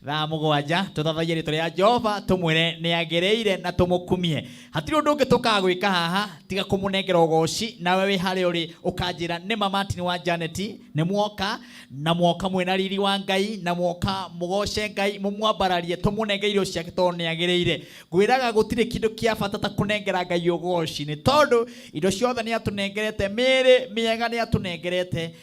thaa mugwanja tuthathagia ritwa ria Jehova tumwire ni agereire na tumukumie. Hatiri undu ungi tukagwika haha tiga kumunengera ugoci nawe wi hari uri ukanjira ni Mama Martin wa Janet ni muoka na muoka mwena riri wa Ngai na muoka mugoce Ngai mumwambararie tumunengere irio ciake tondu ni agereire. Ngwiraga gutire kindu kia bata ta kunengera Ngai ugoci ni tondu indo ciothe ni atunengerete, miri miega ni atunengerete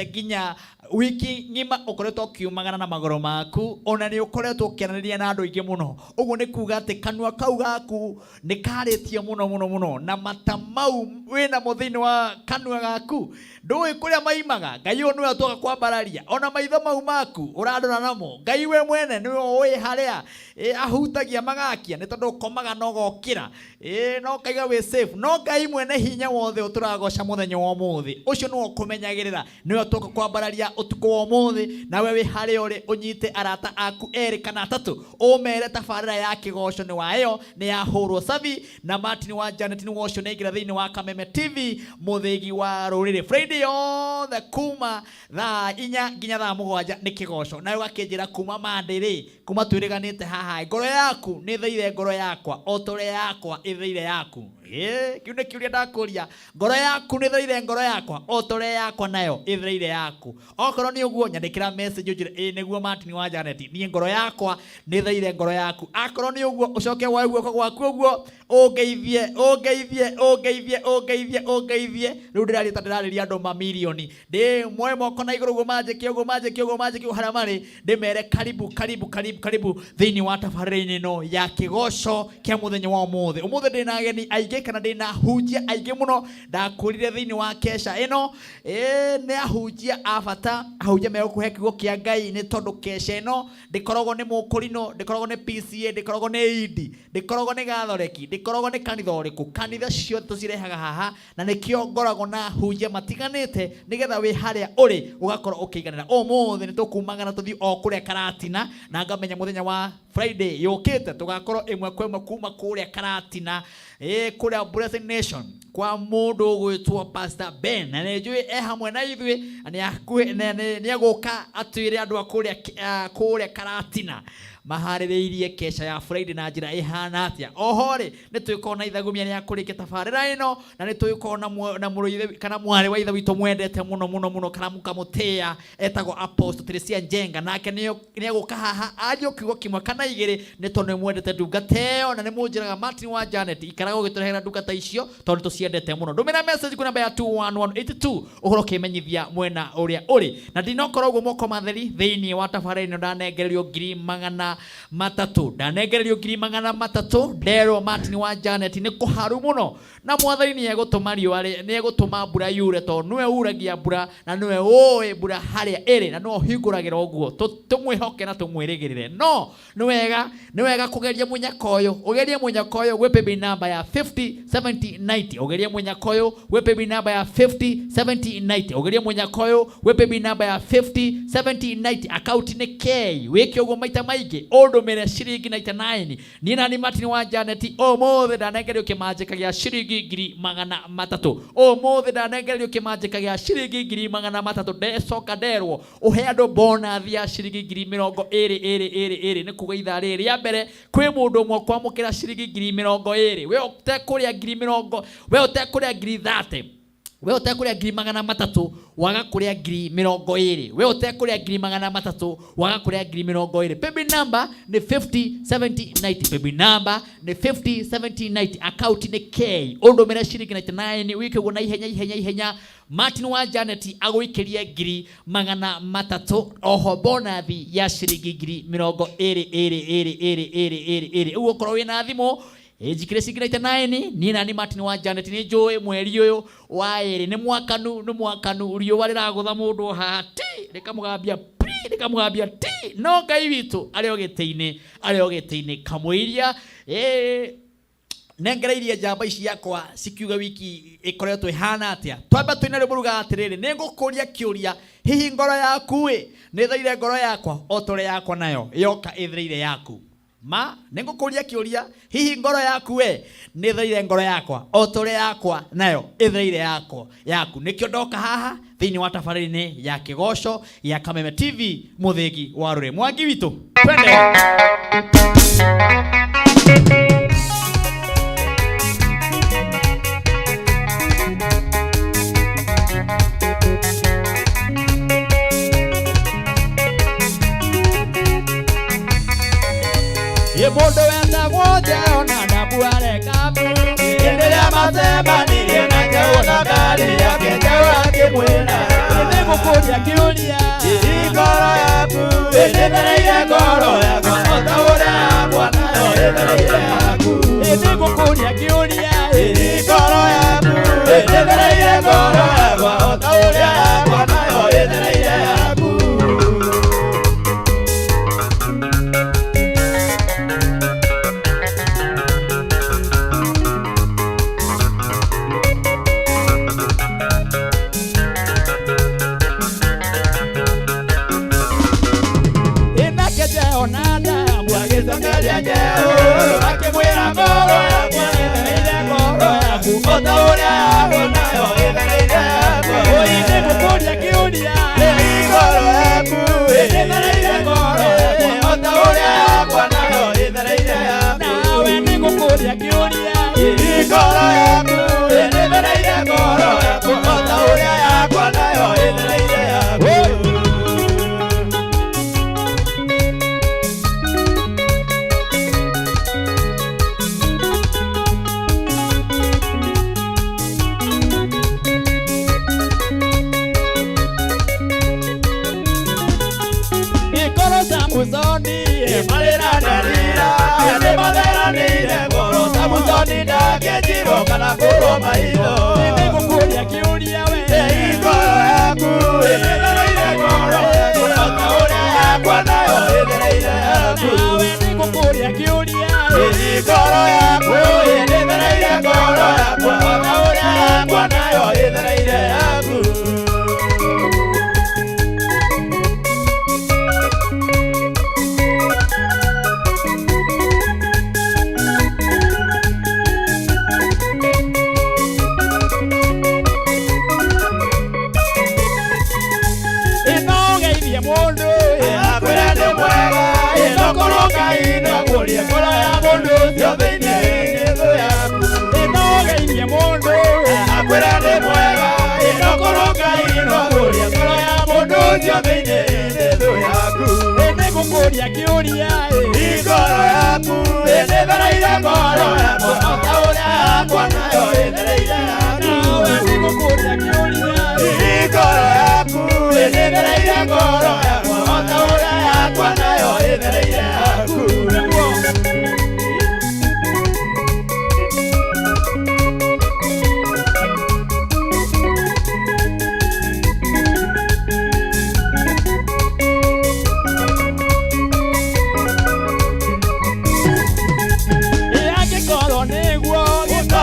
nginya wiki ngima ukoretwo ukiumagana na magoro maku, ona ni ukoretwo ukiananiria na andu aingi muno. Uguo ni kuga ati kanua kau gaku ni karitie muno na mata mau wina mo thiini wa kanua gaku ndui kuria maimaga. Ngai uyu niwe atoka kwambararia, ona maitho mau maku urandora namo Ngai we mwene niwe ui haria ahutagia magakia ni tondu ukomaga no gokira no kaiga we safe. No Ngai mwene hinya wothe uturagoca muthenya wa umuthi ucio niwe ukumenyagirira, niwe atoka kwambararia utuko wa umuthi, nawe wi hari uri unyite arata aku eri kana atatu umere tabarira ya kigoco ni wayo ni yahurwo savi na Martin wa Janet ni wocio ni ngira thiini wa Kameme TV muthigi wa ruriri Friday the kuma thaa 4 nginya thaa 7 ni kigoco, nawe gakinjira kuma mandiri kuma twiriganite haha ngoro yaku ni theire ngoro yakwa otore yakwa itheire yaku. Kiu ni kiuria ndakuria, ngoro yaku ni theire ngoro yakwa otore yakwa nayo itheire yaku. Okorwo ni uguo nyandikira message njire niguo Martin wa Janet ni ngoro yakwa ni theire ngoro yaku. Akorwo ni uguo ucoke wa guoko gwaku uguo ungeithie riu ndirarita ndirariria andu mamilioni ndi moe moko na iguru gumanjike haria mari ndimere karibu thiini wa tabarira ino ya kigoco kia muthenya wa umuthi. Umuthi ndina ageni aingi kana ndina hunjia aingi muno ndakurire thiini wa kesha ino ni ahunjia abata ahunjia me kuhe kiugo kia Ngai ni tondu kesha ino ndikoragwo ni mukurino, ndikoragwo ni PCA, ndikoragwo ni idi, ndikoragwo ni gathoreki, ndikoragwo ni kanitha uriku. Kanitha ciothe tucirehaga haha na nikio ngoragwo na hunjia matiganite nigetha wi haria uri ugakorwo ukiiganira. Umuthi ni tukumagana tuthi o kuria Karatina na ngamenya muthenya wa Friday yukite tugakorwo imwe kwa imwe kuma kuria Karatina kuria Blessed Nation kwa mundu ugwitwo Pastor Ben na njui hamwe na ithwe ni aguka atwire andu kuria Karatina mahaririirie kesha ya Friday na njira ihana atia. Oho ri ni twikona ithagumia ni akurikia tabarira ino na ni twikona na muruithe kana mwari wa ithe wito mwendete muno kana mukamutia etagwo Apostle Teresia Njenga, nake ni aguka haha ajo kiugo kimwe kana igiri ni tondu ni mwendete ndungateo na ni munjiraga Martin wa Janet ikaraga ugiturehera ndungata icio tondu tuciendete muno. Ndumira message kuna namba ya 21182 uhoro kimenyithia mwena uria uri na ndinokora uguo moko matheri thiini wa tabarira ino ndanengererio 300 ndanengererio 300 ndero Martin wa Janet ni kuharu muno na mwathani ni egutuma riua ni egutuma mbura yure tondu niwe uragia mbura na niwe oi mbura haria iri na no hinguragira uguo tumwihoke na tumwirigirire. No ni wega kugeria munyakoyo ugerie munyakoyo gwe paybill number ya 507090 ugerie munyakoyo gwe paybill number ya 507090 ugerie munyakoyo gwe paybill number ya 507090 account ni K wiki uguo maita maingi undumire ciringi 99 ni nani Martin wa Janet umuthi ndanengererio kimanjika gia ciringi 300 umuthi ndanengererio kimanjika gia ciringi 300 ndecoka nderwo uhe andu bonus ya ciringi 20 ni kuga ithaa riri ria mbere kwi mundu umwe kwamukira ciringi 20 we utekuria 20 we utekuria 30 we utekuria 300 waga kuria 20 we utekuria 300 waga kuria 20. Paybill number ni 507090 paybill number ni 507090 account ni K undumira ciringi 99 wiki guna ihenya Martin wa Janet agwikirie 300 oho bonus ya ciringi 20 ugo korwo wina thimu ejikire ciringi 99 ni nani Martin wa Janet ni njui mweri uyu wa eri ni mwakanu riua riragutha mundu hati rikamugambia ti no Ngai witu ari ogete-ini kamwiria nengereirie njamba ici yakwa cikiuga wiki ikoretwo ihana atia. Twamba twina rä muruga atiriri ni ngukuria kiuria hihi ngoro yaku ni theire ngoro yakwa otore yakwa nayo yoka itheire yaku. ma nĩngũkũria kĩũria hihi ngoro yaku we nĩ theire ngoro yakwa o tũrĩa yakwa nayo ĩtheire yaku nĩkĩo ndoka haha thĩinĩ wa tabarĩra-inĩ ya Kĩgoco ya Kameme TV mũthĩgi wa rũrĩrĩ. Mwangi witũ twende. Mũndũ wetagwo Njaũ na ndabuare kamu hĩndĩ ĩrĩa macemanirie na Njaũ na ngari yake Njaũ akĩmwĩra nĩngũkũria kĩũria ngoro yaku ĩthereire ngoro yakwa o ta ũrĩa yakwa nayo ĩthereire yaku nĩngũkũria kĩũria ngoro yaku ĩthereire ngoro yakwa o ta ũrĩa yakwa nayo ĩthereire yaku. Akĩmwĩra ngoro yakwa ĩthereire ngoro yaku o ta ũrĩa yakwa nayo ĩthereire yakwa nĩngũkũria kĩũria ngoro yaku ĩthereire ngoro yakwa o ta ũrĩa yakwa nayo ĩthereire yaku nawe nĩngũkũria kĩũria ngoro yaku ĩthereire ngoro yakwa o ta ũrĩa yakwa nayo ĩthereire yaku. Musoni marĩra ndarira nĩmatheranĩire ngoro Samusoni ndangĩnjirwo kana kũrwo maitho nĩngũkũria kĩũria we ngoro yaku ĩthereire ngoro yakwa o ta ũrĩa yakwa nayo ĩthereire yaku nawe nĩngũkũria kĩũria ngoro yaku ĩthereire ngoro yakwa o ta ũrĩa yakwa nayo ĩthereire yaku. Nĩngũkũria kĩũria ngoro yaku ĩthereire ngoro yakwa o ta ũrĩa yakwa nayo ĩthereire yaku nawe nĩngũkũria kĩũria ngoro yaku ĩthereire ngoro yakwa o ta ũrĩa yakwa nayo ĩthereire yaku.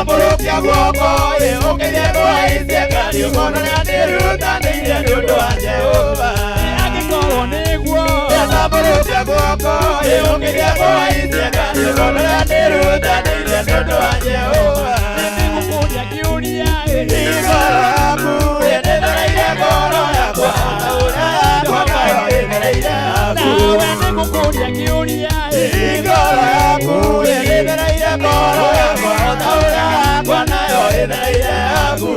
Mũrũkia guoko ũkĩrie kũhaicia ngari ũkonania nĩrutanĩirie nĩ ũndũ wa Jehova angĩkorwo nĩguo mũrũkia guoko ũkĩrie kũhaicia ngari ũkonania nĩrutanĩirie nĩ ũndũ wa Jehova nĩngũkũria kĩũria ngoro yaku ĩthereire ngoro yakwa o ta ũrĩa yakwa nayo ĩthereire yaku nawe nĩngũkũria kĩũria ngoro yaku ĩthereire ngoro yakwa o ta ũrĩa yakwa nayo ĩthereire yaku.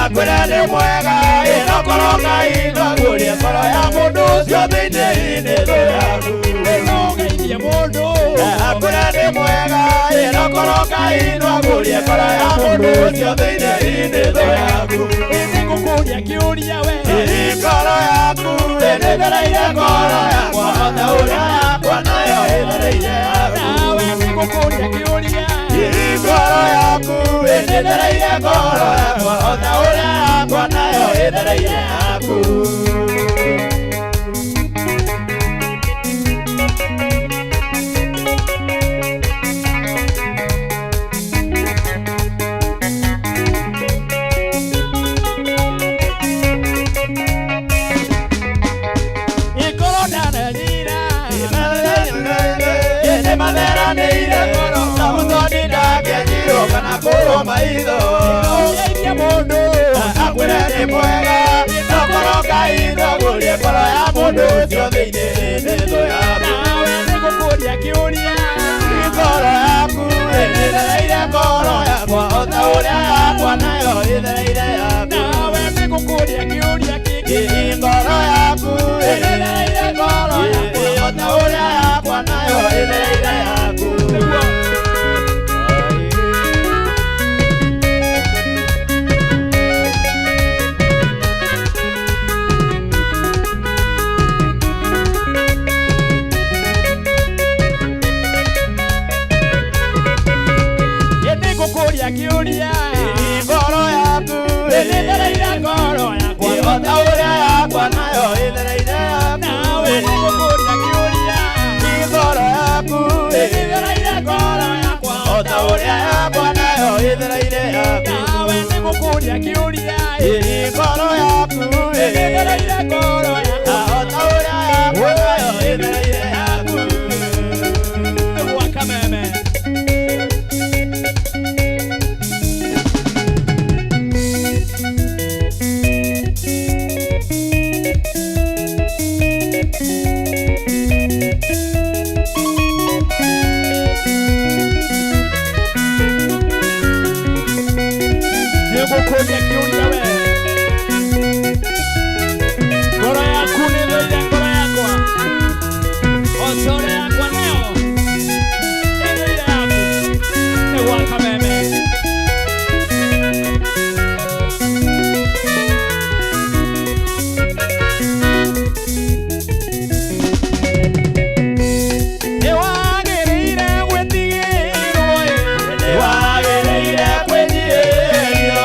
Akwĩra nĩ mwega ĩnokorwo Ngai ndagũrie ngoro ya mũndũ ũcio thĩinĩ thũ yaku ĩnogeithie mũndũ akwĩra nĩ mwega ĩnokorwo Ngai ndagũrie ngoro ya mũndũ ũcio thĩinĩ thũ yaku nĩngũkũria kĩũria we ngoro yaku ĩthereire ngoro yakwa o ta ũrĩa yakwa nayo ĩthereire yaku nawe nĩngũkũria kĩũria ngoro yaku ĩthereire ngoro yakwa o ta ũrĩa yakwa nayo ĩthereire yaku. matheranĩire na mũtoni ndangĩenjirwo kana kũrwo maitho ũgeithie mũndũ akwĩre nĩ mwega no korwo Ngai ndagũrie ngoro ya mũndũ ũcio thĩinĩ nĩ thũ yaku nawe nĩngũkũria kĩũria ngoro yaku ĩthereire ngoro yakwa o ta ũrĩa yakwa nayo ĩthereire yaku nawe nĩngũkũria kĩũria kĩngĩ ngoro yaku ĩthereire ngoro yakwa o ta ũrĩa yakwa nayo ĩthereire yaku Kiuria ngoro yaku ĩthereire ngoro yakwa o ta ũrĩa yakwa nayo ĩthereire yaku nawe nĩngũkũria kĩũria ngoro yaku ĩthereire ngoro yakwa o ta ũrĩa yakwa nayo ĩthereire yaku nawe nĩngũkũria kĩũria ngoro yaku ĩthereire ngoro yakwa o ta ũrĩa yakwa nayo ĩthereire yaku wakameme nĩngũkũria kĩũria we ngoro yaku nĩthereire ngoro yakwa o ta ũrĩa yakwa nayo ĩthereire yaku nĩ wakameme nĩwagĩrĩire gwĩtigĩrwo nĩwagĩrĩire kwĩnyihĩrio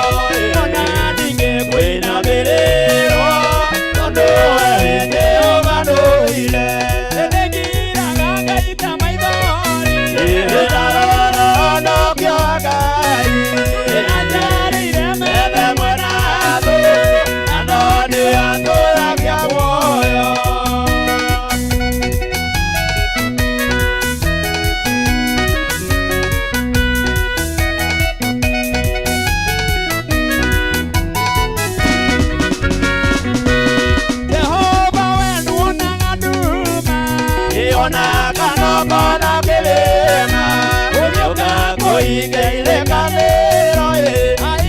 ona ndingĩkwĩinamĩrĩrwo tondũ we wĩ Jehova ndũire nĩngiraga Ngai ta maithori ndarorondokio Ngai anjarĩire methe mwena thũ na no nĩatũragia muoyo Jehova we nduonaga nduma ĩonaga nokona kĩrĩma ũgĩũka kũingĩire kanĩro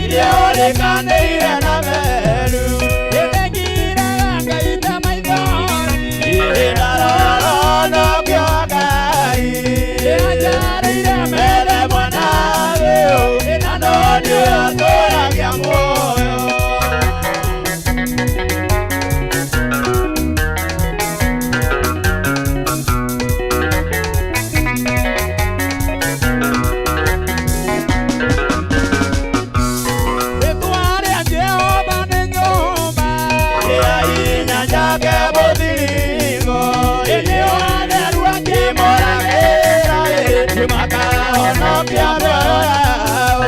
iria ũrĩkanĩire na meru nĩngiraga Ngai ta maithori ndarorondokio Ngai anjarĩire methe mwena thĩ na no nĩatũragia muoyo rĩtwa rĩa Jehova nĩ nyũmba hinya njake mũthiringo nĩo atheru akĩmoragĩra makahonokia mĩoyo yao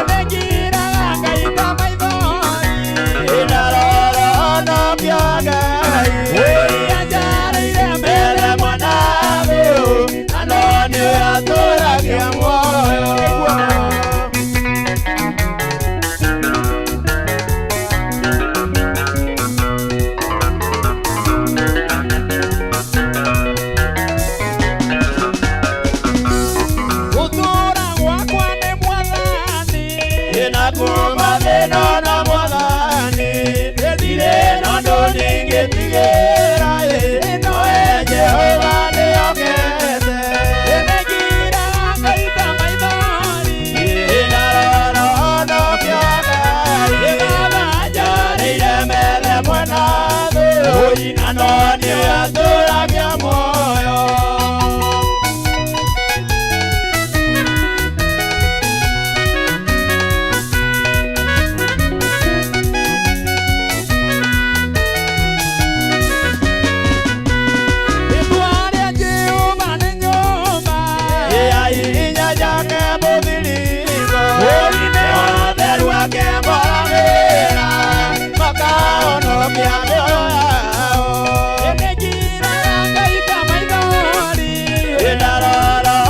nĩngiraga Ngai ta maithori ndarorondokio Ngai anjarĩire methe mwena thĩ na no nĩatũragia muoyo gũtũũra gwakwa nĩ Mwathani nakuuma thĩna na Mwathani ndirĩ na ũndũ ndingĩtigĩra nowe Jehova nĩokete nĩngiraga Ngai ta maithori ndarorondokio Ngai anjarĩire methe mwena thĩ na no nĩatũragia muoyo rĩtwa rĩa Jehova nĩ nyũmba hinya njake mũthiringo nĩo atheru akĩmoragĩra makahonokia mĩoyo yao nĩngiraga Ngai ta maithori ndarorondokio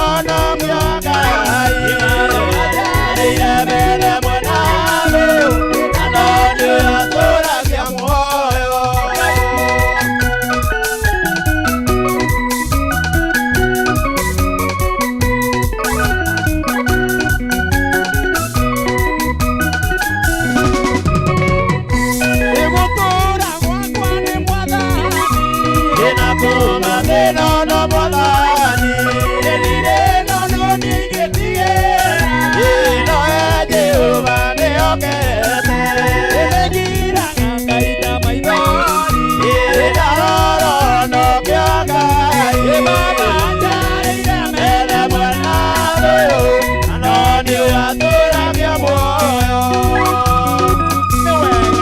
kuma thina no mwathani ndire no ningitige ino ya Jehova niokete ndigiraga ngaita maithori ndarora no kĩonga baba njarĩire mbere mwena ũyũ no nĩ watũragia muoyo nĩ wega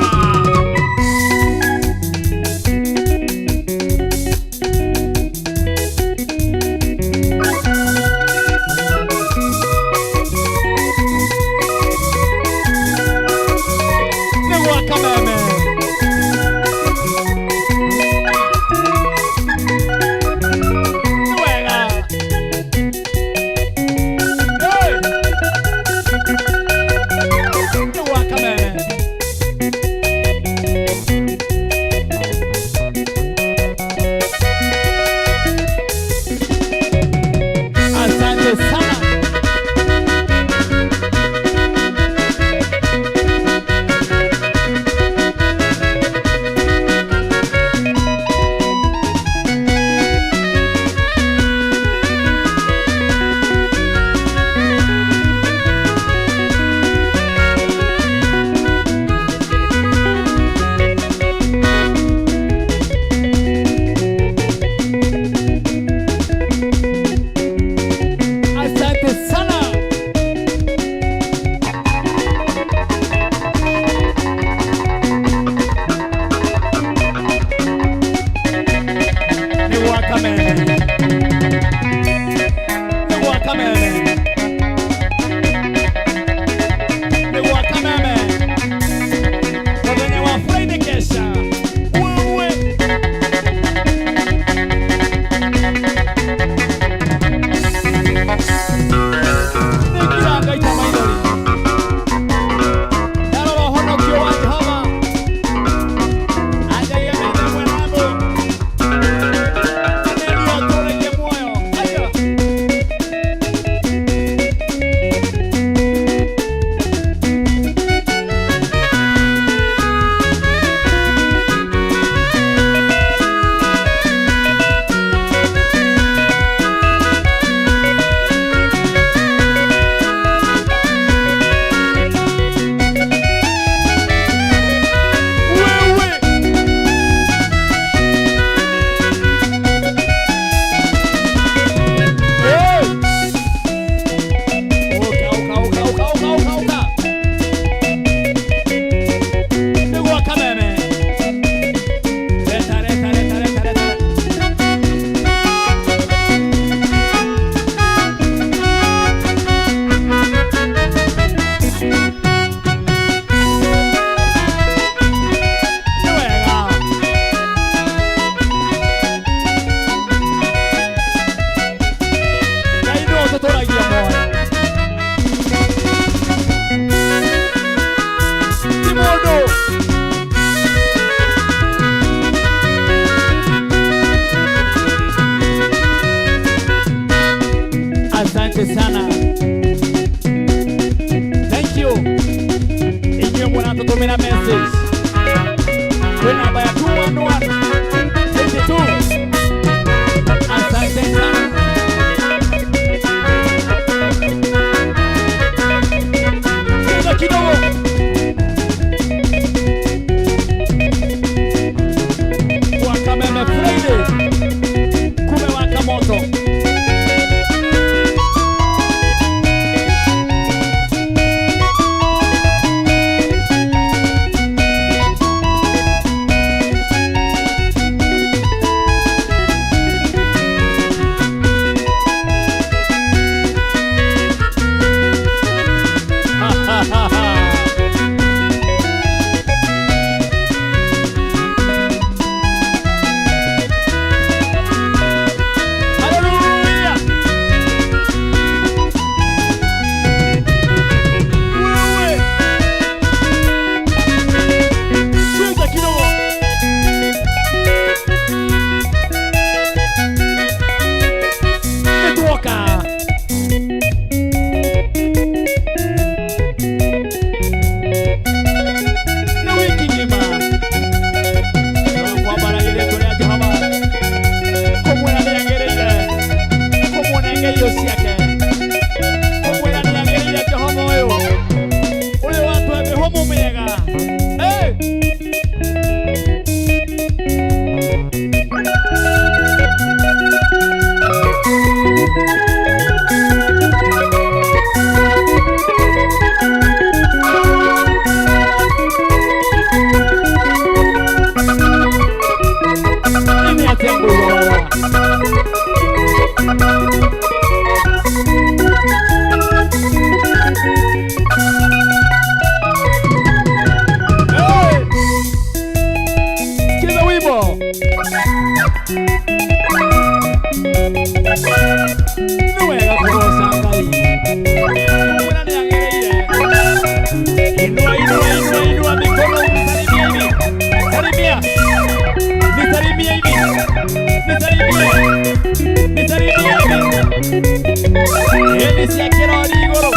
Hĩndĩ cia kĩrori igũrũ.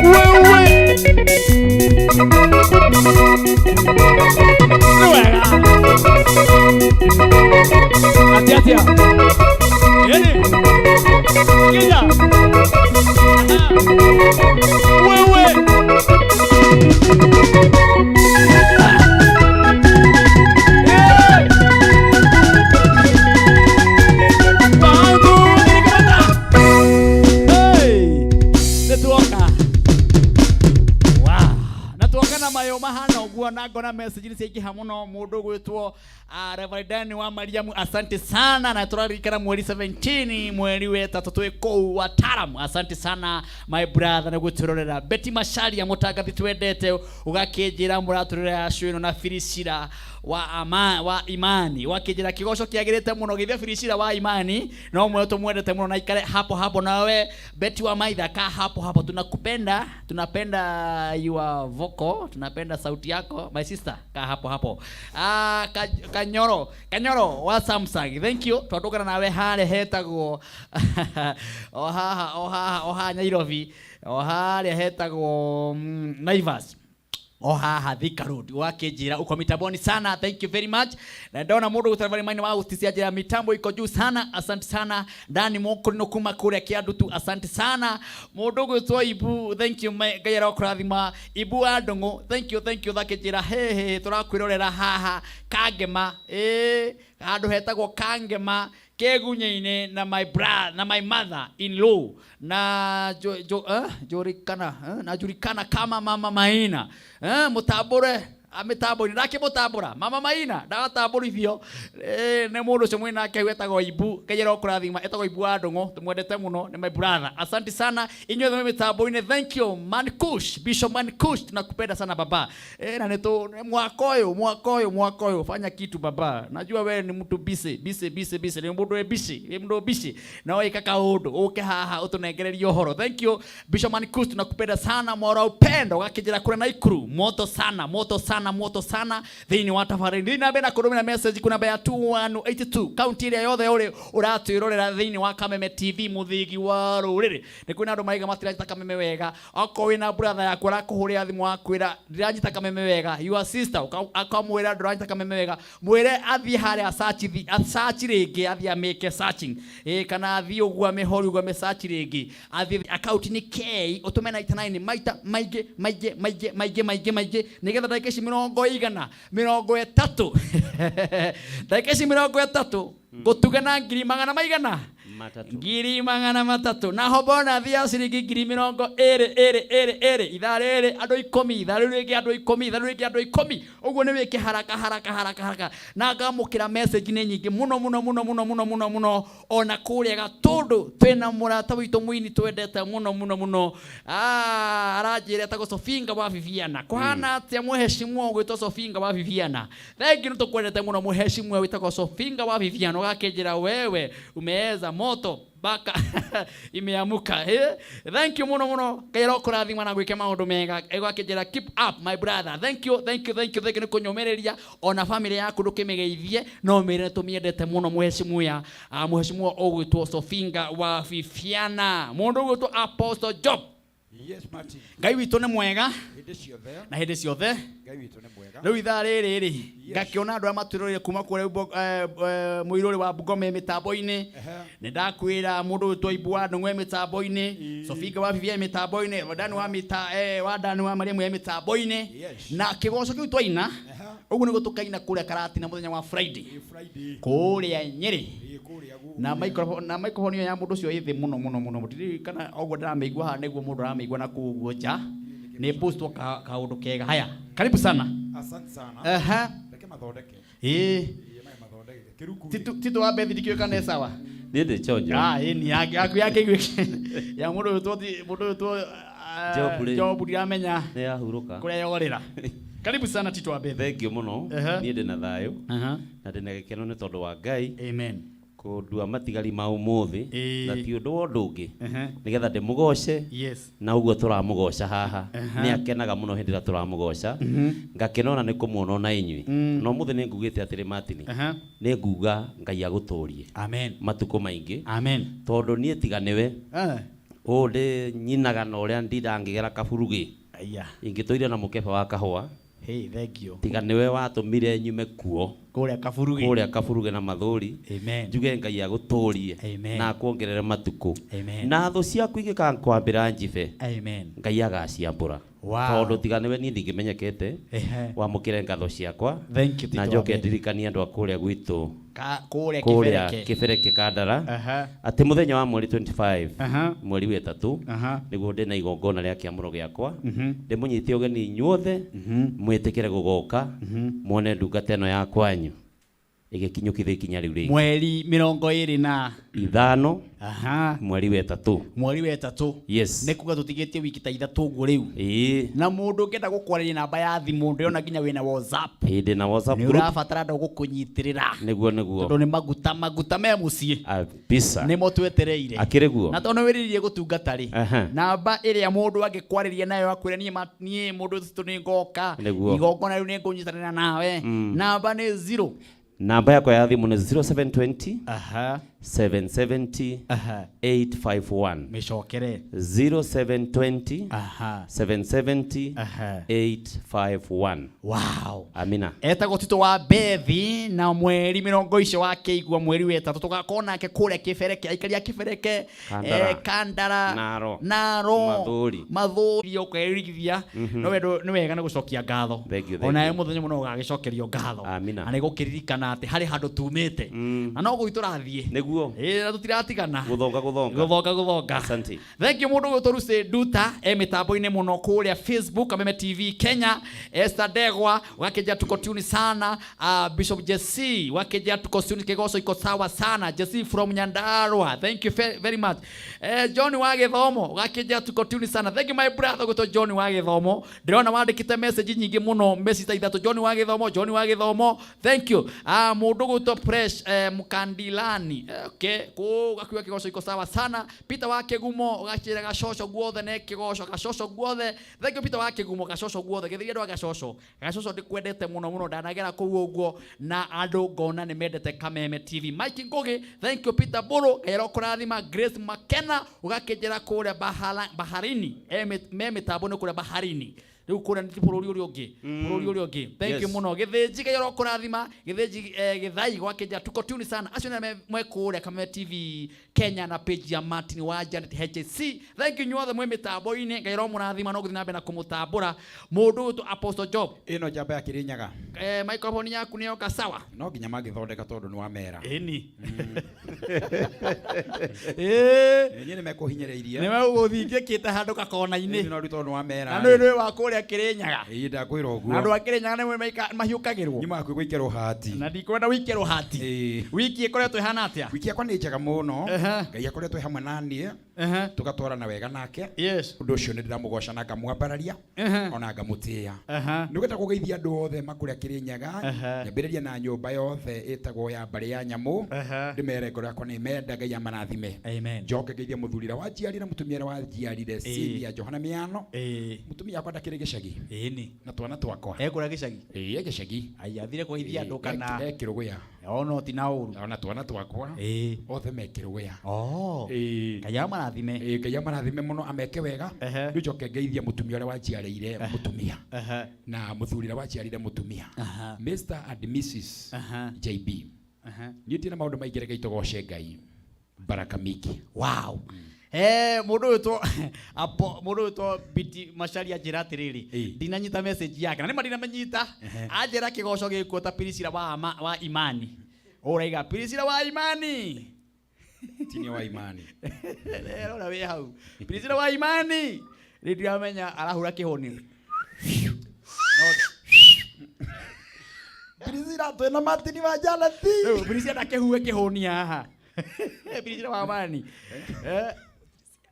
Wewe nĩ wega atia hĩndĩ kinya wewe mayo mahana uguo na ngona message ni ciaingĩha mũno mũndũ gwĩtwo Reverend wa Mariamu, asante sana, na tũrarikana mweri 17 mweri wetatũ twĩ kũu Wataram. Asante sana my brother na gũtũrorera. Betty Macharia mũtangathi twendete ũgakĩnjĩra mũratũrera cũino na Filicira wa Imani wakĩnjĩra kĩgoco kĩagĩrĩte mũno gĩthe Filicira wa Imani no mwe tũmwendete mũno na ikare hapo nawe Betty wa Maitha ka hapo tunapenda your vocal, tunapenda sauti yako my sister, ka hapo. Kanyoro wa Samsung, thank you, twatũkana nawe hale hetagwo oha Nairobi, oha hetagwo Naivas, oha Thika Road wakĩnjĩra uko mitamboni sana, thank you very much. Na ndona mũndũ gũtarabari maini wa gũtisia njĩra mitambo iko juu sana, asante sana. Ndani mũkũrino kuma kũrĩa Kĩandutu, asante sana. Mũndũ gwĩtwo Ibu, thank you Ngai arakũrathima. Ibu wa Ndũng'ũ, thank you thakĩnjĩra hehe tũrakwĩrorera haha Kangema, handũ hetagwo Kangema Kegunya-inĩ na my brother na my mother in law na Jurikana kama Mama Maina mũtambũre ametambũri nake mũtambũra Mama Maina ndagatambũrithio nĩ mũndũ ũcio mwĩna nake wetagwo Ibu. Ngai arakũrathima, etagwo Ibu wa Ndũng'ũ, tũmwendete mũno, nĩ my brother. Asante sana inyuĩ thome mĩtambo-inĩ, thank you Mankush, Bishop Mankush, tunakupenda sana baba. Na nito mwaka ũyũ fanya kitu baba, najua wewe ni mtu busy, ni mũndũ busy na wewe kaka ũndũ ũke haha ũtũnengererie ũhoro. Thank you Bishop Mankush, tunakupenda sana, mwana upendo gakĩnjĩra kũrĩa Naikuru, moto sana thĩinĩ wa tabarĩri. Namba na kũrũmĩra message kuna ya 2182 county ĩrĩa yothe ũrĩ ũratwĩrorera thĩinĩ wa Kameme TV mũthigi wa rũrĩrĩ. Nĩ kwĩna andũ maiga matiranyita Kameme wega, okorwo wĩna brother yaku arakũhũrĩra thimũ wakwĩra ndiranyita Kameme wega, your sister akamwĩra ndũranyita Kameme wega, mwĩre athiĩ harĩa search rĩngĩ, athiĩ amĩke searching kana athiĩ ũguo amĩhori ũguo ame search rĩngĩ, athiĩ account ni K ũtũme 99 maita maingĩ nĩgetha ndagĩka ici 130 ndagĩka ici 130 gũtuga na 300 300 na hobona thia ciringi 20 ithaa rĩrĩ andũ 10 ithaa rĩrĩ andũ 10 ũguo nĩ wĩke haraka na ngamũkĩra message nĩ nyingĩ mũno ona kũrĩa Gatũndũ twĩna mũrata witũ mũini twendete mũno aranjĩra etagwo Sofinga wa Viviana. Kũhana atĩa mũheshimiwa gwĩtwo Sofinga wa Viviana? Thank you, nĩtũkwendete mũno mũheshimiwa wĩtagwo Sofinga wa Viviana, ũgakĩnjĩra wewe umeeza moto baka imeamuka. Thank you mũno Ngai arakũrathima na gwĩka maũndũ mega, ũgakĩnjĩra keep up my brother. Thank you nĩ kũnyomereria ona family yaku ndũkĩmĩgeithie, no mĩrĩ tũmiendete mũno mũheshimiwa ũgwĩtwo Sofinga wa Viviana, mũndũ ũgwĩtwo Apostle Job. Yes, Martin. Ngai witũ nĩ mwega na hĩndĩ ciothe. Ngai witũ nĩ mwega. Rĩu ithaa rĩrĩ ngakĩona andũ matwĩrorire kuma kũrĩa mũirũrĩ wa Bungoma mĩtambo-inĩ. Nĩ ndakwĩra mũndũ witũ Ibu wa Ndũng'ũ mĩtambo-inĩ, Sofinga wa Viviana mĩtambo-inĩ, Wadani wa Mariamu mĩtambo-inĩ, na kĩgoco kĩu twaina ũguo nĩ gũtũkaina kũrĩa Karatina mũthenya wa Friday kũrĩa Nyĩrĩ, na microphone ya mũndũ ũcio ĩ thĩ mũno kana ũguo ndĩramĩigua haha nĩguo mũndũ aramĩigua na kũguo nja nĩ postwo kaũndũ kega. Haya, karibu sana. Asante sana. Reke mathondeke. Tito wa Bethi dikio kana sawa. Niĩ ndĩ chonjo. Ni yake igwĩke ya mũndũ ũtwo Job ndiramenya nĩ yahurũka kũrĩa yorĩra. Karibu sana Tito wa Bethi. Thank you mũno. Niĩ ndĩ na thayũ na ndĩ na gĩkeno nĩ tondũ wa Ngai. Amen. kundua matigari ma umuthi na ti undu wa undu ungi nigetha ndimugoce na uguo turamugoca haha ni akenaga muno hindi ira turamugoca ngakenona ni kumuona na inyui no muthi ni ngugite atiri Martin ni nguga Ngai aguturie amen matuko maingi amen tondu nie tiganiwe ndi nyinaga na uria ndidangigera kaburugi aya ingitoire na mukeba wa kahua hey thank you tiga niwe watumire nyume kuo kuria kaburuge na mathuri amen njuge Ngai aguturie na kuongerere matuku na thu ciaku igikankwambira njibe amen Ngai agaciambura tondu tiga niwe ni ndingimenyekete wamukire ngatho ciakwa na njoke ndirikania andu akuria gwitu kuria kibereke Kandara ati muthenya wa mweri 25 mweri wa 3 niguo ndina igongona ria kiamuro giakwa ndimunyite ugeni inyuothe mwitikire gugoka muone ndungata ino ya kwanyu igikinyukithia ikinya riu ringi mweri 25 mweri wa 3 yes nikuga tutigetie wiki ta 3 uguo riu na mundu ngenda gukwareria namba ya thimu ndiona nginya wina WhatsApp ndina WhatsApp group ni urabatara ndo gukunyitirira niguo tondu ni maguta me mucii bisa ni mo twetereire akiriguo na tondu wiririe gutungata ri namba iria mundu angikwareria nayo akwire nie mundu tu ni ngoka igongona riu ni ngunyitanira nawe namba ni 0 namba yako ya thimu ni 0720 770 851 mishokere 0720 770 851 wow amina etagwo Tito wa Bethi na mweri 20 icio wake igua mweri wa 3 tugakona ke kuria kibereke aikaria kibereke Kandara naro mathuri ukerigithia no wendo ni wega na gucokia ngatho ona e muthenya muno ugagicokerio ngatho na ni gukiririkana ati hari handu tumite na no guiturathie niguo na tutiratigana guthonga asante thank you mundu guturuce Duta mitambo-ini muno kuria Facebook Kameme TV Kenya Esther Degwa wakeja tuko tune sana Bishop Jesse wakeja tuko tune kigoco iko sawa sana Jesse from Nyandarua thank you very much John wa Githomo wakeja tuko tune sana thank you my brother guto John wa Githomo ndirona wandikite message nyingi muno message ta 3 John wa Githomo thank you mundu guto Fresh Mukandilani okay ko gakiwa kigoco iko sawa sana Peter wa Kigumo gachira gacoco guothe ne kigoco gacoco guothe thank you Peter wa Kigumo gacoco guothe githia ndo gacoco ndikwendete muno ndanagera kuu uguo na andu ngona ni mendete Kameme TV Mike Ngogi thank you Peter Buru gairo kurathima Grace Makena ugakenjera kuria Baharini mitambo ni kuria Baharini riu kuria ni bururi uri ungi thank you muno githinji gairo kurathima githinji githai gwakenja tuko tune sana acio na mwekuria Kameme TV Kenya na page ya Martin wa Janet HC thank you nyothe mwe mitambo-ini gairo murathima no guthina na kumutambura mundu tu Apostle Job ino jamba ya Kirinyaga microphone yaku ni yoka sawa no nginya magithondeka tondu ni wa mera eni nyine mekuhinyereirie ni meguthingie kite handu gakona-ini no ruto ni wa mera na ni wa kuria Kirinyaga ndakwira uguo andu a Kirinyaga ni mahiukagirwo nyuma kwi gwikirwo hati na ndikwenda wikirwo hati wiki ikoretwo ihana atia wiki yakwa ni njega muno Ngai akoretwo hamwe nanie tugatwarana wega nake undu ucio ni ndiramugoca na ngamwambararia ona ngamutia nigwenda kugeithia andu othe makuria Kirinyaga nyambiriria na nyumba yothe itagwo ya mbari ya nyamu ndimere ngoro yakwa ni menda Ngai amarathime njoke ngeithia muthurira wa njiarire mutumia wa njiarire Cynthia Johana Miano mutumia yakwa ndakiri gicagi na twana twakwa ekura gicagi gicagi athire kugeithia andu kana ekiruguya ono ti na uru ona twana twakwa othe mekiruguya Ngai amarathime Ngai amarathime muno ameke wega riu njoke ngeithia mutumia uria wanjiarire mutumia na muthurira wanjiarire mutumia Mr and Mrs JB nyitina maundu maingire Ngai tugoce Ngai baraka miki wow mundu to biti Macharia njira atiriri ndinanyita message yake na ni madina menyita anjira kigoco gikuo ta Pirisira wa Imani uraiga Pirisira wa Imani tini wa Imani ora we hau Pirisira wa Imani ndiramenya arahura kihoni Pirisira twena Martin wa Jalati Pirisira ndakehue kihoni haha Pirisira wa Imani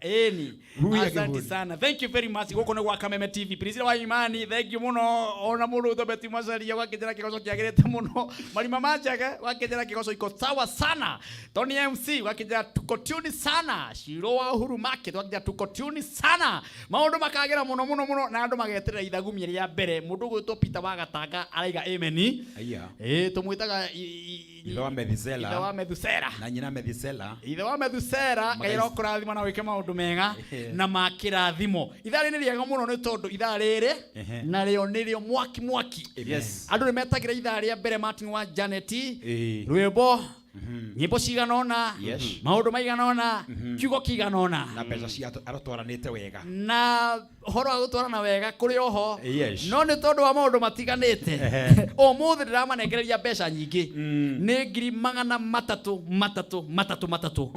Eni. Asante sana. Thank you very much. Goko kwa Kameme TV. Priscilla wa Imani, thank you muno. Ona muno utobeti masaria wakijana kigoso kiagirete muno. Marima Machaga wakijana kigoso iko sawa sana. Tony MC wakijana tuko tune sana. Shiro wa Uhuru Market wakijana tuko tune sana. Maundu makagira muno na andu mageterera ithagumi ya mbere. Mundu gwitwo Peter Wagatanga araiga amen. Aya. Tumwitaga Ithe wa Methusela. Ithe wa Methusela. Na nyina Methusela. Ithe wa Methusela kaira okurathima na wike maundu mega na makirathimo. Ithaa rĩrĩ rĩega mũno nĩ tondũ ithaa rĩrĩ na rĩo mwaki. Yes. Andũ nĩ metagira ithaa rĩa mbere Martin wa Janet. Rwĩmbo nyimbo ciganona, maundu maiganona, kiugo kiganona. Na mbeca cia arotwaranĩte wega. Na horo wa gutwarana wega kuri oho. No nĩ tondũ wa maundu matiganĩte. Ũmũthĩ ndĩramanengereria mbeca nyingĩ. Nĩ ngiri magana matatũ.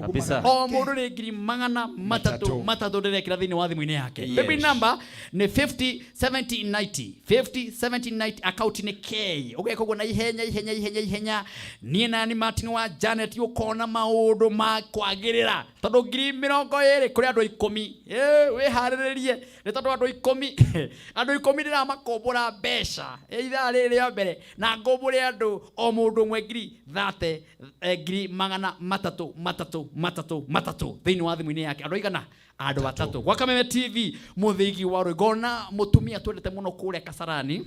Kabisa. O mũndũ nĩ ngiri magana matatũ ndĩrekĩra thĩinĩ wa thimũ-inĩ yake. Baby number nĩ 507090. 507090 account nĩ K. Ũgeka ũguo na ihenya. Niĩ na ni Martin wa Janet ukona maundu ma kwagirira tondu ngiri 20 kuri andu 10 we hariririe ni tondu andu 10 ndira makombora mbeca ithaa riri ya mbere na ngombore andu o mundu mwe ngiri 30 ngiri magana matatũ thiini wa thimu-ini yake andu igana andu batatu gwa Kameme TV muthigi wa Rwigona mutumia twendete muno kuria Kasarani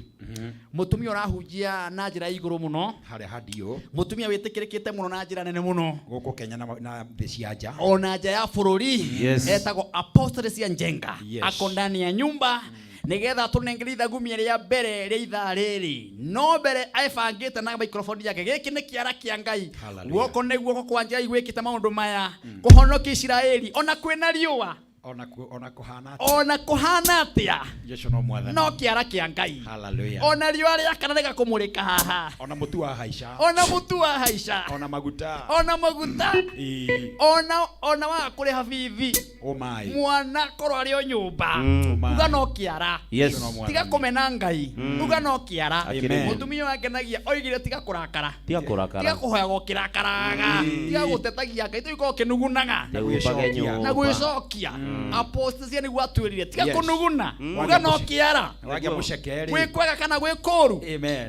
mutumia urahunjia na njira iguru muno haria hadio mutumia witikirikite muno na njira nene muno guku Kenya na thĩ cia nja ona nja ya bururi etagwo Apostle cia Njenga ako ndani ya nyumba nigetha tunengeria ithagumia ria mbere ria ithaa riri no mbere aibangite na microphone yake giki ni kiara kia Ngai guoko ni guoko kwa Ngai gwikite maundu maya kuhonokia Israeli ona kwina riua ona kuhana atia Yesu no mwathani no kiara kia Ngai haleluya ona riua ria kana rega kumurika haha ona mutu wa haisha ona maguta ona wa kuri habibi mwana korwo ari o nyumba uga no kiara tiga kumena Ngai uga no kiara mutumia wake nagia oigire tiga kurakara tiga kuhoyaga kirakaraga tiga gutetagia Ngai tuiko kinugunaga na gwicokia Apostle cia niguo atwirire tiga kunuguna uga no kiara gwi kwega kana gwi kuru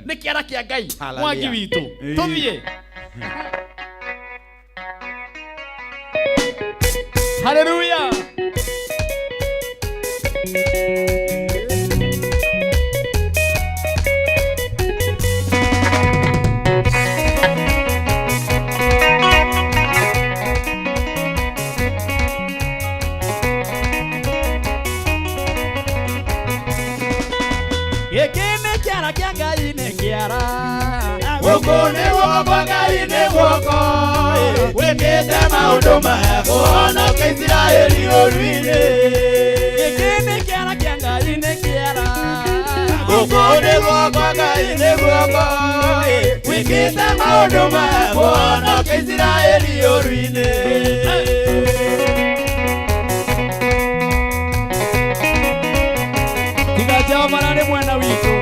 ni kiara kia Ngai mwangi witu tuthie haleluya Ekene kiara kia Ngai ne kiara Guku ni guoko kwa Ngai ni guoko wikite maundu maya kuhonokia Israeli ũru-inĩ Ekene kiara kia Ngai ne kiara Guku ni guoko kwa Ngai ni guoko wikite maundu maya kuhonokia Israeli ũru-inĩ Tiga Jehova nĩ mwena witũ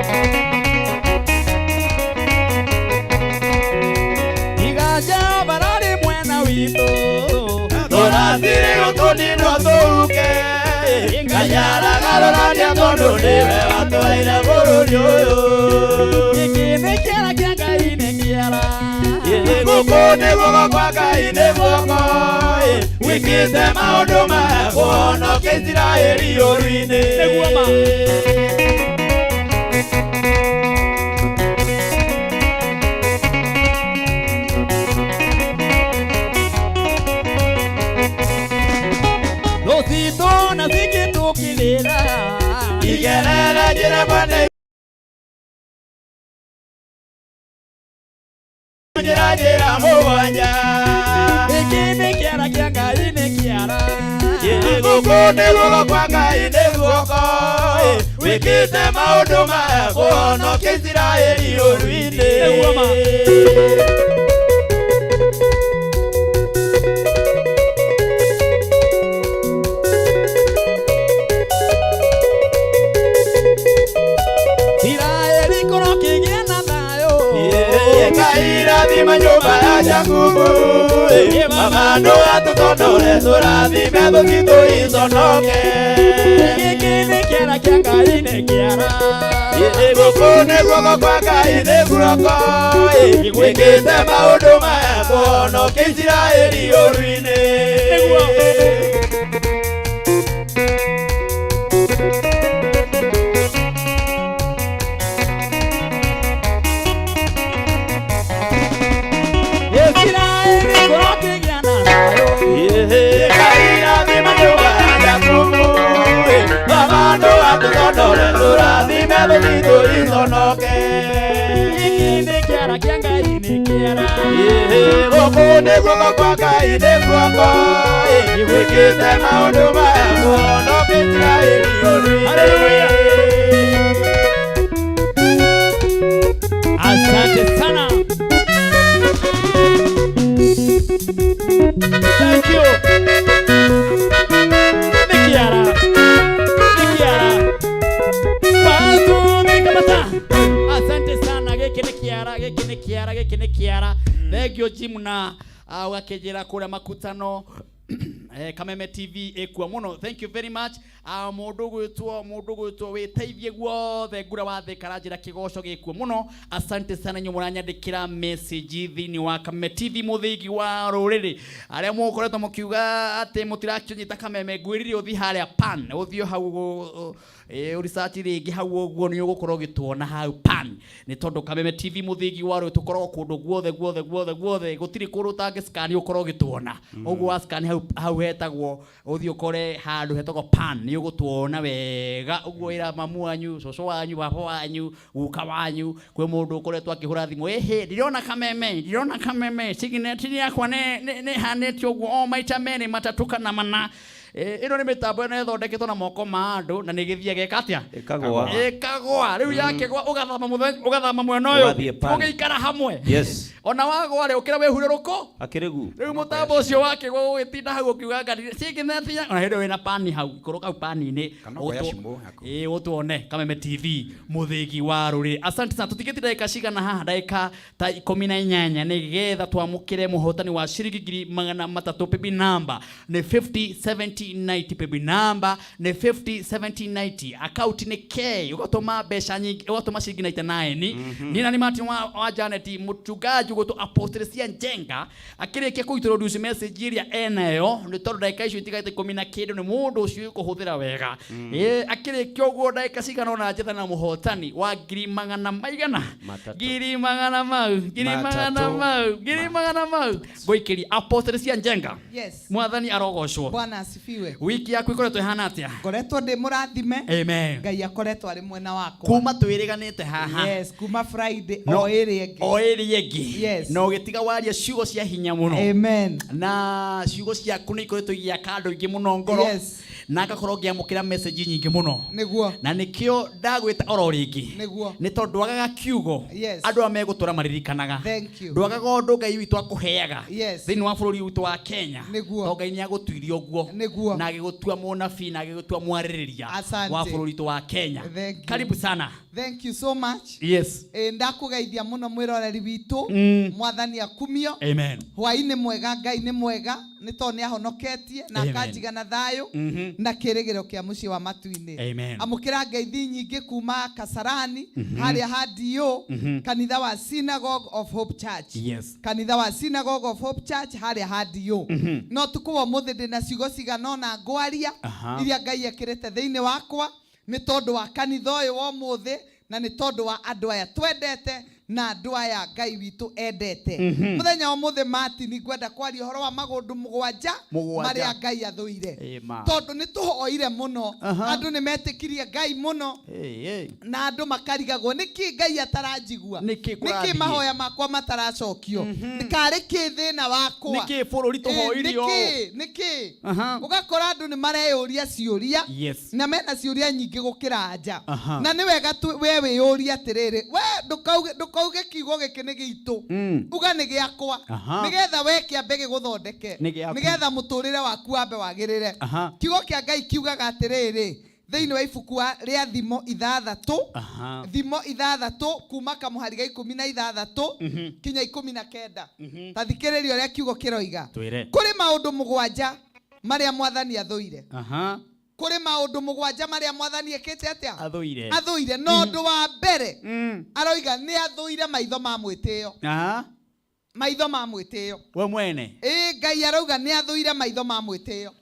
Tiga Jehova nĩ mwena witũ Tũrathire gũtũninwo tũhuke Ngai aragarũrania tondũ nĩwe watũheire bũrũri ũyũ Gĩkĩ nĩ kĩara kĩa Ngai nĩ kĩara Guku ni guoko kwa Ngai ni guoko wikite maundu maya kuhonokia Israeli ũru-inĩ Nĩguo ma Rũcitũ na cingĩtũkĩrĩra igerere njĩra mwene njĩra mũgwanja Gĩkĩ nĩ kĩara kĩa Ngai nĩ kĩara Guku ni guoko kwa Ngai ni guoko wikite maundu maya kuhonokia Israeli ũru-inĩ Nĩguo ma Israeli korwo kĩgĩa na thayũ Ngai irathime thima nyumba ya Jakubu mama ndo atutondore turathime thukitu iconoke giki kiara kia Ngai ni kiara guku ni guoko kwa Ngai ni guoko gwikite maundu maya kuhonokia Isiraeli ũru-inĩ Asante sana. Thank you. Nikiara. Asante sana. Geki ni kiara. Thank you Jimna. Wakejera kura makutano. Kameme TV ekwa muno. Thank you very much. Mundu gwitwo witeithie guothe ngura wathe karanjira kigoco gikwa muno. Asante sana nyu muranyandikira message thini wa Kameme TV muthigi wa ruriri aria mukoretwo mukiuga ati mutirakinyita Kameme ngwirire uthi haria pan uthio hau research ringi hau uguo ni ugukorwo gitwona hau pan ni tondu Kameme TV muthigi wa ruriri tukorwo kundu guothe gutiri kundu tangi scan ukorwo gitwona uguo scan hau hetagwo uthio ukore handu hetagwo pan ni ugutwona wega uguo ira mamu wanyu coco wanyu baba wanyu guka wanyu kwe mundu ukoretwo akihura thimu ndirona Kameme signature yakwa ne hanete uguo maita meri matatuka na mana ino ni mitambo ino ithondeketwo na moko ma andu na nigithia geka atia ikagwa riu yakegwa ugathama mwena uyu ugiikara hamwe ona wagwa ri ukira wehure ruko akirigu riu mutambo ucio wake gwa ugitinda hau ukiuga ngari signature ona hindu wina pani hau ikoroka pani ni utuone Kameme TV muthigi wa ruri. Asante sana. Tutigitira ndagika cigana haha ndagika ta 18 nigetha twamukire muhotani wa ciringi 300 pebi namba ni 507090 pebi namba ni 507090 account ni K ugatuma besha nyingi ugatuma ciringi 99 nina ni Martin wa Janet muchungaji gutu Apostle Njenga akirikia kuintroduce message iria enayo ni tondu ndagika icio itigaite 10 ni mundu ucio kuhuthira wega akirikia uguo ndagika cigana ona njeta na muhotani wa 200 mau goikiri Apostle Njenga mwathani arogocwo. Bwana asifiwe. Wiki yaku ikoretwo ihana atia? Ngoretwo ndi murathime. Amen. Ngai akoretwo ari mwena wakwa. Kuma twiriganite haha. Yes, kuma Friday o eri egi. Yes. No gitiga waria ciugo cia hinya muno. Amen. Na ciugo ciaku ni ikoretwo igiaka andu ingi muno ngoro. Yes. Na ngakorwo ngiamukira message nyingi muno. Niguo. Na nikio ndagwita oro ringi. Niguo. Ni tondu wagaga kiugo. Yes. Andu amegutura maririkanaga. Thank you. Ndwagaga undu Ngai witu akuheaga. Yes. Thini wa bururi witu wa Kenya. Niguo. To Ngai ni agutwirie uguo. Niguo. Na agigutua munabii na agigutua mwaririria wa bururi witu wa Kenya. Karibu sana. Thank you so much. Yes. Ndakugeithia muno mwiroreri witu mwathani akumio. Amen. Hwaini mwega Ngai ni mwega ni to ni ahonoketie na akanjiga na thayo na kirigiro kia muci wa matu-ini. Amukira ngeithi nyingi kuma Kasarani haria hadio kanitha wa Synagogue of Hope Church. Yes. Kanitha wa Synagogue of Hope Church haria hadio. No tukuwa muthi ndina ciugo cigana na ngwaria iria Ngai ekirite thiini wakwa ni tondu wa kanitha uyu wa muthi na ni tondu wa andu aya twendete na andu aya Ngai witu endete. Muthenya wa muthi mati ni ngwenda kwaria horo wa magundu mugwanja maria Ngai athuire. Tondu ni tuhoire muno andu ni metikirie Ngai muno na andu makarigagwo niki Ngai ataranjigua niki mahoya makwa mataracokio nikari kithina wakwa niki bururi tuhoirio niki ugakora andu ni mareyuria ciuria na mena ciuria nyingi gukira anja na ni wega we wiyuria atiriri we ndukauge kiugo giki ni gitu uga ni giakwa nigetha we kiambe giguthondeke nigetha muturire waku ambe wagirire kiugo kia Ngai kiugaga atiriri thiini wa ibuku ria thimo 6 thimo 6 kuma kamuhari ga 16 kinya 19 tathikiririo ria kiugo kiroiga kuri maundu 7 maria mwathani athuire kuri maundu 7 maria mwathani ekete atia athuire no ndu wa mbere aroiga ni athuire maitho ma mwitio maitho ma mwitio we mwene Ngai arauga ni athuire maitho ma mwitio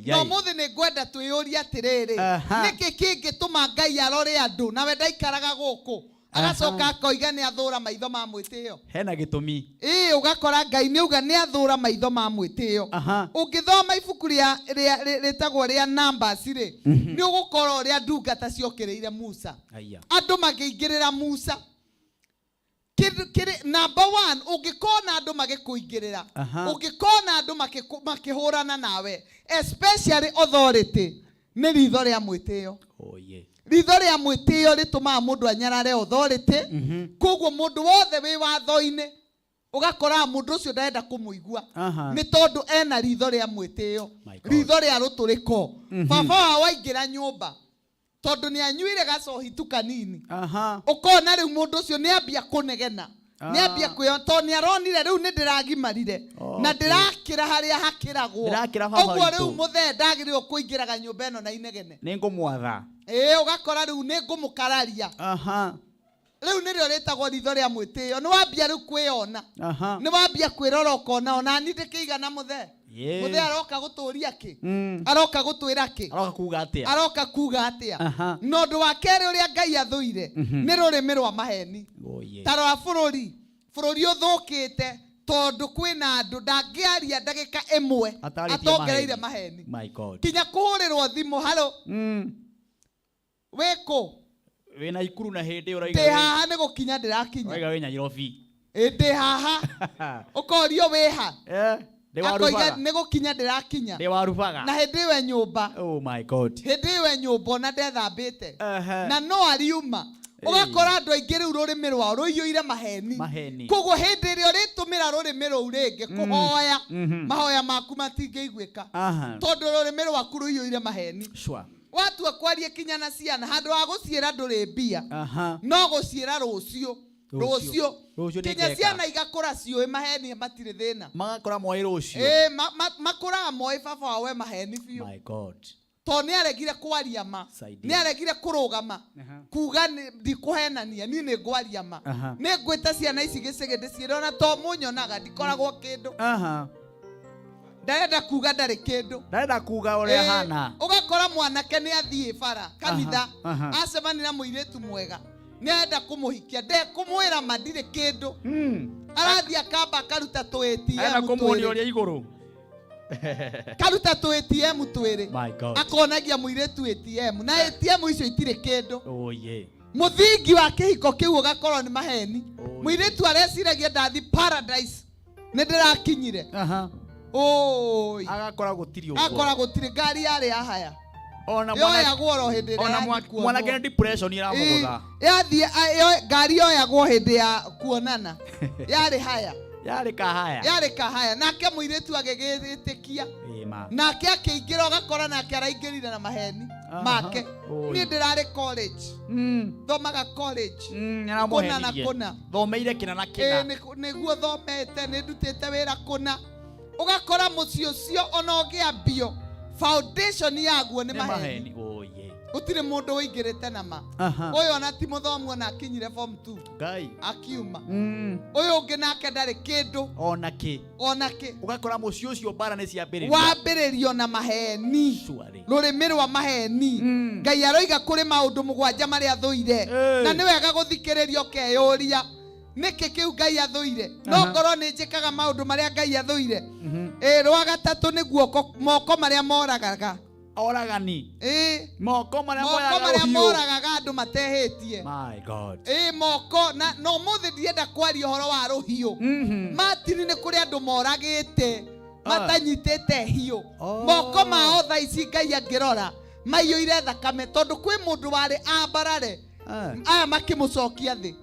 no muthi ni ngwenda twiyuria atiriri niki kingituma Ngai arore andu nawe ndaikaraga guku agacoka akoiga ni athura maitho ma mwitio hena gitumi ugakora Ngai ni uga ni athura maitho ma mwitio ungithoma ibuku ria ritagwo ria Numbers ri ni ugukora ria ndungata ciokireire Musa andu magiingirira Musa number 1 ungikona andu magikuingirira ungikona andu makihurana nawe especially authority ni ritho ria mwitio ritho ria mwitio rituma mundu anyarare authority koguo mundu wothe wi watho-ini ugakora mundu ucio ndarenda kumuigua ni tondu ena ritho ria mwitio ritho ria ruturiko baba waingira nyumba tondu ni anyuire gacohi tu kanini ukona riu mundu ucio ni ambia kunegena ni ambia kuyo to ni aronire riu ni ndiragimarire na ndirakira haria hakiragwo uguo riu muthe ndagirirwo kuingiraga nyumba eno na inegene ni ngumwatha ugakora riu ni ngumukararia riu nirio ritagwo ritho ria mwitio ni wambia riu kwiyona ni wambia kwirora ukona ona ni ndikigana muthe muthe aroka guturia ki aroka gutwira ki aroka kuga atia no ndu wa keri uria Ngai athuire ni rurimi rwa maheni tarora bururi uthukite tondu kwina andu ndangiaria ndagika imwe atongereire maheni kinya kuhurirwo thimu halo weko wina ikuru na hindi uraiga te haha ni gukinya ndirakinya uraiga we Nairobi ndi haha ukorio wiha akoiga ni gukinya ndirakinya na hindi we nyumba oh my god hindi we nyumba na ndethambite na no ariuma ugakora andu aingi riu rurimi rwao ruiyuire maheni koguo hindi ria ritumira rurimi ruu ringi kuhoya mahoya maku matingiiguika tondu rurimi rwaku ruiyuire maheni watu akwarie kinya na ciana handu wa guciira nduri mbia no guciira rucio kinya ciana igakura cioi maheni matire thina magakora moi rucio makura moi baba wawe maheni biu my god to ni aregire kwaria ma ni aregire kurugama kuga ndikuhenania ni ngwaria ma ni ngwita ciana ici gicige ndiciirona to munyonaga ndikoragwo kindu ndarenda kuga ndari kindu ndarenda kuga uria hana ugakora mwanake ni athie bara kanitha acemani na muiretu mwega ni arenda kumuhikia nde kumwira mandire kindu arathie akamba akaruta tu ATM kumuonia uria iguru karuta tu ATM twiri akonagia muiretu ATM na ATM icio itire kindu muthingi wa kihiko kiu ugakorwo ni maheni muiretu areciragia ndathi paradise ni ndirakinyire oi agakora gutiri ugo akora gutiri ngari yari haya ona mwana gworo hindi ona mwana ke depression iramugutha yathie ngari yoyagwo hindi ya kuonana yari haya yari kahaya nake muiretu agigitikia nake akiingira ugakora nake araingirire na maheni make ni ndirari college thomaga college kuna na kuna thomeire kina na kina niguo thomete ni ndutite wira kuna ugakora mucio cio ona ugiambio foundation yaguo ni maheni gutire mundu uingirite na ma uyu ona ti muthomu ona akinyire form 2 Ngai akiuma uyu ungi nake ndari kindu onake ugakora mucio cio bara ni ciambiririo wambiririo na maheni rurimi rwa maheni Ngai aroiga kuri maundu 7 maria thuire na ni wega guthikiririo keyuria niki kiu Ngai athuire no ngoro ni njikaga maundu maria Ngai athuire rwa gatatu niguo moko maria moragaga oragani moko maria moragaga andu matehitie my god moko na no muthi ndienda kwaria horo wa ruhiu matini ni kuri andu moragite matanyitete hiu moko mao tha ici Ngai angirora maiyuire thakame tondu kwi mundu wari ambarare aya makimucokia thi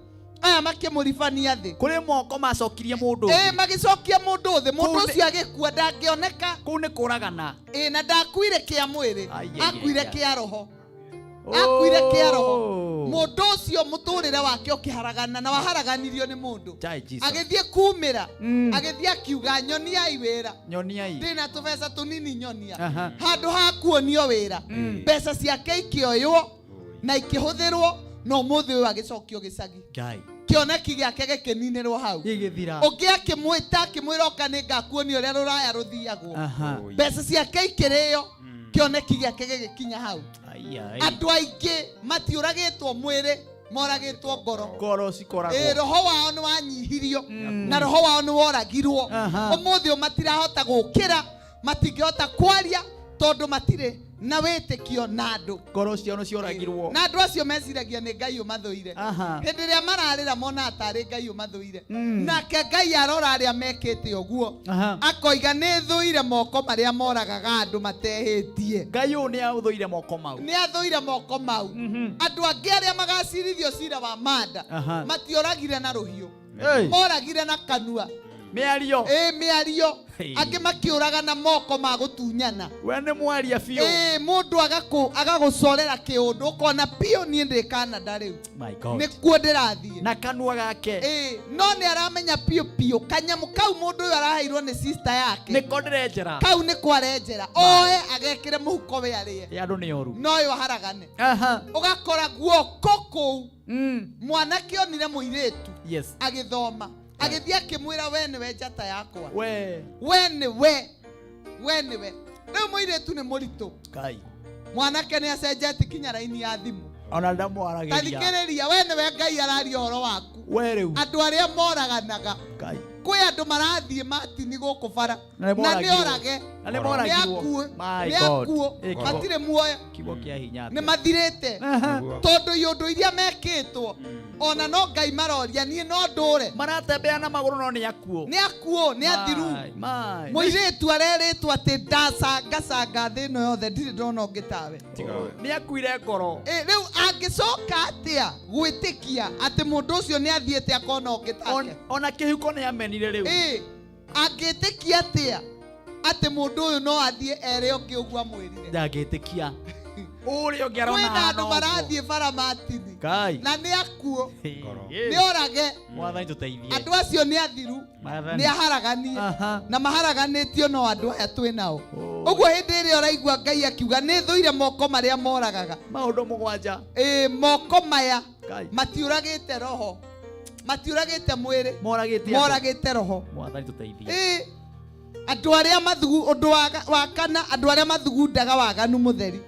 aya makimurifania thi kuri moko macokirie mundu magicokia mundu thi mundu ucio agikua ndangioneka kuu ni kuragana na ndakuire kia mwiri akuire kia roho akuire kiaroho mundu ucio muturire wake ukiharagana na waharaganirio ni mundu agithie kumira agithie akiuga nyonia iwira ndina tubesa tunini nyonia handu ha kuonio wira mbeca ciake ikioywo na ikihuthirwo no muthi uyu agicokio gicagi kioneki giake gikininirwo hau ungi akimwita akimwira oka ningakuonia uria ruraya ruthiagwo mbeca ciake ikirio kioneki giake gigikinya hau andu aingi matiuragitwo mwiri moragitwo ngoro cikoragwo roho wao ni wanyihirio na roho wao ni woragirwo umuthi matirahota gukira matingihota kwaria tondu matire na wetekio na andu ngoro cio no cioragirwo na andu acio meciragia ni Ngai umathuire hindi ria mararira mona atari Ngai umathuire nake Ngai arora aria mekite uguo akoiga ni thuire moko maria moragaga andu matehitie Ngai u ni athuire moko mau andu angi aria magacirithio cira wa manda matioragire na ruhiu moragire na kanua miario angi makiuraga na moko ma gutunyana we ni mwaria biu mundu agagucorera kiundu ukona pio ni ndikana riu ni kuo ndirathie na kanua gake no ni aramenya pio kanyamu kau mundu uyu araheirwo ni sister yake niko ndirenjera kau ni kwarenjera oe agekire muhuko we arie andu ni oru no uyu haragane ugakora guoko kuu mwanake onire muiretu agithoma agithia akimwira we niwe njata yakwa we niwe riu muiretu ni muritu mwanake ni acenjeti kinya raini ya thimu ona ndamwaragiria tathikiriria we niwe Ngai araria horo waku andu aria moraganaga kwi andu marathie matini guku bara na ni orage ni akuo matire muoyo kibo kia hinya ni mathirite tondu yundu iria mekitwo ona no Ngai maroria ni no ndure maratembea na maguru no ni akuo ni athiru muiretu areretwo ati ndacanga thino yothe ndiri ndona ngitawe ni akuire ngoro riu angicoka atia gwitikia ati mundu ucio ni athiete akona ngitake ona kihuko ni amenire riu angitikia atia ati mundu uyu no athie ere ungi ugwa mwirire ndangitikia uri ungi arona kwina andu marathie bara matini na ni akuo ni orage mwathani tuteithie andu acio ni athiru ni aharaganie na maharaganitio no andu aya twinao uguo hindi iri oraigua Ngai akiuga ni thuire moko maria moragaga maundu mugwanja moko maya matiuragite roho matiuragite mwiri moragite roho mwathani tuteithie andu aria mathugu undu wa kana andu aria mathugundaga waganu mutheri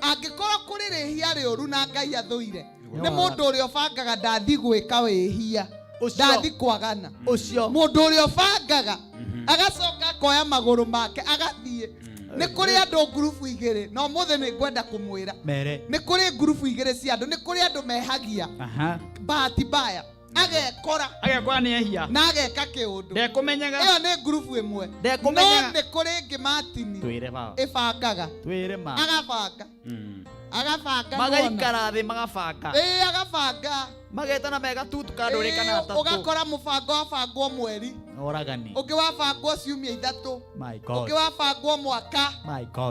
angikora kuri rihia rioru na Ngai athuire ni mundu uria ubangaga ndathi gwika wihia ndathi kwagana ucio mundu uria ubangaga agacoka koya maguru make agathie ni kuri andu ngurubu igiri no muthe ni ngwenda kumwira ni kuri ngurubu igiri cia andu ni kuri andu mehagia bahati mbaya agekora ni ehia na ageka kiundu ndekumenyaga iyo ni ngurubu imwe ndekumenyaga no ni kuri ngi matini twire ba ibangaga twire ma agabanga magaikara thi magabanga agabanga magetana mega tutu kadurikana tatu ugakora mubango wabangwo mweri oragani ungi wabangwo ciumia ithatu ungi wabangwo mwaka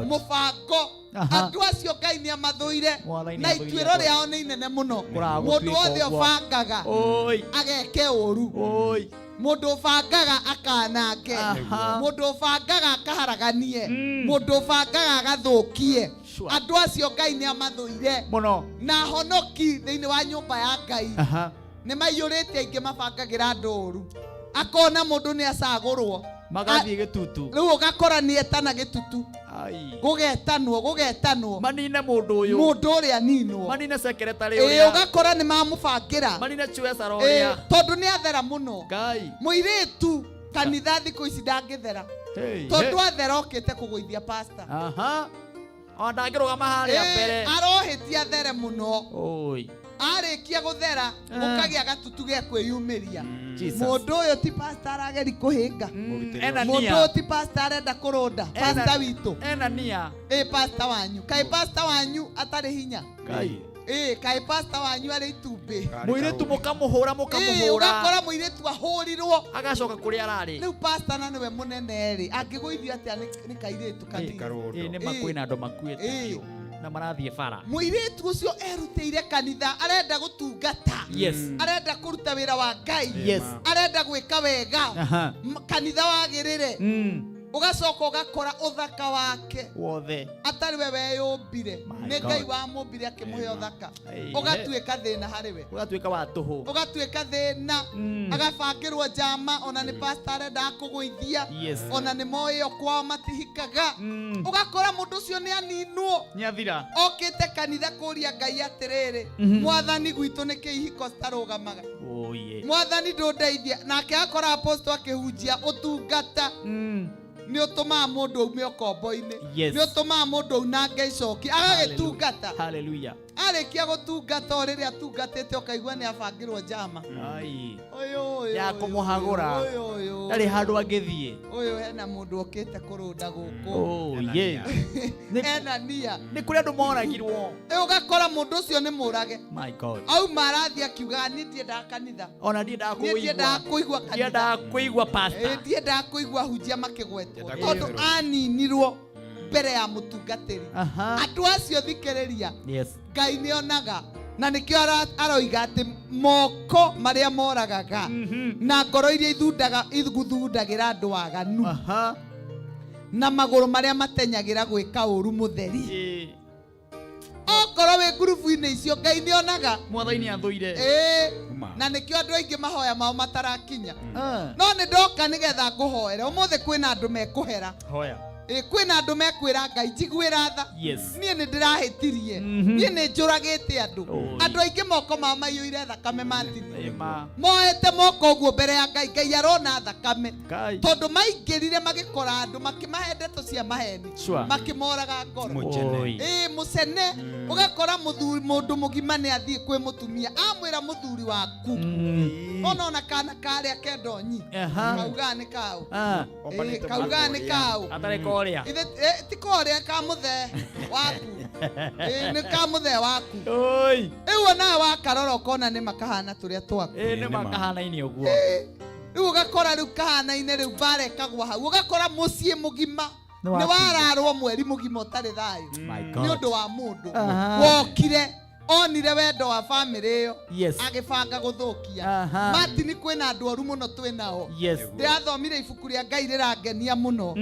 mubango andu acio Ngai ni amathuire na ituiro riao ni inene muno mundu wothe ubangaga ageke uru mundu ubangaga akanange mundu ubangaga akaharaganie mundu ubangaga agathukie andu acio Ngai ni amathuire muno na honoki thiini wa nyumba ya Ngai ni maiyurite aingi mabangagira andu uru akona mundu ni acagurwo magathie gitutu riu ugakora ni etana gitutu gugetanwo manine mundu uria ninwo manine secretary uria ugakora ni mamubangira manine chwesa roria tondu ni athera muno Ngai muiritu kanitha thiku ici ndangithera tondu athera okite kuguithia pastor ondangirugama haria mbere arohitia there muno arikia guthera mukagia gatutu ge kwiyumiria mundu uyu ti pastor arageri kuhinga mundu uyu ti pastor arenda kurunda pastor witu nia pastor wanyu kai pastor wanyu atari hinya kai pastor wanyu ari itumbi muiretu mukamuhura ugakora muiretu ahurirwo agacoka kuri arari riu pastor na niwe munene ri angiguithia atia ni kairetu kanini ni makwina andu makuite bio na marathie bara. Muiritu ucio erutĩire kanitha, arenda gũtungata. Yes. Arenda kũruta wĩra wa Ngai. Yes. Arenda gwĩka wega. Kanitha wagĩrĩre. Ugacoka ugakora uthaka wake wothe atari we weyumbire ni Ngai wa mumbire akimuhe uthaka ugatuika thina hari we ugatuika wa tuhu ugatuika thina agabangirwo njama ona ni pastor arenda kuguithia ona ni moyo kwao matihikaga ugakora mundu ucio ni aninwo nyathira okite kanitha kuria Ngai atiriri mwathani gwitu ni kihiko starugamaga mwathani ndundeithia nake akora apostle akihunjia utungata ni utuma mundu ume okombo-ini ni utuma mundu unange icoki agagitungata haleluya arikia gutungata riri atungatite ukaigua ni abangirwo njama ai oyo ya kumuhagura ndari handu angithie oyo hena mundu okite kurunda guku oh ye ena nia ni kuri andu moragirwo ugakora mundu ucio ni murage my god au marathi akiuga ni ndienda kanitha ona ndienda kuigua kanitha ndienda kuigua pastor ndienda kuigua hunjia makigwetwo tondu aninirwo mbere ya mutungatiri andu acio thikiriria Ngai nionaga na nikio aroiga ati moko maria moragaga na ngoro iria ithundagira andu aganu na maguru maria matenyagira gwika uru mutheri okoro we ngurubu-ini icio Ngai nionaga mwathani athuire na nikio andu aingi mahoya mao matarakinya no ni ndoka nigetha nguhoere umuthi kwina andu mekuhera hoya kwina andu mekwira Ngai njiguira tha nie ni ndirahitirie nie ni njuragite andu aingi moko mao maiyuire thakame matini moete moko uguo mbere ya Ngai Ngai arona thakame tondu maingirire magikora andu makimahe ndeto cia maheni makimoraga ngoro mucene ugakora mundu mugima ni athie kwi mutumia amwira muthuri waku ona kana karia kendonyi kauga ni kau kauga ni kau atare koria ti koria kamuthe waku ni kamuthe waku oi ewo na wakarora ukona ni makahana turia twaku ni makahana ini uguo riu ugakora riu kahana ine riu bare kagwa hau ugakora mucie mugima ni wararwo mweri mugima utari thayo ni undu wa mundu wokire onire wendo wa family iyo agibanga guthukia matini kwina andu oru muno twinao ndirathomire ibuku ria Ngai rirangenia muno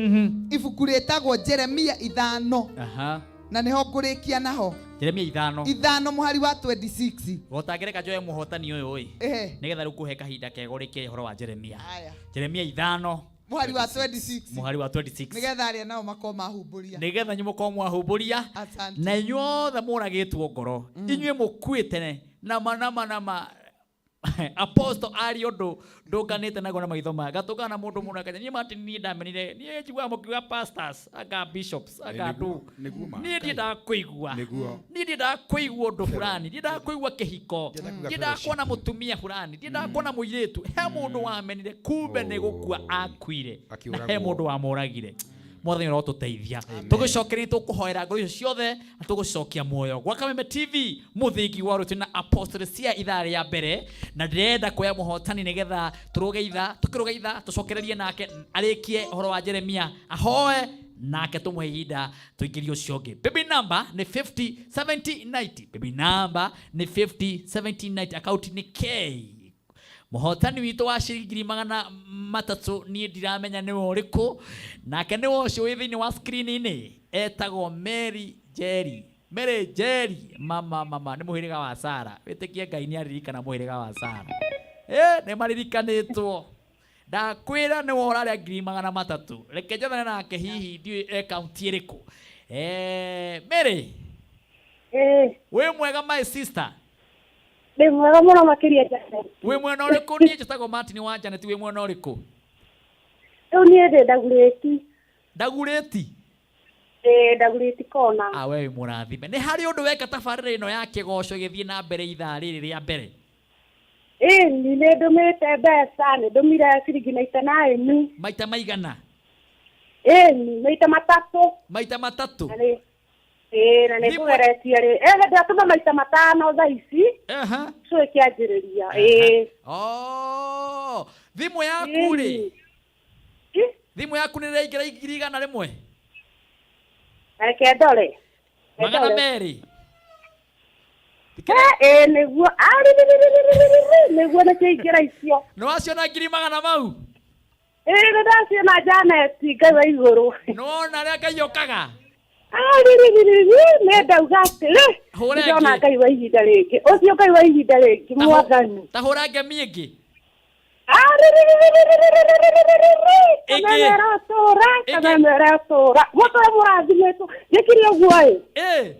ibuku ritagwo Jeremia 5 na niho ngurikia naho Jeremia 5 muhari wa 26 gotangireka njoe muhotani uyu oi nigetha rukuhe kahinda kego rikie horo wa Jeremia Jeremia 5 muhari wa 26 nigetha aria nao makoma humburia nigetha nyumuko mwahumburia na inyuothe muragitwo ngoro inyue mukwite na manama apostle ari undu ndunganite nago na maitho ma gatukana mundu munakaja ni mati ni ndamenire ni njigwa mukiwa pastors aga bishops aga ndu ni ndida kuigua ni ndida kuigua undu fulani ndida kuigua kihiko ndida kuona mutumia fulani ndida kuona muiretu he mundu wamenire kumbe ni gukua akuire na he mundu wamuragire mwathani ro tuteithia tugicokerera tukuhoera ngoro icio ciothe tugucokia muoyo gwa Kameme TV muthingi wa rutu na apostle cia ithari ya mbere na ndirenda kuya muhotani nigetha tukirugeitha tucokererie nake arikie horo wa Jeremia ahoe nake tumuhe ihinda tuingirie ucio ungi. Baby number ni 507090 baby number ni 507090 account ni K muhotani witu wa ciringi 300 ni ndiramenya ni uriku nake ni wocio wi thiini wa screen ini etagwo Mary Jerry mama ni muhiriga wa Sara witikie Ngai ni aririkana muhiriga wa Sara ni maririkanitwo ndakwira ni woraria 300 reke njathane nake hihi ndi account iriku Mary we mwega my sister Ndi mwega muno makiria jana. We mwena uriku nie njitagwo Martin wa Janet we mwena uriku? Riu nie ndi Dagureti. Dagureti? Dagureti kona. We murathime. Ni hari undu weka tabarira ino ya kigoco githie na mbere ithaa riri ria mbere? Ni ne ndumite mbeca ni ndumire ciringi 99. Maita maigana? Ni maita matatu. Maita matatu? Na ni kugeretia ri ndatuma maita matano thaa ici so ikianjiriria thimu yaku ri thimu yaku ni raingira 100 rimwe reke ndore Magana meri. Niguo niguo na kĩingĩra icio. No acio na ngiri magana mau. Ndacio na Janet Ngai wa igũrũ. No na rĩa Ngai okaga. Ndauga atĩrĩ. Ndona Ngai wa ihinda rĩngĩ. Ũcio Ngai wa ihinda rĩngĩ mwathani. Ta hũra ngemi ĩngĩ. Kamemera tora. Mũtwe mũrathimĩtwo. Gĩkire ũguo ĩ.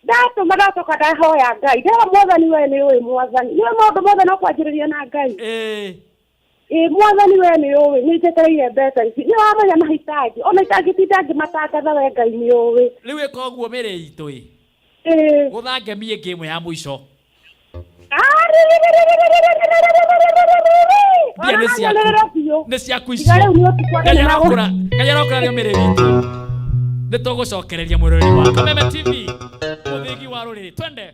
Ndatoka ndahoya Ngai. Ndera mwathani we nĩ ũĩ mwathani. Nĩ maũndũ mothe no kwanjĩrĩria na Ngai. Mwathani we nĩ ũĩ. Nĩ njetereire mbeca ici. Nĩ wamenya mahitaji. Ona itangĩtinda ngĩmatangatha we Ngai nĩ ũĩ. Rĩu ĩka ũguo mĩrĩ itũ ĩ. Gũtha ngemi ĩngĩ ĩmwe ya mũico. Nĩ ciaku icio. Ngai arokũra rĩo mĩrĩ itũ. Nĩ tũgũcokereria mũrũri wa Kameme TV. Mũthĩgi wa rũrĩrĩ. Twende.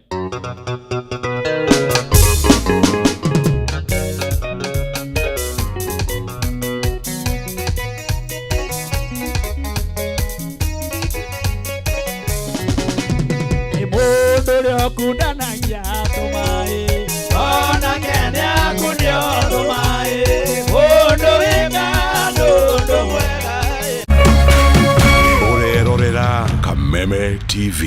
Mũndũ rĩo kundanagia tũmaĩ. Ona kenya kundio tũmaĩ. Mũndũ wĩga ndũndũ mwega. Urerorera Kameme TV.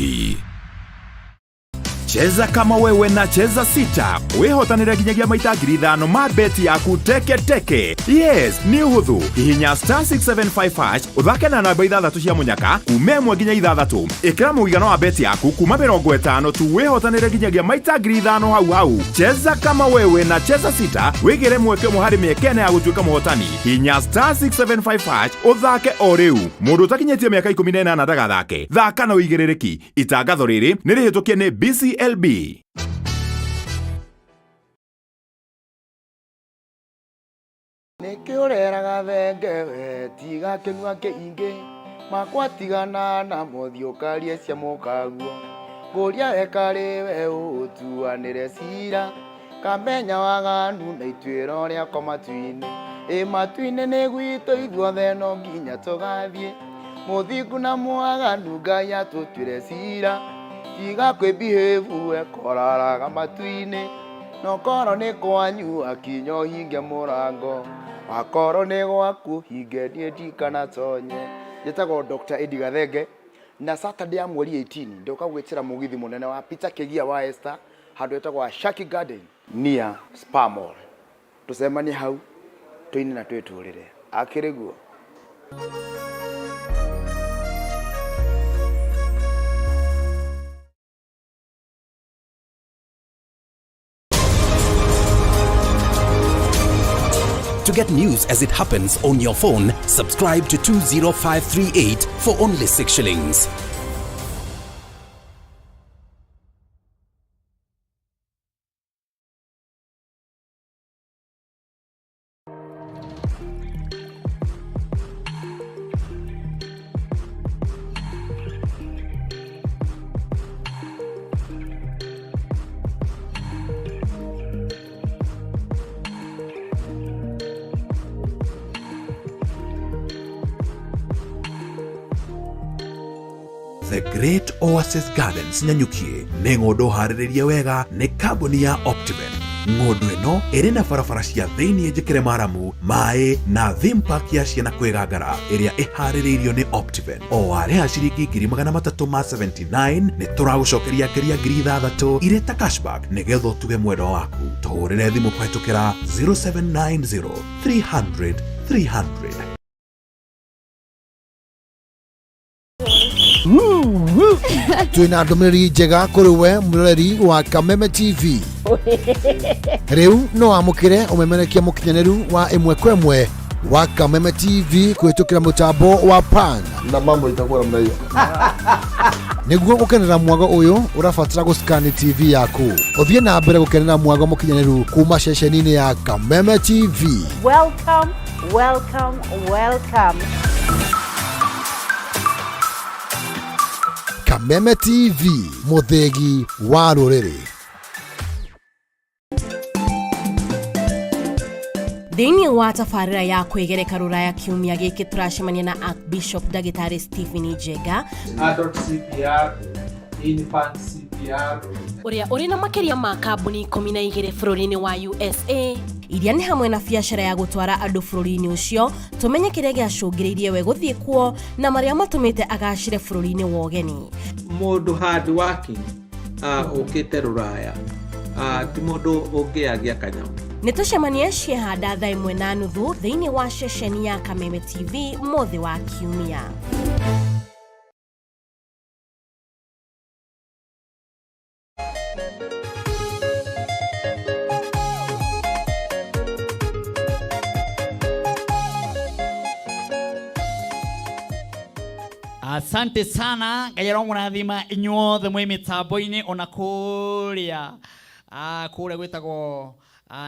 Cheza kama wewe na cheza sita. Wehotanira ginyagia maita ngiri 5 ma beti yaku teke. Yes, ni uhuthu. Hihinya *675# uthake na namba 6 cia munyaka kume mwe ginya 6. Ikira mugigano wa beti yaku kuma 50 tu wehotanira ginyagia maita ngiri 5 hau. Cheza kama wewe na cheza sita. Wigire mweke muhari miekene ya gutuika muhotani. Hihinya *675# uthake o riu. Mundu utakinyetie miaka 18 ndagathake. Thaka na uigirereki. Itangatho riri ni rihitukie ni BCLB. Nikiureraga thenge we tiga kinyua kiingi makwa tigana na mothiukarie cia mukaguo nguria wekari we utuanire cira kamenya waganu na itwiro ria komatuine matuine ni gwito ithuothe no nginya tugathie muthingu na mwaganu Ngai atutwire cira tiga kwibehave we koraraga matuine no koro ni kwanyu akinyo hinge murango akoro ni gwaku hinge nie ndikana tonye njetago Dr. Eddie Gathenge na Saturday ya mweri 18 ndoka gwetera mugithi munene wa Peter Kegia wa Esther handu etagwa Shaki Garden near Spa Mall tusemani hau tuini na tweturire akiriguo. To get news as it happens on your phone, subscribe to 20538 for only 6 shillings. The Great Oasis Gardens Nyanyukie nĩ ng'ũndũ harĩrĩrie wega nĩ kambuni ya Optiven. Ng'ũndũ ĩno ĩrĩ na barabara cia thĩinĩ njĩkĩre maramu, maĩ na theme park ya ciana kwĩgangara ĩrĩa ĩharĩrĩirio nĩ Optiven. O warĩha ciringi 379 nĩ tũragũcokeria ngeria 6,000 irĩ ta cashback nĩgetha ũtuge mwendwa waku. Tũhũrĩre thimũ kũhetũkĩra 0790 300 300. Twina ndumiriri njega kuri we muroreri wa Kameme TV. Riu no amukire umemerekia mukinyaneru wa imwe kwa imwe wa Kameme TV kuhitukira mutambo wa pan Na mambo itakuwa namna hiyo. Niguo gukenera mwago uyu urafatira guscan TV yaku. Uthie na mbere gukenera mwago mukinyaneru kuma ceceni-ini ya Kameme TV. Welcome, welcome, welcome. Kameme TV, muthegi wa ruriri. Thĩinĩ wa tabarĩra ya kwĩgereka rũraya kiumia gĩkĩ tũracemania na Archbishop Ndagĩtarĩ Stephen Njenga. CPR Infancy PR. Uria uri na makeria ma kambuni 12 bũrũri-inĩ wa USA iria nĩ hamwe na biacara ya gũtwara andũ bũrũri-inĩ ũcio, tumenye kĩrĩa gĩacũngĩrĩirie we gũthiĩ kuo na marĩa matũmĩte agacire bũrũri-inĩ wa ũgeni. Mũndũ hard working ũkĩte Rũraya ti mũndũ ũngĩagia kanyamũ. Nĩ tũcemanie ciehanda thaa 1:30 thĩinĩ wa ceceni ya Kameme TV mũthĩ wa Kiumia. Asante sana ngayero mũrathima inyuothe mwe mitambo-inĩ ona kũrĩa kũrĩa gwĩtagwo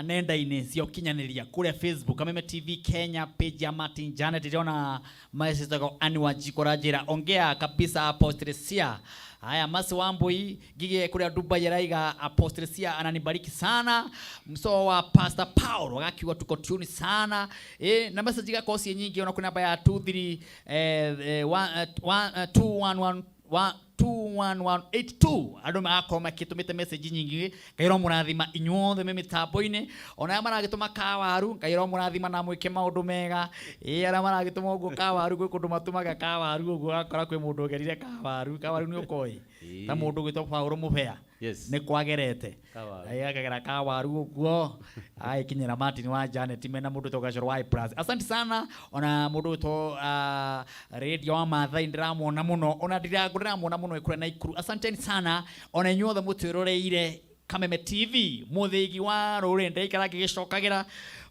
nenda-inĩ cia ũkinyanĩria kũrĩa Facebook Kameme TV Kenya page ya Martin Janet iliona message yako Anwa Jikora njĩra ongea kabisa Apostlesia. Haya Masi Wambui gige kule Dubai yaraiga Apostlesia ananibariki sana. Mso wa Pastor Paul wakakiwa tuko tune sana. Na message yako si nyingi ona kuna namba ya 21182 andũ makoma kitumite message nyingi kairo mũrathima inyuothe me mitambo-inĩ ona maragituma kawaru kairo mũrathima na mwike maũndũ mega ara maragituma ũguo kawaru gwĩ kũndũ matumaga kawaru ũguo akora kwĩ mũndũ ũgerire kawaru nĩ ũkoĩ ta mũndũ gwĩtwo Paulo Mũbea nĩ kwagerete agagera kawaru ũguo kinyera Martin wa Janet mena mũndũ togacoro wa plus. Asante sana ona mũndũ to radio wa Maathai ndiramwona mũno ona ndiramwona mũno ikũra na ikuru. Asante sana ona inyuothe mũtwiroreire Kameme TV muthigi wa rũrende ikara gĩgĩcokagĩra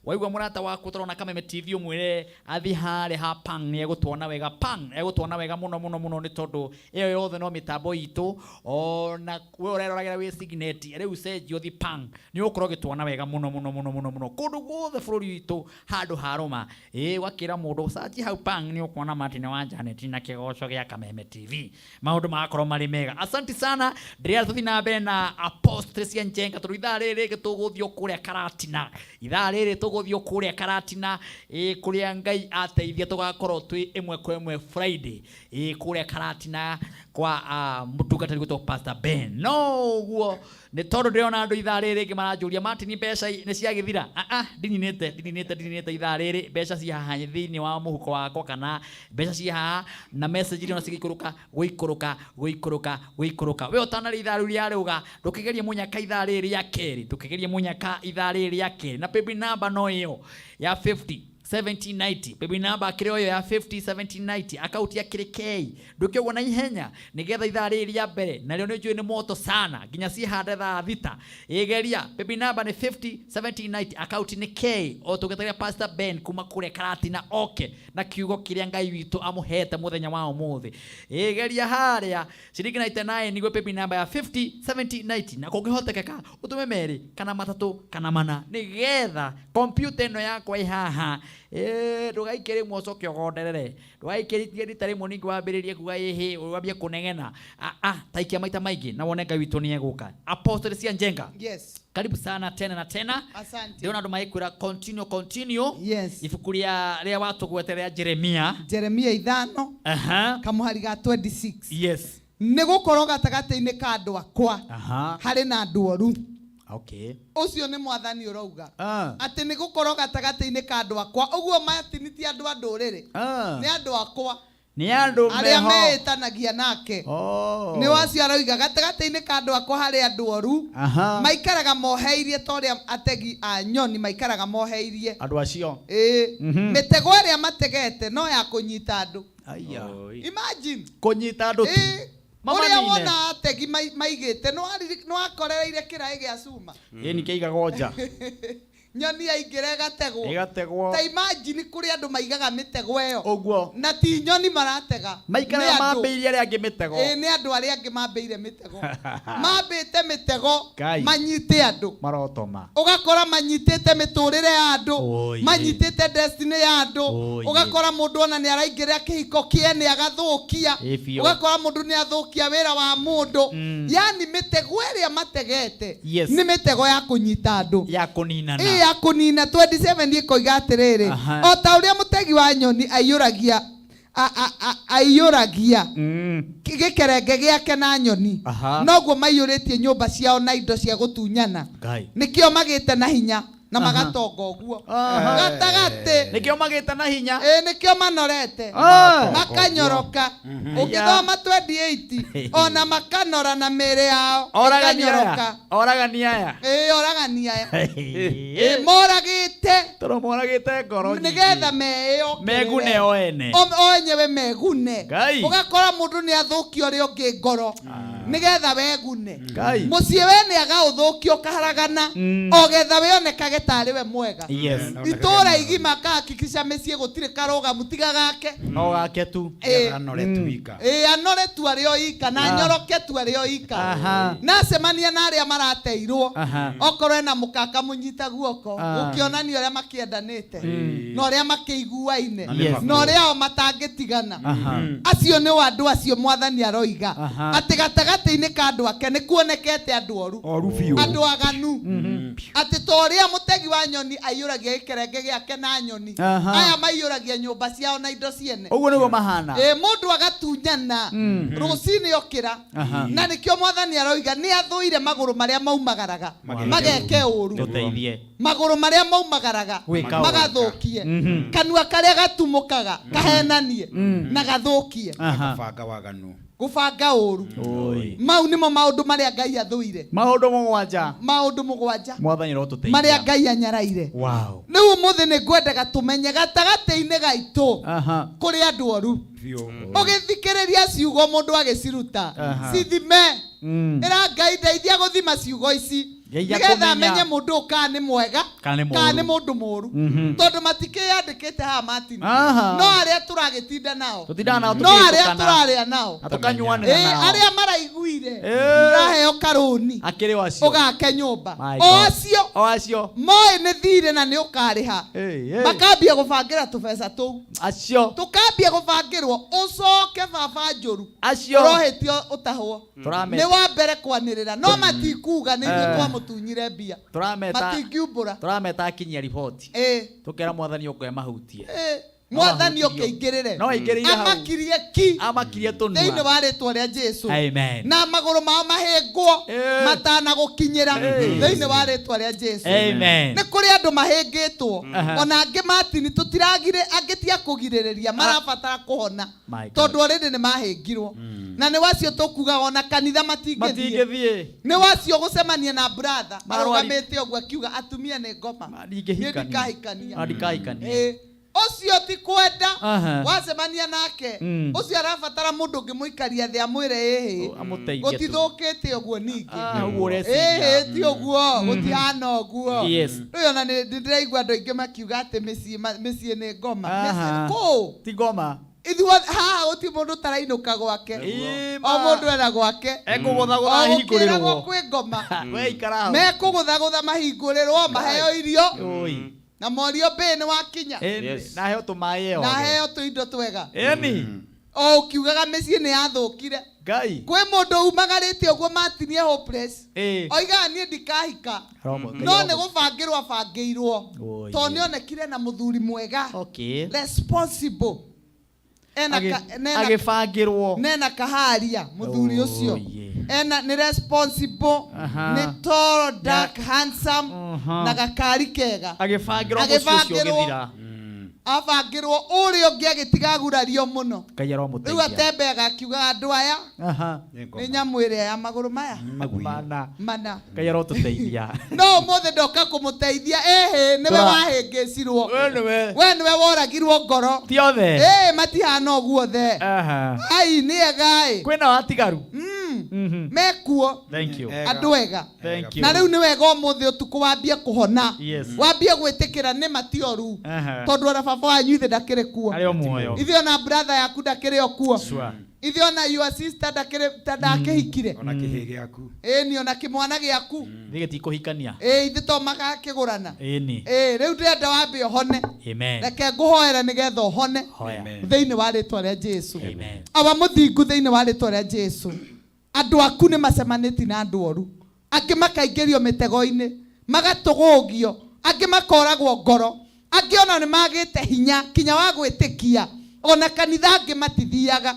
waigua mũrata waku tũrona Kameme TV umwĩre athi harĩ ha pang nĩ egũtuona wega pang egũtuona wega mũno nĩ tondũ ĩyo yothe no mĩtambo itũ ona we ũreroragĩra wĩ signet rĩu cenjio thi pang nĩ ũkorwo gĩtuona wega mũno kũndũ guothe bũrũri witũ handũ harũma wakĩra mũndũ saji hau pang nĩ ũkuona Martin wa Janet na kĩgoco gĩa Kameme TV maũndũ magakorwo marĩ mega. Asante sana ndĩrĩa tũthi na mbere na Apostlesia Njenga tondũ ithaa rĩrĩ tũgũthiĩ kũrĩa Karatina ithaa rĩrĩ tũgũthiĩ kũrĩa Karatina kũrĩa Ngai ateithia tũgakorwo twĩ ĩmwe kwa ĩmwe Friday kũrĩa Karatina kwa mũtungatĩri gwĩtwo Pastor Ben no guo nĩ tondũ ndĩrona andũ ithaa rĩrĩ rĩngĩ maranjũria Martin mbeca nĩ ciagĩthira ndininĩte ithaa rĩrĩ mbeca ci haha thĩinĩ wa mũhuko wakwa kana mbeca ci haha na message ĩno cigĩikũrũka gũikũrũka we ũtanarĩ ithaa rĩu rĩarũga ndũkĩgerie mũnyaka ithaa rĩrĩ rĩa kerĩ ndũkĩgerie mũnyaka ithaa rĩrĩ rĩa kerĩ na baby number no ĩyo ya 50-1790 baby number akĩrĩ oyo ya 50-1790 akaunti ya kĩrĩ ndũkĩogwo na ihenya nĩgetha ithaa rĩrĩ rĩa mbere narĩo nĩ njũĩ nĩ moto sana nginya cihande thaa thita ĩgeria baby number nĩ 50-1790 akaunti nĩ K o tũgĩtagia Pastor Ben kuma kũrĩa Karatina oke na kiugo kĩrĩa Ngai witũ amũhete mũthenya wa ũmũthĩ ĩgeria harĩa ciringi 99 nĩguo baby number ya 50-1790 na kũngĩhotekeka ũtũme merĩ kana matatũ kana mana nĩgetha kompyuta ĩno yakwa haha ndũgaikĩre mwocoke ũgonderere ndũgaikĩrĩtie rita rĩmwe ningĩ wambĩrĩrie kuga wambie kũnegena taikia maita maingĩ na wone Ngai witũ nĩ egũka. Apostlesia Njenga karibu sana tena asante ndiona andũ magĩkwĩra continue ibuku rĩa watũgweterera Jeremia 5 kamuhari ga 26 nĩ gũkorwo gatagatĩ-inĩ ka andũ akwa harĩ na andũ oru. Ucio nĩ mwathani ũrauga atĩ nĩ gũkorwo gatagatĩ-inĩ ka andũ akwa ũguo Martin ti andũ a ndũrĩrĩ nĩ andũ akwa nĩ andũ arĩa meĩtanagia nake nĩ wacio arauga gatagatĩ-inĩ ka andũ akwa harĩ andũ oru maikaraga moheirie ta ũrĩa ategi a nyoni maikaraga moheirie andũ acio mĩtego ĩrĩa mategete no ya kũnyita andũ. Imagine kũnyita andũ tu ũrĩa wona ategi maigĩte no akorereire kĩraĩ gĩa cuma nĩ kĩigago nja nyoni yaingĩra ĩgategwo ta imagine kũrĩ andũ maigaga mĩtego ĩyo ũguo na ti nyoni maratega maikaraga mambĩirie arĩa angĩ mĩtego nĩ andũ arĩa angĩ mambĩire mĩtego mambĩte mĩtego manyite andũ marotoma ũgakora manyitĩte mĩtũrĩre ya andũ manyitĩte destiny ya andũ ũgakora mũndũ ona nĩ araingĩrĩra kĩhiko kĩene agathũkia ũgakora mũndũ nĩ athũkia wĩra wa mũndũ yani mĩtego ĩrĩa mategete nĩ mĩtego ya kũnyita andũ ya kũninana ya kunina 27 ikoiga atiriri o ta uria mutegi wa nyoni aiyuragia aiyũragia gĩkerenge gĩake na nyoni noguo maiyũrĩtie nyũmba ciao na indo cia gũtunyana nĩkĩo magĩte na hinya na magatonga ũguo gatagatĩ nĩkĩo magĩte na hinya nĩkĩo manorete makanyoroka ũngĩthoma 28 ona makanora na mĩĩrĩ yao oragania aya moragĩte tũromoragĩte ngoro nĩgetha meĩo megune o ene enyewe megune ũgakora mũndũ nĩ athũkia ũrĩa ũngĩ ngoro nĩgetha wegune mũciĩ we nĩ agaũthũkia ũkaharagana ogetha wĩonekage tarĩ we mwega itũũra igima kahakikisha mĩciĩ gũtirĩ karũgamu tiga gake no gake tu anore tu arĩ o ika na nyoroke tu arĩ o ika na acemania na arĩa marateirwo okorwo ena mũkaka mũnyita guoko ũkĩonania ũrĩa makĩendanĩte na ũrĩa makĩiguaine na ũrĩa o matangĩtigana acio nĩ andũ acio mwathani aroiga atĩ gatagatĩ-inĩ ka andũ ake nĩ kuonekete andũ oru andũ aganu atĩ ta ũrĩa mũtegi wa nyoni aiyũragia gĩkerenge gĩake na nyoni aya maiyũragia nyũmba ciao na indo ciene ũguo nĩguo mahana mũndũ agatunyana rũcinĩ okĩra na nĩkĩo mwathani aroiga nĩ athũire magũrũ marĩa maumagaraga mageke ũru magũrũ marĩa maumagaraga magathũkie kanua karĩa gatumũkaga kahenanie na gathũkie gũbanga ũru mau nĩmo maũndũ marĩa Ngai athũire maũndũ mũgwanja mwathani rotũteithia marĩa Ngai anyaraire rĩu ũmũthĩ nĩ ngwendaga tũmenye gatagatĩ-inĩ gaitũ kũrĩ andũ oru ũgĩthikĩrĩria ciugo mũndũ agĩciruta cithime ĩra Ngai ndeithia gũthima ciugo ici nĩgetha amenye mũndũ ũka nĩ mwega kana nĩ mũndũ mũru tondũ matikĩyandĩkĩte haha Martin no arĩa tũragĩtinda nao no arĩa tũrarĩa nao arĩa maraiguire raheo karũni ũgake nyũmba o acio moĩ nĩ thirĩ na nĩ ũkarĩha makambia gũbangĩra tũbeca tũu tũkambia gũbangĩrwo ũcoke baba njũru ũrohĩtio ũtahwo nĩ wa mbere kwanĩrĩra no matikuga nĩguo twamũtunyire mbia matingiumbũra tũrameta akinyia riboti tũkera mwathani ũkoe mahutie mwathani ũkĩingĩrĩre amakirie tũnua thĩinĩ wa rĩtwa rĩa Jesũ na magũrũ mao mahĩngwo matanagũkinyĩra thĩinĩ wa rĩtwa rĩa Jesũ nĩ kũrĩ andũ mahĩngĩtwo ona angĩ Martin tũtiragire angĩ tia kũgirĩrĩria marabatara kũhona tondũ already nĩ mahĩngirwo na nĩ wacio tũkuga ona kanitha matingĩthiĩ nĩ wacio gũcemania na brother arũgamĩte ũguo akiuga atumia nĩ ngoma ndikahikania ũcio ti kwenda wacemania nake ũcio arabatara mũndũ ũngĩmũikaria thĩ amwĩre gũtithũkĩte ũguo ningĩ ti ũguo gũtihana ũguo rĩu ona nĩndĩraigua andũ aingĩ makiuga atĩ mĩciĩ nĩ ngoma ti ngoma ithuothe haha gũtirĩ mũndũ tarainũka gwake o mũndũ ena gwake okĩragwo kwĩ ngoma mekũgũthagũtha mahingũrĩrwo maheo irio na morio mbĩ nĩ wakinya naheo tũmaĩ naheo tũindo twega o ũkiugaga mĩciĩ nĩ yathũkire kwĩ mũndũ umagarĩte ũguo Martin hopeless oigaga niĩ ndikahika no nĩ gũbangĩrwo abangĩirwo tondũ nĩonekire na mũthuri mwega responsible agĩbangĩrwo nena kaharia mũthuri ũcio nĩ responsible nĩ tall dark handsome na gakari kega agĩbangĩrwo mũciĩ ũcio ũgĩthira abangĩrwo ũrĩa ũngĩ agĩtigagurario mũno rĩu atembeaga akiuga andũ aya nĩ nyamũ ĩrĩa ya magũrũ maya mana Ngai arotũteithia no ũmũthĩ ndoka kũmũteithia nĩwe wahĩngĩcirwo we nĩwe woragirwo ngoro ti othe matihana ũguo othe ai nĩ ega kwĩna watigaru mekuo andũ ega na rĩu nĩ wega ũmũthĩ ũtukũ wambie kũhona wambie gwĩtĩkĩra nĩ matioru tondũ ona baba wanyu ithe ndakĩrĩ kuo ithe ona brother yaku ndakĩrĩ o kuo ithe ona your sister ndakĩhikire ona kĩhĩ gĩaku nĩ ona kĩmwana gĩaku gĩtikũhikania ithe to magakĩgũrana rĩu ndĩrenda wambe ũhone reke ngũhoera nĩgetha ũhone thĩinĩ wa rĩtwa rĩa Jesũ aba mũthingu thĩinĩ wa rĩtwa rĩa Jesũ andũ aku nĩ macemanĩti na andũ oru angĩ makaingĩrio mĩtego-inĩ magatũgũgio angĩ makoragwo ngoro angĩ ona nĩ magĩte hinya kinya wa gwĩtĩkia ona kanitha ngĩ matithiaga.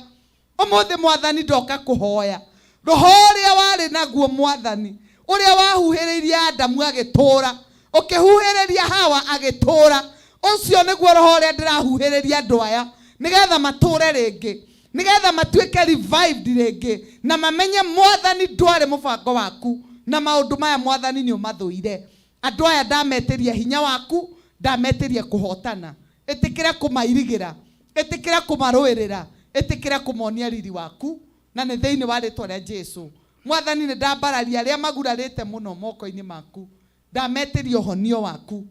Ũmũthĩ Mwathani ndoka kũhoya roho ũrĩa warĩ naguo Mwathani, ũrĩa wahuhĩrĩirie Adamu agĩtũra, ũkĩhuhĩrĩria Hawa agĩtũra, ũcio nĩguo roho ũrĩa ndĩrahuhĩrĩria andũ aya nĩgetha matũre rĩngĩ, nĩgetha matuĩke revived rĩngĩ, na mamenye Mwathani ndwarĩ mũbango waku, na maũndũ maya Mwathani nĩ ũmathũire. Andũ aya ndametĩria hinya waku, ndametĩria kũhotana. Ĩtĩkĩra kũmairigĩra, ĩtĩkĩra kũmarũĩrĩra, ĩtĩkĩra kũmonia riri waku, na nĩ thĩinĩ wa rĩtwa rĩa Jesũ. Mwathani nĩ ndambararia arĩa magurarĩte mũno moko-inĩ maku, ndametĩria ũhonio waku,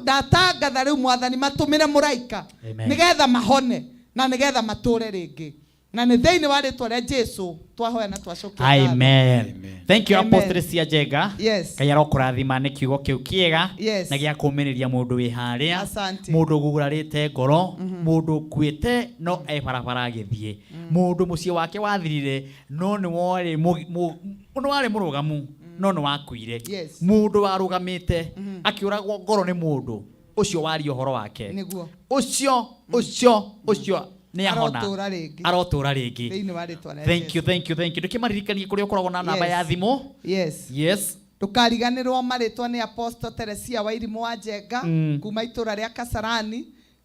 ndatangatha rĩu Mwathani matũmĩre mũraika nĩgetha mahone na nĩgetha matũre rĩngĩ, na nĩ thĩinĩ wa rĩtwa rĩa Jesũ twahoya na twacokia. Amen. Thank you Apostle Siajenga. Yes. Kaya rokũrathima nĩ kiugo kĩu kĩega Yes. na gĩa kũmĩrĩria mũndũ wĩ harĩa, Asante. mũndũ gũgurarĩte ngoro, mũndũ kuĩte no barabara agĩthiĩ, mũndũ mũciĩ wake wathirire no nĩ warĩ mũrũgamu no nĩ wakuire, Yes. mũndũ warũgamĩte akĩũragwo ngoro nĩ mũndũ ũcio waria ũhoro wake, Nĩguo. ũcio nĩ ahona arotũra rĩngĩ thĩinĩ wa rĩtwa rĩa Jesũ. Thank you ndũkĩmaririkanie kũrĩa ũkoragwo na namba ya thimũ. Yes. Ndũkariganĩrwo marĩtwa nĩ Apostle Teresia Wairimũ wa Njenga kuma itũra rĩa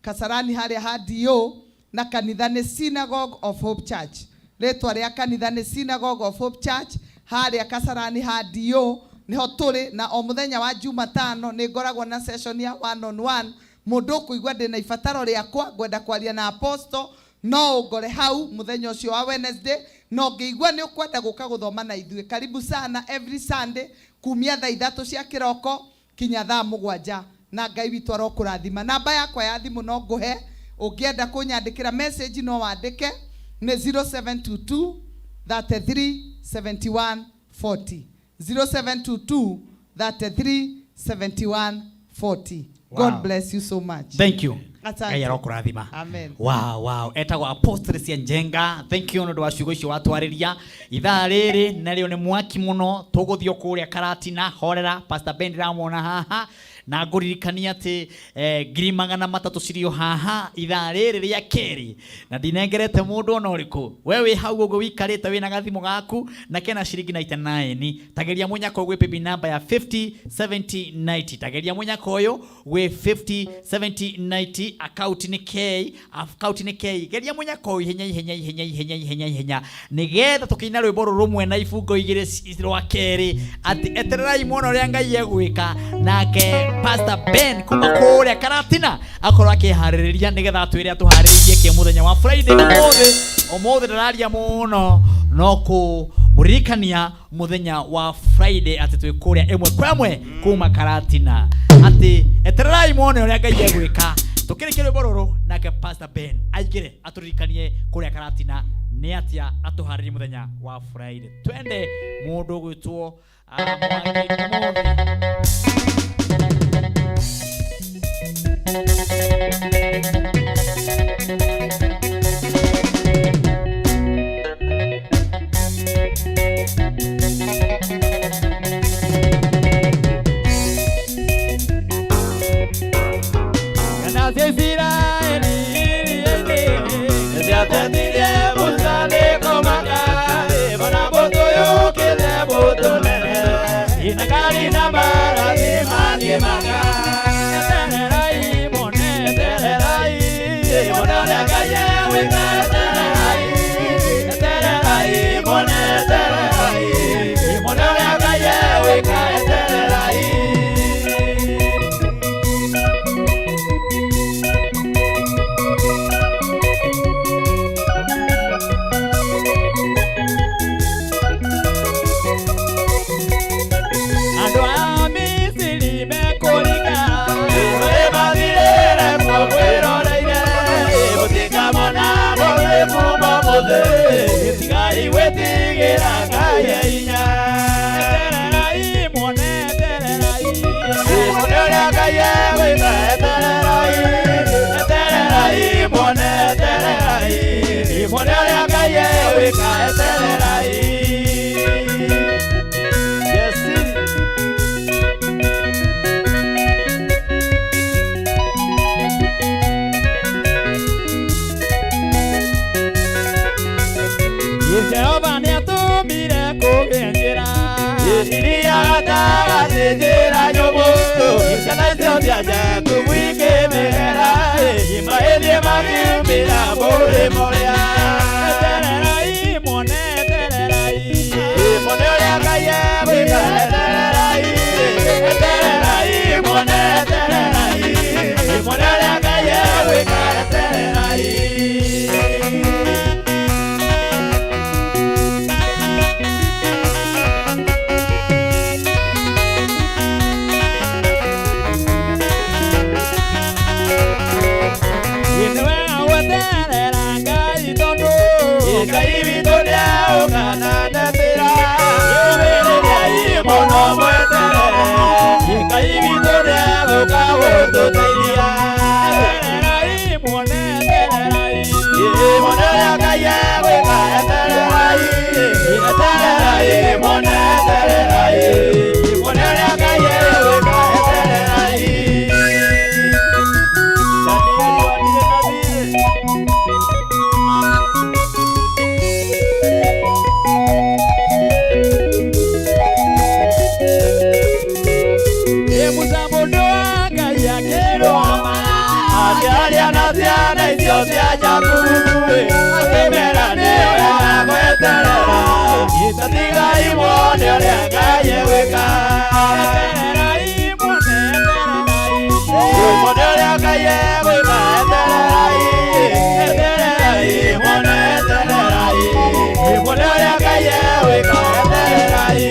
Kasarani harĩa hadio, na kanitha nĩ Synagogue of Hope Church. Rĩtwa rĩa kanitha nĩ Synagogue of Hope Church harĩa Kasarani hadio, niho tũrĩ, na o mũthenya wa Jumatano nĩ ngoragwo na session ya 1-on-1. Mũndũ kũigua ndĩ na ibataro rĩakwa ngwenda kwaria na Apostle, no ũngore hau mũthenya ũcio wa Wednesday, no ngĩigua nĩ ũkwenda gũka gũthoma na ithuĩ. Karibu sana every Sunday kumia thaa 3 cia kĩroko kinya thaa 7, na Ngai witũ arokũrathima. Namba yakwa ya thimũ no ngũhe, ũngĩenda kũnyandĩkĩra message no wandĩke, nĩ 0722 33 71 40 0722 33 71 40. God bless you so much. Thank you. Ngai arokũrathima. Amen. Wow. Etagwo Apostle Siajenga. Thank you nĩ ũndũ wa ciugo icio watwarĩria. Ithaa rĩrĩ narĩo nĩ mwaki mũno, tũgũthiĩ kũrĩa Karatina, horera Pastor Ben ndĩramwona haha, na ngũririkania atĩ 300 cirio haha ithaa rĩrĩ rĩa kerĩ, na ndinengerete mũndũ ona ũrĩkũ. We wĩ hau ũguo wikarĩte wĩna gathimũ gaku na kena ciringi 99, tageria mũnyaka gwĩ paybill number ya 50 70 90, tageria mũnyaka ũyũ gwĩ 50 70 90, account nĩ K, geria mũnyaka ũyũ ihenya nĩgetha tũkĩina rwĩmbo rũmwe na ibungo igĩrĩ rwa kerĩ, atĩ etererai muona ũrĩa Ngai egwĩka, nake Pastor Ben kuma kũrĩa Karatina akorwo akĩharĩrĩria nĩgetha twĩre atũharĩrĩrie kĩ mũthenya wa Friday. Ũmũthĩ ndararia mũno no kũmũririkania mũthenya wa Friday atĩ twĩ kũrĩa ĩmwe kwa ĩmwe kuma Karatina, atĩ etererai muona ũrĩa Ngai egwĩka. Tukĩrĩkia rwĩmbo rũrũ nake Pastor Ben aingĩre atũririkanie kũrĩa Karatina nĩ atĩa atũharĩrĩrie mũthenya wa Friday. Twende mũndũ gwĩtwo Ando a Misiri me gũtũteithia. Etererai muone, etererai. Muone ũrĩa Ngai egwĩka, etererai. Etererai muone, etererai. Muone ũrĩa Ngai egwĩka, etererai. Akĩaria na ciana icio cia Jakubu, akĩmera nĩo egweterera. Tatigai muone ũrĩa Ngai egwĩka. Etererai muone, etererai. Muone ũrĩa Ngai egwĩka, etererai. Etererai muone, etererai. Muone ũrĩa Ngai egwĩka, etererai.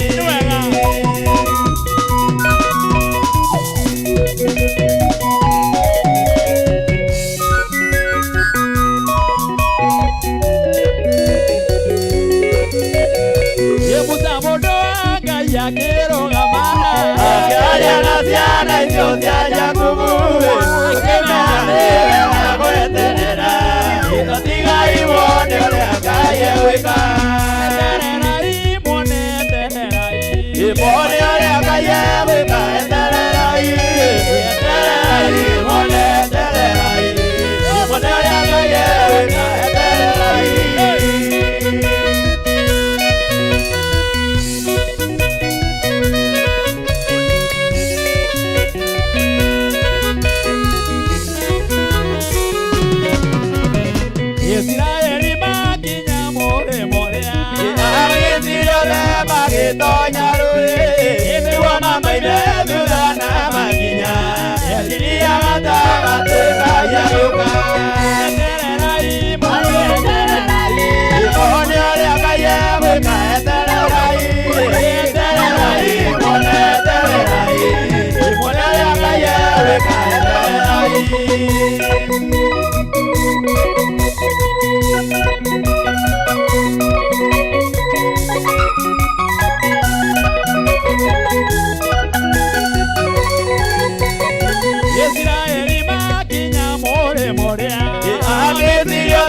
Akĩaria na ciana icio cia Jakubu, akĩmera nĩo egweterera. Tatigai muone ũrĩa Ngai egwĩka. Etererai muone, etererai. Muone ũrĩa Ngai egwĩka, etererai. Etererai muone, etererai. Muone ũrĩa Ngai egwĩka, etererai. Israeli makinya mũrĩmo-rĩa, agĩtirwo magĩtonya rũĩ, nĩguo mamaime thutha na makinya, eciria gatagatĩ Ngai agĩũka. Etererai muone, etererai. Muone ũrĩa Ngai egwĩka, etererai. Etererai muone, etererai. Muone ũrĩa Ngai egwĩka, etererai. Israeli makinya mũrĩmo-rĩa, agĩtirwo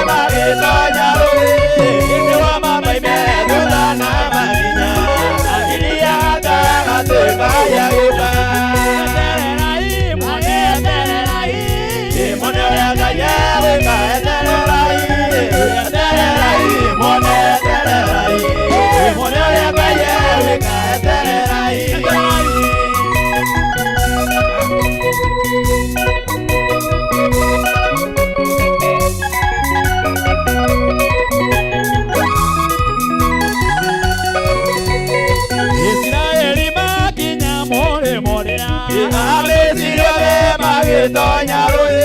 magĩtonya rũĩ, nĩguo mamaime thutha na makinya, akiria gatagatĩ Ngai agĩũka. Etererai muone, etererai. Muone ũrĩa Ngai egwĩka, etererai. Etererai muone, etererai. Muone ũrĩa Ngai egwĩka, etererai. Israeli makinya mũrĩmo-rĩa, agĩtirwo magĩtonya rũĩ,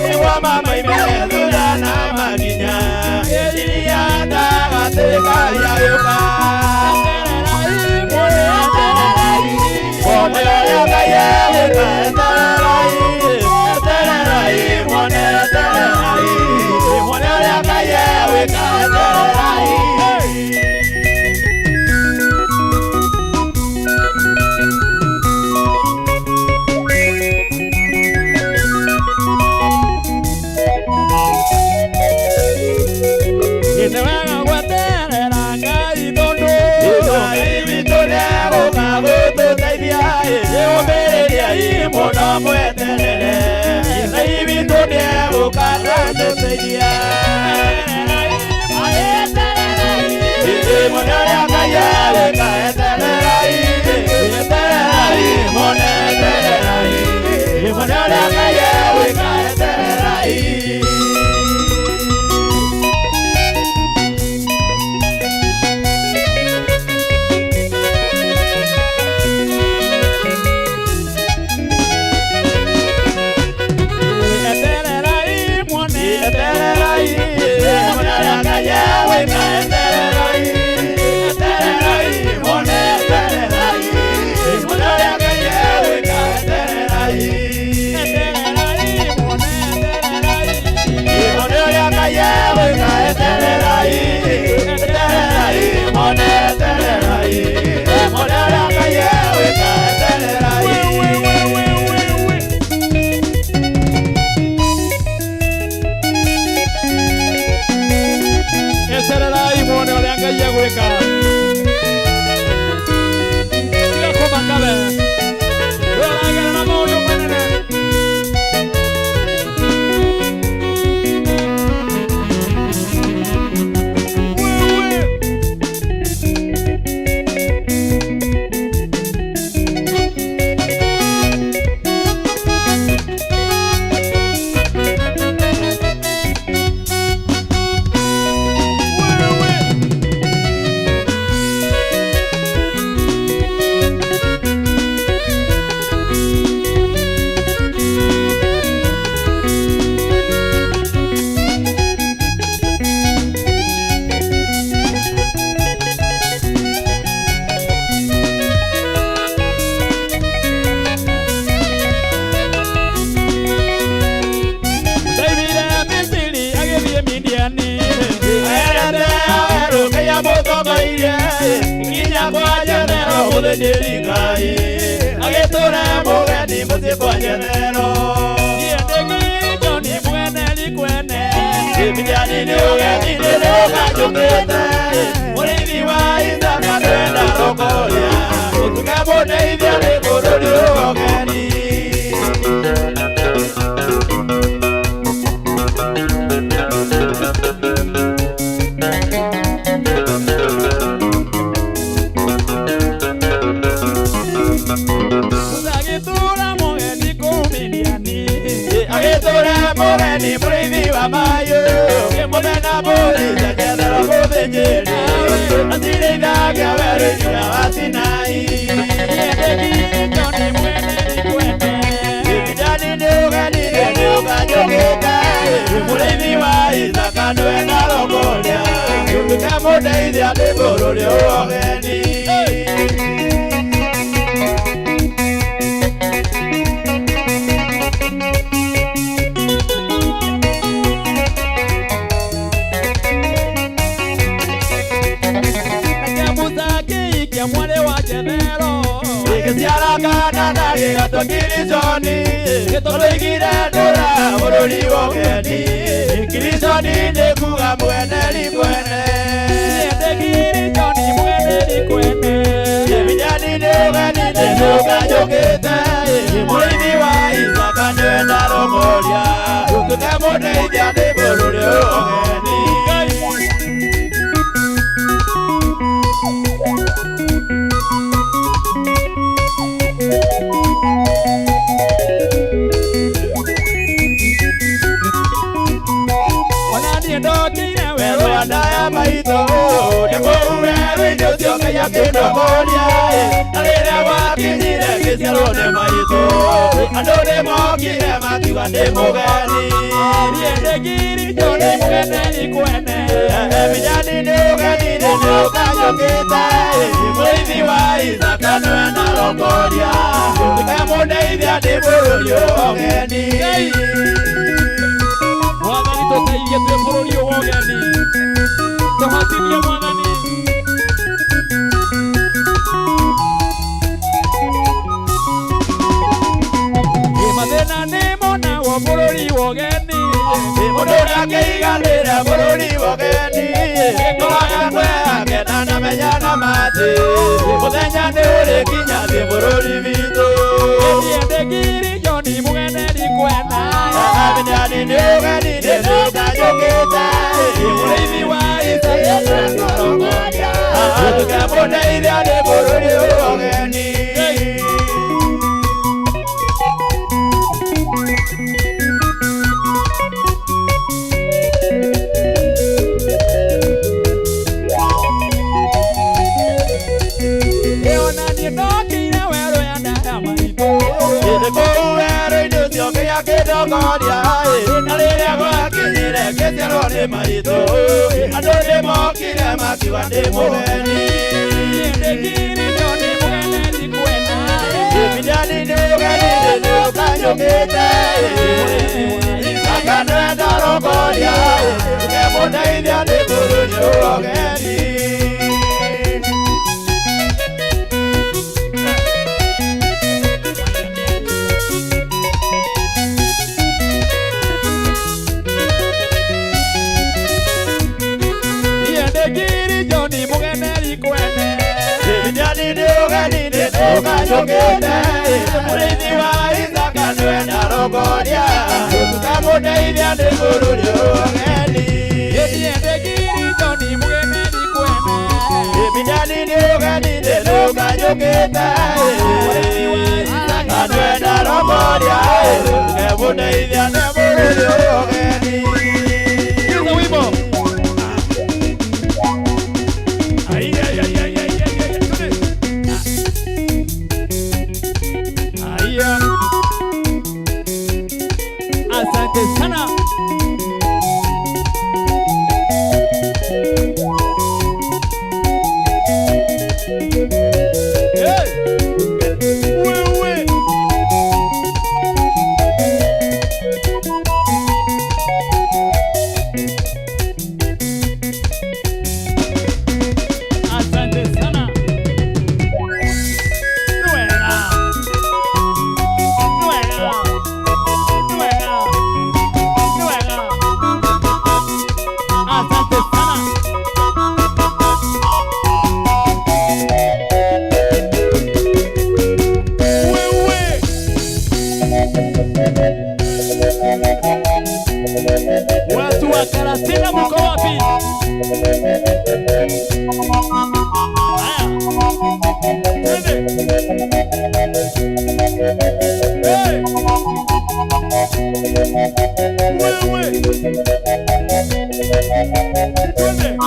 nĩguo mamaime thutha na makinya, eciria gatagatĩ Ngai agĩũka. Etererai muone, etererai. Muone ũrĩa Ngai egwĩka, etererai. Etererai muone, etererai. Muone ũrĩa Ngai egwĩka, etererai. Nĩwega gweterera Ngai tondũ Ngai witũ nĩegũka gũtũteithia. Ũmĩrĩriai mũno mweterere, Ngai witũ nĩegũka gũtũteithia. Muone ũrĩa Ngai egwĩka, etererai. Etererai muone, etererai. Muone ũrĩa Ngai egwĩka, etererai. Etererai muone, etererai. nyerikai agetura mugeni muti kwa nyenero yendegi joni mwene likwene Mijani ni ugeni nile ukajukite Murithi wa Isaka twenda rokoria Utukabone ithia ni bururi ugeni Agitura mugeni kuminiani Agitura mugeni murithi wa mayu Kimudena buri jakethera muthinjiri Atirithagia werũ-inĩ wa Sinai Yendegi Joni mwene likwene Mijani ni ugeni ni ukajukite Murithi wa Isaka twenda rokoria Tukamudeithia ni bururi ugeni Mwale wa Jemero Ikisiara kana na gigato Kirisoni Gitolegire ndura bururi wogeni Kirisoni nekuga mwene likwene Yendegi Joni mwene likwene Mijani ni ugeni nekuga jukite Murithi wa Isaka twenda rokoria Tukamudeithia ni bururi wogeni Ndokire werũ ya ndaya maitũ Nĩkũu werũ-inĩ ũcio Ngai akĩndogoria Na rĩrĩa gwakinyire ngĩciarwo nĩ maitũ Andũ nĩmokire makiuga ndĩ mũgeni Yendegi Joni mwene likwene Mijani nĩ ũgeni nĩ ũkajũkĩte Murithi wa Isaka twenda rokoria Tukamudeithia ndĩ bururi ugeni Mwathani tuteithie twĩ bururi ugeni Tũhotithie Mwathani Mathĩna nĩmonagwo bururi ugeni Mũndũ ndangĩiganĩra bururi ugeni Tũraga kwĩhakena na menya na matĩ Mũthenya nĩ ũrĩkinya thĩ bururi witũ Yendegi Joni mwene likwena Mijani ni ugeni ni ukajukite Murithi wa Isaka twenda rokoria Tukamudeithia ni bururi ugeni Ndokire werũ ya ndaya maitũ Nĩkũu werũ-inĩ ũcio Ngai akĩndogoria Na rĩrĩa gwakinyire ngĩciarwo nĩ maitũ Andũ nĩmokire makiuga ndĩ mũgeni Yendegi Joni mwene likwene Mijani nĩ ũgeni nĩ ũkajũkĩte Isaka twenda rokoria Tukamudeithia nĩ bururi ugeni Yendegi Joni mwene likwene Mijani ni ugeni ni ukajũkĩte Murithi wa Isaka twenda rokoria Tukamudeithia ni bururi ugeni Yendegi Joni mwene likwene Mijani ni ugeni ni ukajũkĩte Murithi wa Isaka twenda rokoria Tukamudeithia ni bururi ugeni Hizo wimbo Asante sana Wewe Asante sana Karatina mko wapi? Haya. Hey. Wewe. Twende.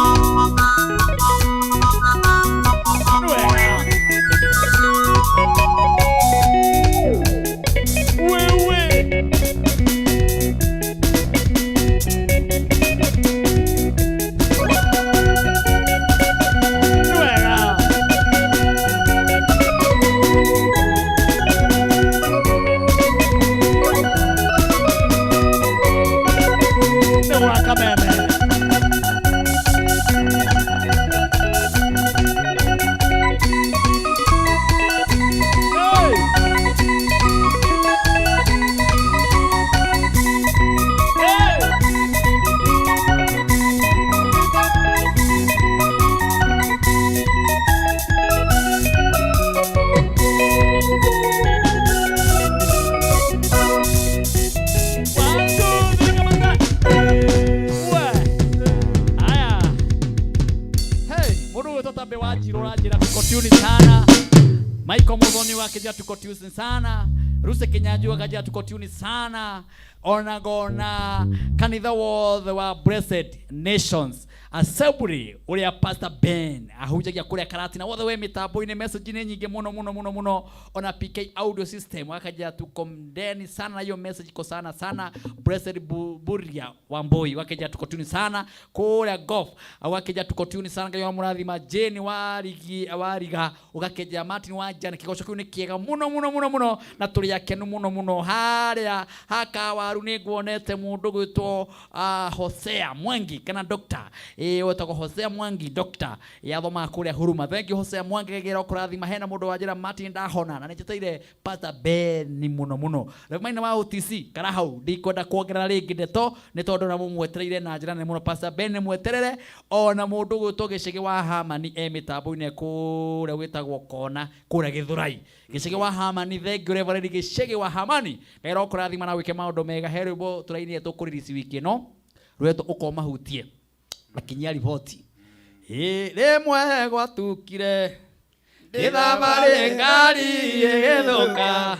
Michael Muthoni wakija tuko tune sana, Ruse Kinyanjui wakija tuko tune sana, onagona kanitha wothe wa Blessed Nations Assembly uria Pastor Ben ahujagia kuria Karatina wothe we mitambo-ini message ni nyingi muno ona PK audio system wakaja tuko mdeni sana, hiyo message iko sana Blessed Buria Wamboi wakaja tuko tune sana, kuria golf wakaja tuko tune sana, kayo murathima Jane wariga ugakeja Martin wajana kigosho kiu ni kiega muno na turi yake muno haria hakawaru ni guonete mundu gwitwo Hosea Mwangi kana doctor wetagwo Hosea Mwangi doctor yathoma kuria Huruma. Thank you Hosea Mwangi gegera kurathima hena mundu wajira Martin ndahona na njeteire Pastor Ben ni muno remaina wa OTC kara hau ndikwenda kuongerera ringi ndeto ni tondu na mumwetereire na njira nene muno Pastor Ben ni mweterere ona mundu gwitwo Gicigi wa Hamani mitambo-ini kuria witagwo Kona kuria Githurai Gicigi wa Hamani. Thank you Reverend Gicigi wa Hamani gegera kurathima na wike maundu mega herbo turaini tukuririci wiki no rweto ukoma hutie akinyia ripoti rimwe gwatukire ndithamari ngari igithuka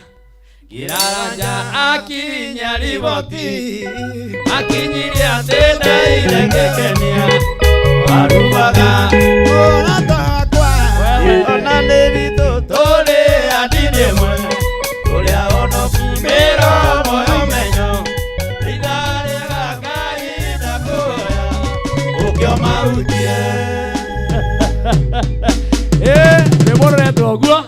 kiraranja akinyia ripoti akinyirie ati ndairengekenia warumaga unatakwa ona nĩritũ tũrĩ andini ĩmwe ũrĩa onokimĩro moyo menyo ritharĩga Ngai ndakuoya ũkĩoma hutie rĩmũrũretwo ũguo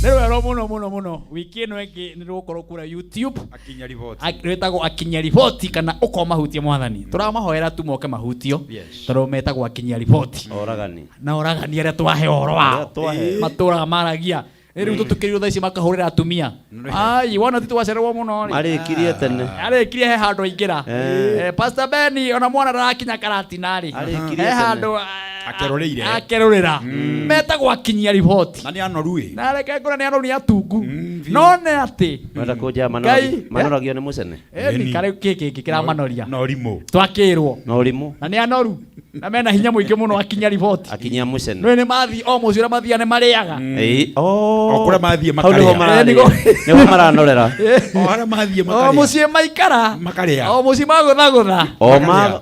nĩ rwero mũno wiki ĩno ĩngĩ nĩ rũgũkorwo kũrĩa YouTube akinya riboti rwĩtagwo akinya riboti kana ũkoma hutie mwathani tũramahoera tu moke mahutio tondũ metagwo akinya riboti na oragani arĩa twahe ũhoro wao matũraga maragia rĩu tũtukĩrĩirwo thaa ici makahũrĩra atumia ai wona titwacererwo mũno arĩkirie tene arĩkirie he handũ aingĩra Pastor Ben ona mwana ndarakinya Karatina rĩ he handũ akerorera metagwo akinyia riboti na nĩ anoru na reke ngora nĩ anoru nĩ atungu no nĩ atĩ wenda kũnja manoragio nĩ mũcene ni kare kĩkĩ kĩramanoria no rimũ twakĩrwo no rimũ na nĩ anoru na mena hinya mũingĩ mũno akinyia riboti akinyia mũcene no nĩ mathi o mũciĩ ũrĩa mathiane marĩaga o kũrĩa mathiĩ makarĩa nĩguo maranorera o harĩa mathiĩ makarĩa o mũciĩ maikara makarĩa o mũciĩ magũthagũtha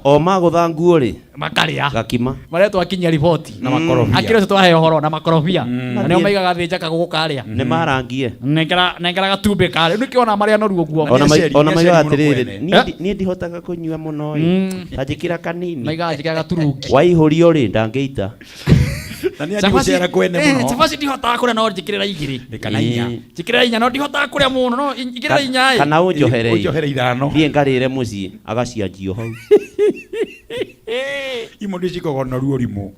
o magũtha nguo rĩ makarĩa gakima maretwo akinyia riboti na makorobia akĩrwo twahe ũhoro na makorobia na nĩo maigaga thĩnja kagũgũ karĩa nĩ marangie nengera gatumbĩ karĩa nĩ kĩona marĩa anoru ũguo ona maigaga atĩrĩrĩ niĩ ndihotaga kũnyua mũno ta njĩkĩra kanini maigaga njĩkĩra gaturungi waihũrio rĩ ndangĩita na nĩ atigũcera kwene mũno cabaci ndihotaga kũrĩa no njĩkĩrĩra igĩrĩ kana inya njĩkĩrĩra inya no ndihotaga kũrĩa mũno no igĩrĩra inya kana ũnjohere ithano thiĩ ngarĩre mũciĩ agacianjio hau imo ndicikagwo noru ũrimũ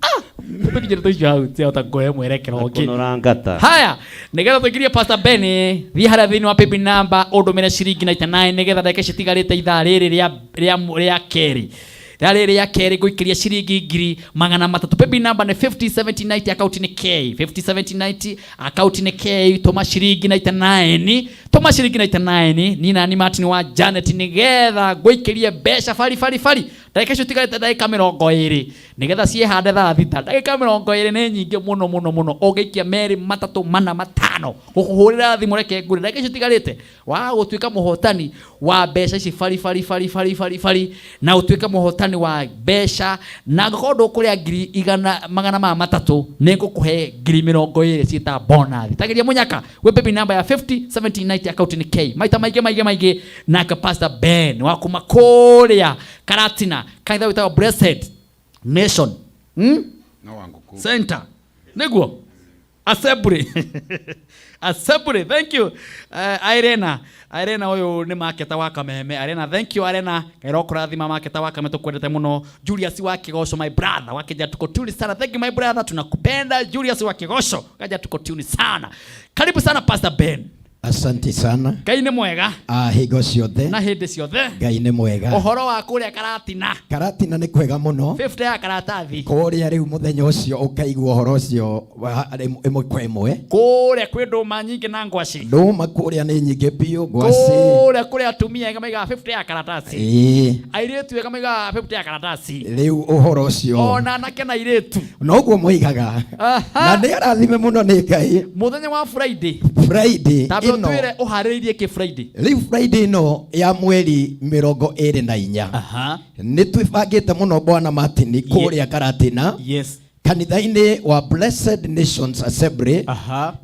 tũkinyĩre tũicio hau tiahota kuoya mwerekero ũngĩ kũnora ngata haya nĩgetha tũingĩrie Pastor Ben thiĩ harĩa thĩinĩ wa paybill number ũndũmĩre ciringi 99 nĩgetha ndagĩka citigarĩte ithaa rĩrĩ rĩa kerĩ rĩrĩ ya kerĩ ngũikĩria ciringi 300 paybill number nĩ 507090 account nĩ K 507090 account nĩ K tũma ciringi 99 tũma ciringi 99 ni nani Martin wa Janet nĩgetha ngũikĩrie mbeca fari ndagika icio tigarite ndagika 20 nigetha ciehande thaa thita ndagika 20 nĩ nyingĩ mũno ũngĩikia merĩ matatũ mana matano gũkũhũrĩra thimũ reke ngure ndagika icio tigarite wa gũtuĩka mũhotani wa mbeca ici fari na ũtuĩke mũhotani wa mbeca na ngĩkorwo ndũkũrĩa 300 nĩ ngũkũhe 20 ciĩta bonus tageria mũnyaka we baby number ya 50 1790 account ni K maita maingĩ na Pastor Ben wa kuma kũrĩa Karatina kanitha witagwo Blessed Nation no wanguku center niguo assembly thank you Irena uyu ni marketa wa Kameme Irena thank you Irena kairo kurathima marketa wa Kameme tukwendete muno Julius wa Kigosho my brother wakija tuko tuni sana thank you my brother tunakupenda Julius wa Kigosho kaja tuko tuni sana karibu sana Pastor Ben. Asante sana. Ngai nĩ mwega. Hingo ciothe. Na hĩndĩ ciothe. Ngai nĩ mwega. Ũhoro wa kũrĩa Karatina. Karatina nĩ kwega mũno. 50 ya karatathi. Kũrĩa rĩu mũthenya ũcio ũkaigua ũhoro ũcio ĩmwe kwa ĩmwe. Kũrĩa kwĩ ndũma nyingĩ na ngwaci. Ndũma kũrĩa nĩ nyingĩ biũ ngwaci. Kũrĩa atumia ega maiga 50 ya karatathi. Airĩtu ega maiga 50 ya karatathi. Rĩu ũhoro ũcio. Ona anake na airĩtu. Noguo moigaga. Na nĩ arathime mũno nĩ Ngai. Mũthenya wa Friday. Twire uharĩrĩirie kĩ Friday. Rĩu Friday no ya mweri 24. Nĩ twĩbangĩte mũno Bwana Martin kũrĩa Karatina. Yes. Kanitha-inĩ wa Blessed Nations Assembly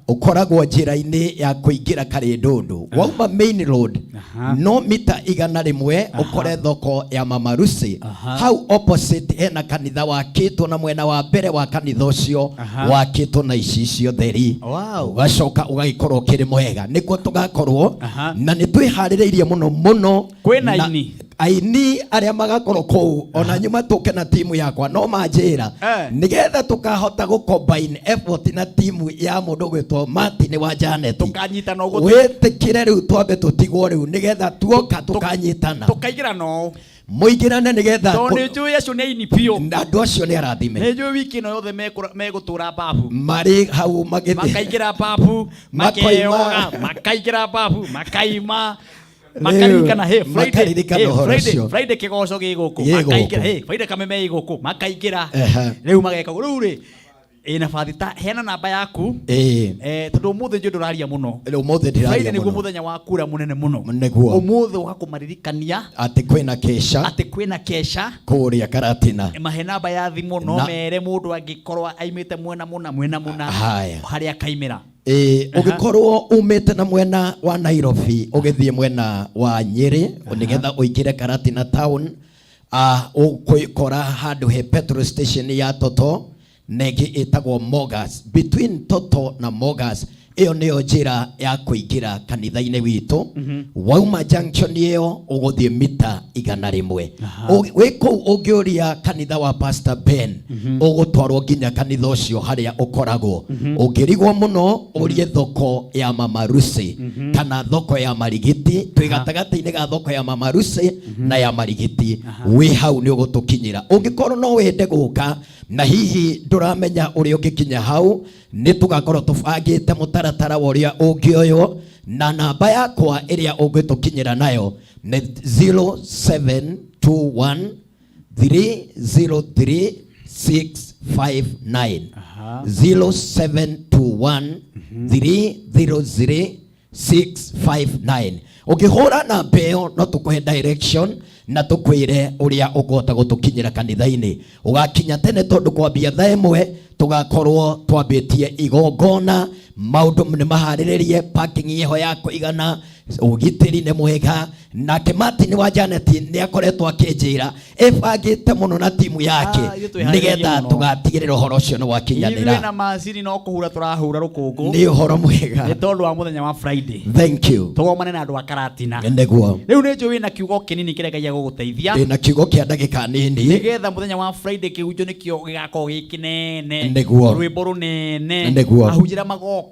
ukoragwo njĩra-inĩ ya kũingĩra Karĩndũndũ wauma main road no mita 100 ukore thoko ya Mama Lucy hau opposite hena kanitha wakĩtwo na mwena wa mbere wa kanitha ũcio wakĩtwo na icicio theri ugacoka ũgagĩkorwo kĩrĩ mwega nĩkuo tũgakorwo na nĩ twĩharĩrĩirie mũno kwĩna ini aini arĩa magakorwo kũu ona nyuma tũke na timu yakwa no manjĩra nĩgetha tũkahota gũcombine effort na timu ya mũndũ gwĩtwo Martin wa Janet tũkanyitana ũguo wĩtĩkĩre rĩu twambe tũtigwo rĩu nĩgetha tuoka tũkanyitana tũkaigĩra no mũingĩrane nĩgetha tondũ nĩnjũĩ acio nĩ ini biũ na andũ acio nĩ arathime nĩnjũĩ wiki ĩno yothe megũtũra babu marĩ hau makaingĩra babu makeoga makaingĩra babu makaima makaririkana Friday kĩgoco gĩgũkũ makaingĩra Friday Kameme gĩgũkũ makaingĩra rĩu mageka rĩu rĩ ina fathita hena namba yaku tondu umuthi ndio nduraria muno Friday niguo muthenya wa kura munene muno umuthi ugakumaririkania ati kwina kesha kuria Karatina mahe namba ya thimu no mere mundu angikorwa aimite mwena muna haria kaimira ugikorwo umite na mwena wa Nairobi ugithie mwena wa Nyeri nigetha uingire Karatina town ukora handu he petrol station ya Toto negi itagwo Mogas between Toto na Mogas iyo niyo njira ya kuingira kanitha-inĩ witũ wauma junction iyo uguthie mita 100 wiko ũngĩũria kanitha wa Pastor Ben ũgũtwarwo nginya kanitha ũcio haria ũkoragwo ũngĩrigwo mũno ũrie thoko ya Mama Lucy kana thoko ya Marigiti twĩ gatagatĩ-inĩ ga thoko ya Mama Lucy na ya Marigiti wĩ hau nĩ ũgũtũkinyĩra ũngĩkorwo no wende gũka na hihi nduramenya ũrĩa ũngĩkinya hau nĩ tugakorwo tũbangĩte mũtaratara wa ũrĩa ũngĩoywo na namba yakwa ĩrĩa ũngĩtũkinyĩra nayo nĩ 0721 303 659 0721 303 659 ukihura na mbeo no tukuhe direction na tukwire uria ukota gutukinyira kanitha-ini ugakinya tene tondu kwambia thaa imwe tugakorwo twambitie igongona maundu ni mahariririe parking yeho ya kuigana ugitiri ni mwega nake Martin wa Janet ni akoretwo akinjira ebangite muno na timu yake nigetha tugatigirira uhoro ucio ni wakinyanira iwe na macini no kuhura turahura rukungu ni uhoro mwega ni tondu wa muthenya wa Friday thank you tugomane na andu a Karatina ndeguo riu ni njui na kiugo kinini kire Ngai guguteithia na kiugo kia ndagika nini nigetha muthenya wa Friday kiunjo nikio gigakorwo gikinene ndeguo rwimbo runene ndeguo ahunjira magoka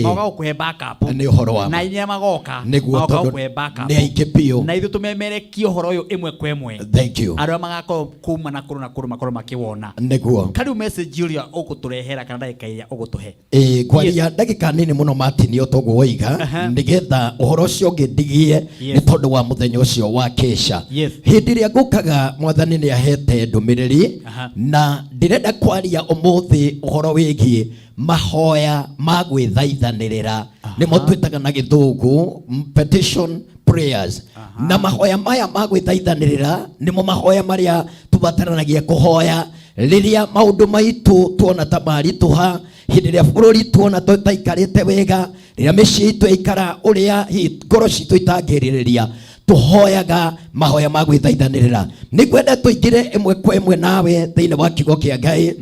magoka gukuhe backup ni uhoro wa na inya magoka niguo gukuhe backup ni aingĩ biũ na ithu tumemerekie uhoro uyu imwe kwa imwe. Thank you. Arĩa magakorwo kuma na kuru makorwo makiwona niguo kariu message ũrĩa ũgũtũrehera kana ndagĩka iria ũgũtũhe kwaria ndagĩka nini mũno Martin ũtoguo woiga nĩgetha ũhoro ũcio ngĩndigie nĩ tondũ wa mũthenya ũcio wa kesha hĩndĩ ĩrĩa ngũkaga mwathani nĩ ahete ndũmĩrĩri na ndĩrenda kwaria ũmũthĩ ũhoro wĩgiĩ mahoya ma gwĩthaithanĩrĩra nĩmo twĩtaga na gĩthũngũ petition prayers na mahoya maya ma gwĩthaithanĩrĩra nĩmo mahoya marĩa tũbataranagia kũhoya rĩrĩa maũndũ maitũ tuona ta maritũha hĩndĩ ĩrĩa bũrũri tuona tũtaikarĩte wega rĩrĩa mĩciĩ itũ ĩikara ũrĩa ngoro citũ itangĩrĩrĩria tuhoyaga mahoya ma gwĩthaithanĩrĩra nĩngwenda tũingĩre ĩmwe kwa ĩmwe nawe thĩinĩ wa kiugo kĩa Ngai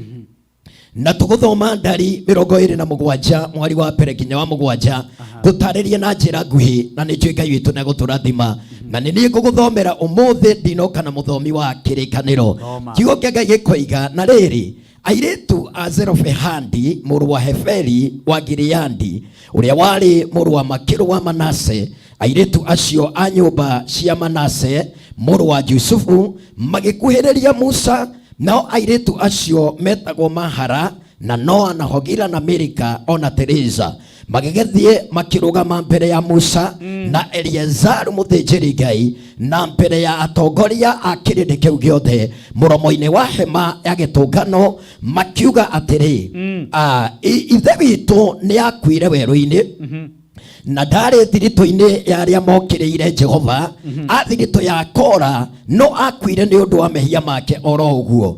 na tũgũthoma Ndari 27 mwari wa mbere nginya wa 7 tũtarĩrie na njĩra nguhĩ na nĩ njũĩ Ngai witũ nĩ egũtũrathima na nĩ niĩ ngũgũthomera ũmũthĩ ndinoka na mũthomi wa kĩrĩkanĩro kiugo kĩa Ngai gĩkoiga na rĩrĩ airĩtu a Zelofehadi mũrũ wa Heferi wa Gileadi ũrĩa warĩ mũrũ wa Makiru wa Manase airĩtu acio a nyũmba cia Manase mũrũ wa Jusufu magĩkuhĩrĩria Musa nao airĩtu acio metagwo Mahara na Noa na Hogila na Milika ona Teresa magĩgĩthiĩ makĩrũgama mbere ya Musa na Eliezaru mũthĩnjĩri Ngai na mbere ya atongoria a kĩrĩndĩ kĩu gĩothe mũromo-inĩ wa hema ya gĩtũngano makiuga atĩrĩ ithe witũ nĩ akuire werũ-inĩ na ndarĩ thiritũ-inĩ ya arĩa mokĩrĩire Jehova a thiritũ ya Kora no akuire nĩ ũndũ wa mehia make oro ũguo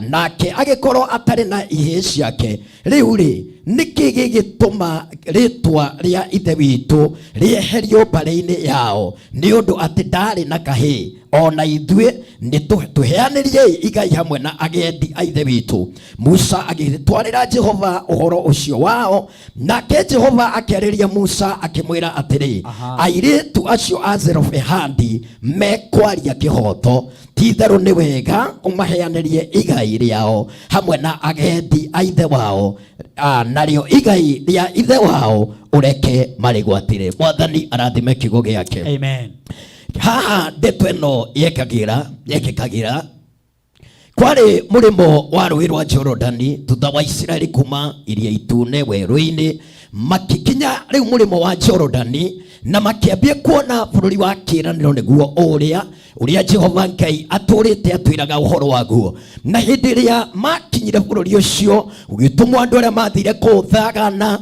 nake agĩkorwo atarĩ na ihĩ ciake rĩu rĩ nĩkĩ gĩgĩtũma rĩtwa rĩa ithe witũ rĩeherio mbarĩ-inĩ yao nĩ ũndũ atĩ ndarĩ na kahĩ ona ithuĩ nĩ tũheanĩrie igai hamwe na agendi a ithe witũ Musa agĩtwarĩra Jehova ũhoro ũcio wao nake Jehova akĩarĩria Musa akĩmwĩra atĩrĩ airĩtu acio a Zelofehadi mekwaria kĩhoto ti-itherũ nĩ wega ũmaheanĩrie igai rĩao hamwe na agendi a ithe wao narĩo igai rĩa ithe wao ũreke marĩgwatĩre. Mwathani arathime kiugo gĩake. Amen. Haha ndeto ĩno yekĩkagĩra kwarĩ mũrĩmo wa rũĩ rwa Jorodani thutha wa Isiraeli kuma iria itune werũ-inĩ makikinya rĩu mũrĩmo wa Jorodani na makĩambia kuona bũrũri wa kĩĩranĩro nĩguo ũrĩa Jehova Ngai atũrĩte atwĩraga ũhoro waguo na hĩndĩ ĩrĩa makinyire bũrũri ũcio ũgĩtũmwo andũ arĩa mathire kũũthagana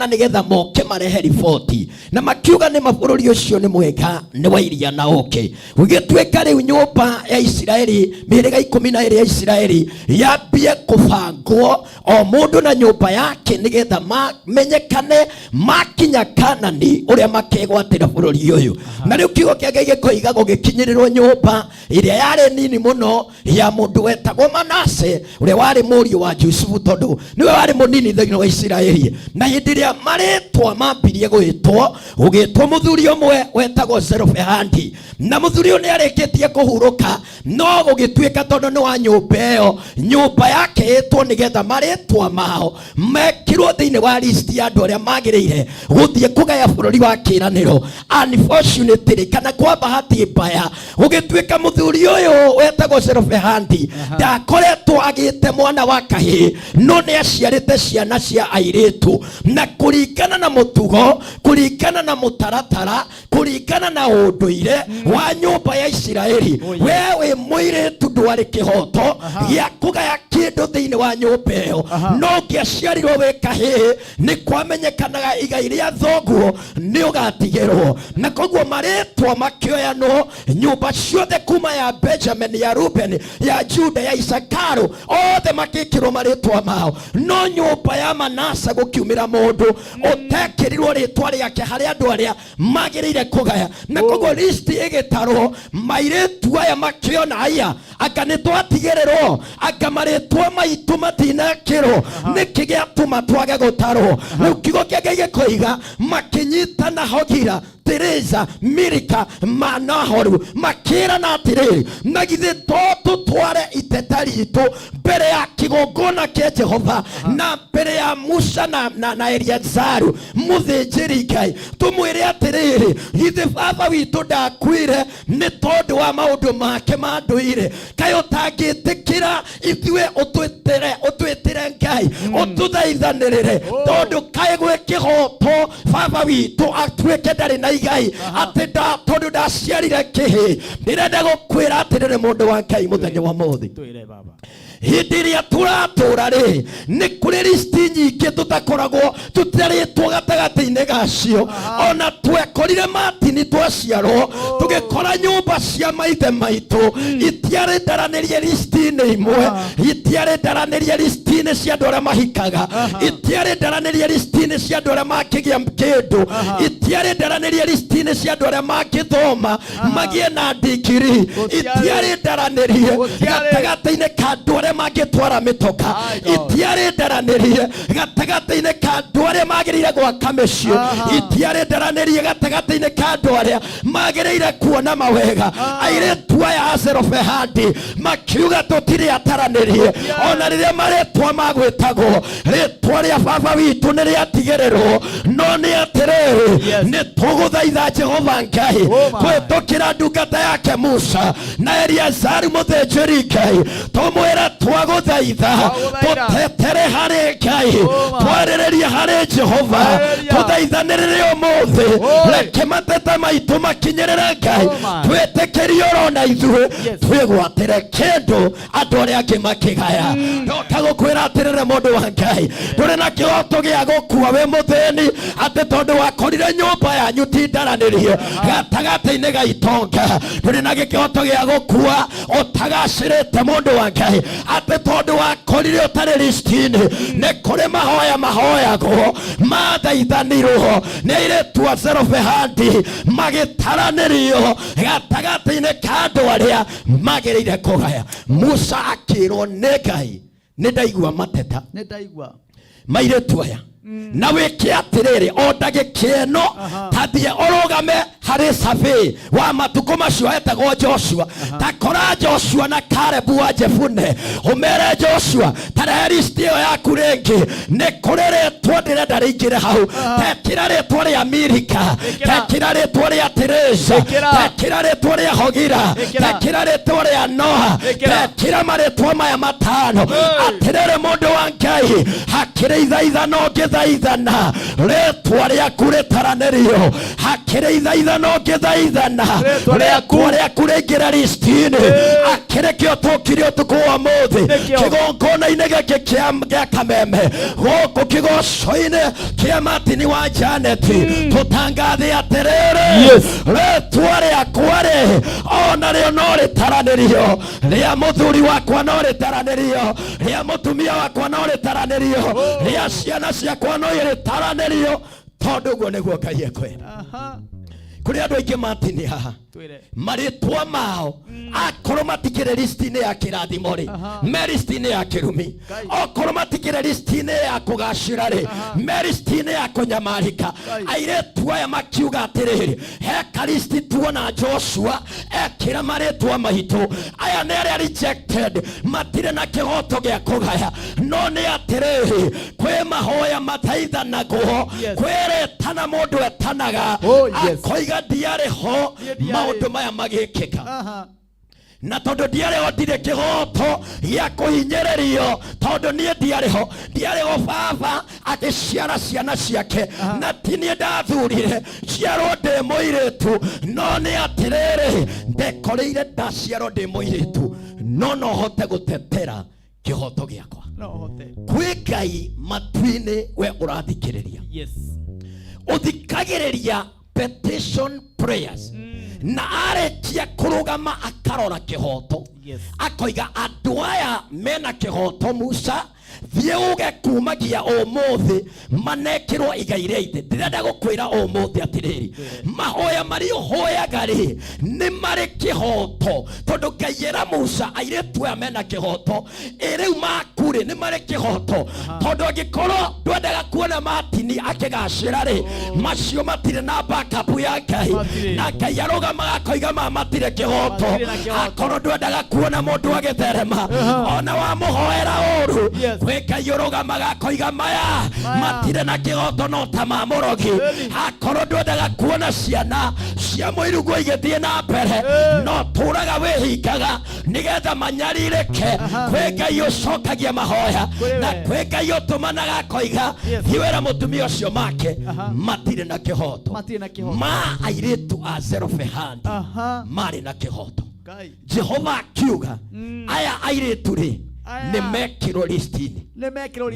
nĩgetha moke marehe riboti na makiuga nĩ mabũrũri ũcio nĩ mwega nĩ wa iria na ũkĩ ũgĩtuĩka rĩu nyũmba ya Isiraeli mĩhĩrĩga 12 ya Isiraeli yambie kũbangwo o mũndũ na nyũmba yake nĩgetha mamenyekane makinya Kanani ũrĩa makegwatĩra bũrũri ũyũ na rĩu kiugo kĩa Ngai gĩkoiga gũgĩkinyĩrĩrwo nyũmba ĩrĩa yarĩ nini mũno ya mũndũ wetagwo Manase ũrĩa warĩ mũriũ wa Jusufu tondũ niwe warĩ mũnini thĩinĩ wa Isiraeli na hĩndĩ ĩrĩa marĩtwa mambirie gũgĩtwo mũthuri ũmwe wetagwo Zelofehadi na mũthuri ũyũ nĩ arĩkĩtie kũhurũka no gũgĩtuĩka tondũ nĩ wa nyũmba ĩyo nyũmba yake ĩtwo nĩgetha marĩtwa mao mekirwo thĩinĩ wa list ya andũ arĩa magĩrĩire gũthiĩ kũgaya bũrũri wa kĩĩranĩro. Unfortunately kana kwa bahati mbaya gũgĩtuĩka mũthuri ũyũ wetagwo Zelofehadi ndakoretwo agĩte mwana wa kahĩ no nĩ aciarĩte ciana cia airĩtu na kũringana na mũtugo kũringana na mũtaratara kũringana na ũndũire wa nyũmba ya Isiraeli we wĩ mũirĩtu ndwarĩ kĩhoto gĩa kũgaya kĩndũ thĩinĩ wa nyũmba ĩyo no ngĩaciarirwo wĩ kahĩ nĩ kwamenyekanaga igai rĩa thoguo nĩ ũgatigĩrwo na koguo marĩtwa makĩoyanwo nyũmba ciothe kuma ya Benjamin ya Ruben ya Juda ya Isakaru othe makĩkĩrwo marĩtwa mao no nyũmba ya Manase gũkiumĩra mũndũ ũtekĩrirwo rĩtwa rĩake harĩ andũ arĩa magĩrĩire kũgaya na koguo list ĩgĩtarwo mairĩtu aya makĩona aya anga nĩ twatigĩrĩrwo anga marĩtwa maitũ matinekĩrwo nĩkĩ gĩatũma twage gũtarwo rĩu kiugo kĩa Ngai gĩkoiga makĩnyitana Hogila Teresa, Mirika, Manahoru, Makira na tiriri, nagize toto tware itetari ito, mbere ya kigongona kia Jehova, na mbere ya Musa na Eliazaru, muthĩnjĩri Ngai, tumwĩre atiriri, githĩ baba witũ ndakuire nĩ tondũ wa maũndũ make ma ndũire, kaĩ ũtangĩtĩkĩra ithuĩ ũtwĩtĩre Ngai, ũtũthaithanĩrĩre, tondũ kaĩ gwĩ kĩhoto baba witũ atuĩke ndarĩ na igai, atĩ tondũ ndaciarire kĩhĩ. Ndĩrenda gũkwĩra atĩrĩrĩ mũndũ wa Ngai mũthenya wa mũthĩ, hĩndĩ ĩrĩa tũratũra rĩ, nĩ kũrĩ listi nyingĩ tũtakoragwo tũtarĩtwo gatagatĩ-inĩ gacio, ona twekorire matini twaciarwo tũgĩkora nyũmba cia maithe maitũ itiarĩ ndaranĩrie listi-inĩ imwe, itiarĩ ndaranĩrie listi-inĩ cia andũ arĩa mahikaga, itiarĩ ndaranĩrie listi-inĩ cia andũ arĩa makĩgĩa kĩndũ, itiarĩ ndaranĩrie listi-inĩ cia andũ arĩa magĩthoma magĩe na digiri, itiarĩ ndaranĩrie gatagatĩ-inĩ ka andũ arĩa magĩtwara mĩtoka, itiarĩ ndaranĩrie gatagatĩ-inĩ ka andũ arĩa magĩrĩire gwaka mĩciĩ, itiarĩ ndaranĩrie gatagatĩ-inĩ ka andũ arĩa magĩrĩire kuona mawega. Airĩtu aya a Zelofehadi makiuga tũtirĩ ataranĩrie, ona rĩrĩa marĩtwa magwĩtagwo rĩtwa rĩa baba witũ nĩ rĩatigĩrĩrwo, no nĩ atĩrĩrĩ, nĩ tũgũthaitha Jehova Ngai kũhĩtũkĩra ndungata yake Musa na Eliazaru mũthĩnjĩri Ngai, tũmwĩre twagũthaitha tũtetere harĩ Ngai, twarĩrĩrie harĩ Jehova, tũthaithanĩrĩre ũmũthĩ, reke mateta maitũ makinyĩrĩre Ngai, twĩtĩkĩrie orona ithuĩ twĩgwatĩre kĩndũ andũ arĩa angĩ makĩgaya. Ndoka gũkwĩra atĩrĩrĩ mũndũ wa Ngai, ndũrĩ na kĩhoto gĩa gũkua wĩ mũthĩni atĩ tondũ wakorire nyũmba yanyu ti ndaranĩrie gatagatĩ-inĩ ga itonga, ndũrĩ na kĩhoto gĩa gũkua ũtagacĩrĩte mũndũ wa Ngai atĩ tondũ wakorire ũtarĩ listi-inĩ. Nĩ kũrĩ mahoya mahoyagwo mathaithanirwo nĩ airĩtu a Zelofehadi magĩtaranĩrio gatagatĩ-inĩ ka andũ arĩa magĩrĩire kũgaya. Musa akĩrwo nĩ Ngai, nĩ ndaigua mateta, nĩ ndaigua mairĩtu aya na wĩke atĩrĩrĩ, o ndagĩka ĩno tathiĩ ũrũgame harĩ survey wa matukũ macio etagwo Joshua, ta kora Joshua na Karebu wa Jefune, ũmere Joshua tarehe listi ĩyo yaku rĩngĩ, nĩ kũrĩ rĩtwa ndĩrenda rĩingĩre hau, tekĩra rĩtwa rĩa Mirika, tekĩra rĩtwa rĩa Teresa, tekĩra rĩtwa rĩa Hogira, tekĩra rĩtwa rĩa Noha, tekĩra marĩtwa maya matano. Atĩrĩrĩ mũndũ wa Ngai, hakĩrĩ ithaithano ngĩthaithana rĩtwa rĩaku rĩtaranĩrio, hakĩrĩ ithaithano ngĩthaithana rĩtwa rĩaku rĩingĩre listi-inĩ. Akĩrĩkĩo tũkire ũtukũ wa mũthĩ kĩgongona-inĩ gĩkĩ kĩa Kameme, gũkũ kĩgoco-inĩ kĩa Martin wa Janeti, tũtangathe atĩrĩrĩ, rĩtwa rĩakwa rĩ ona rĩo no rĩtaranĩrio, rĩa mũthuri wakwa no rĩtaranĩrio, rĩa mũtumia wakwa no rĩtaranĩrio, rĩa ciana ciakwa no rĩtaranĩrio, tondũ ũguo nĩguo Ngai ekwenda. Kũrĩ andũ aingĩ matini haha marĩtwa mao akorwo matikĩrĩ listi-inĩ ya kĩrathimo rĩ, me listi-inĩ ya kĩrumi, okorwo matikĩrĩ listi-inĩ ya kũgacĩra rĩ, me listi-inĩ ya kũnyamarĩka. Airĩtu aya makiuga atĩrĩrĩ, heka listi tuona Joshua ekĩra marĩtwa maitũ, aya nĩ arĩa rejected, matirĩ na kĩhoto gĩa kũgaya, no nĩ atĩrĩrĩ, kwĩ mahoya mathaithanagwo, kwĩrĩtana mũndũ etanaga akoiga ndiarĩ ho maũndũ maya magĩkĩka, na tondũ ndiarĩ ho ndirĩ kĩhoto gĩa kũhinyĩrĩrio, tondũ niĩ ndiarĩ ho baba agĩciara ciana ciake, na ti niĩ ndathurire ciarwo ndĩ mũirĩtu, no nĩ atĩrĩrĩ, ndekoreire ndaciarwo ndĩ mũirĩtu, no hote gũtetera kĩhoto gĩakwa. Kwĩ Ngai matu-inĩ we ũrathikĩrĩria, ũthikagĩrĩria petition prayers, na arĩkia kũrũgama akarora kĩhoto, akoiga andũ aya mena kĩhoto Musa, thiĩ uge kumagia ũmũthĩ manekĩrwo igai rĩa ithe. Ndĩrenda gũkwĩra ũmũthĩ atĩrĩrĩ, mahoya marĩ ũhoyaga rĩ nĩ marĩ kĩhoto, tondũ Ngai era Musa airĩtu aya mena kĩhoto, rĩu maku kure ni mare kihoto tondu angikoro ndwendaga kuona Martin akigacira ri macio matire na backup ya Ngai na Ngai arugamaga akoiga matire kihoto akoro ndwendaga kuona mundu agitherema ona wa muhoera uru kwi Ngai urugamaga akoiga maya matire na kihoto no ta mamurogi akoro ndwendaga kuona ciana cia muirugo igithie na mbere no turaga wihingaga nigetha manyarireke kwi Ngai ucokagia mahoya na kwi Ngai utumanaga akoiga thiwera mutumia ucio make matire na kihoto ma airitu a zero hand mari na kihoto Jehova akiuga aya airitu ri ni mekiro listini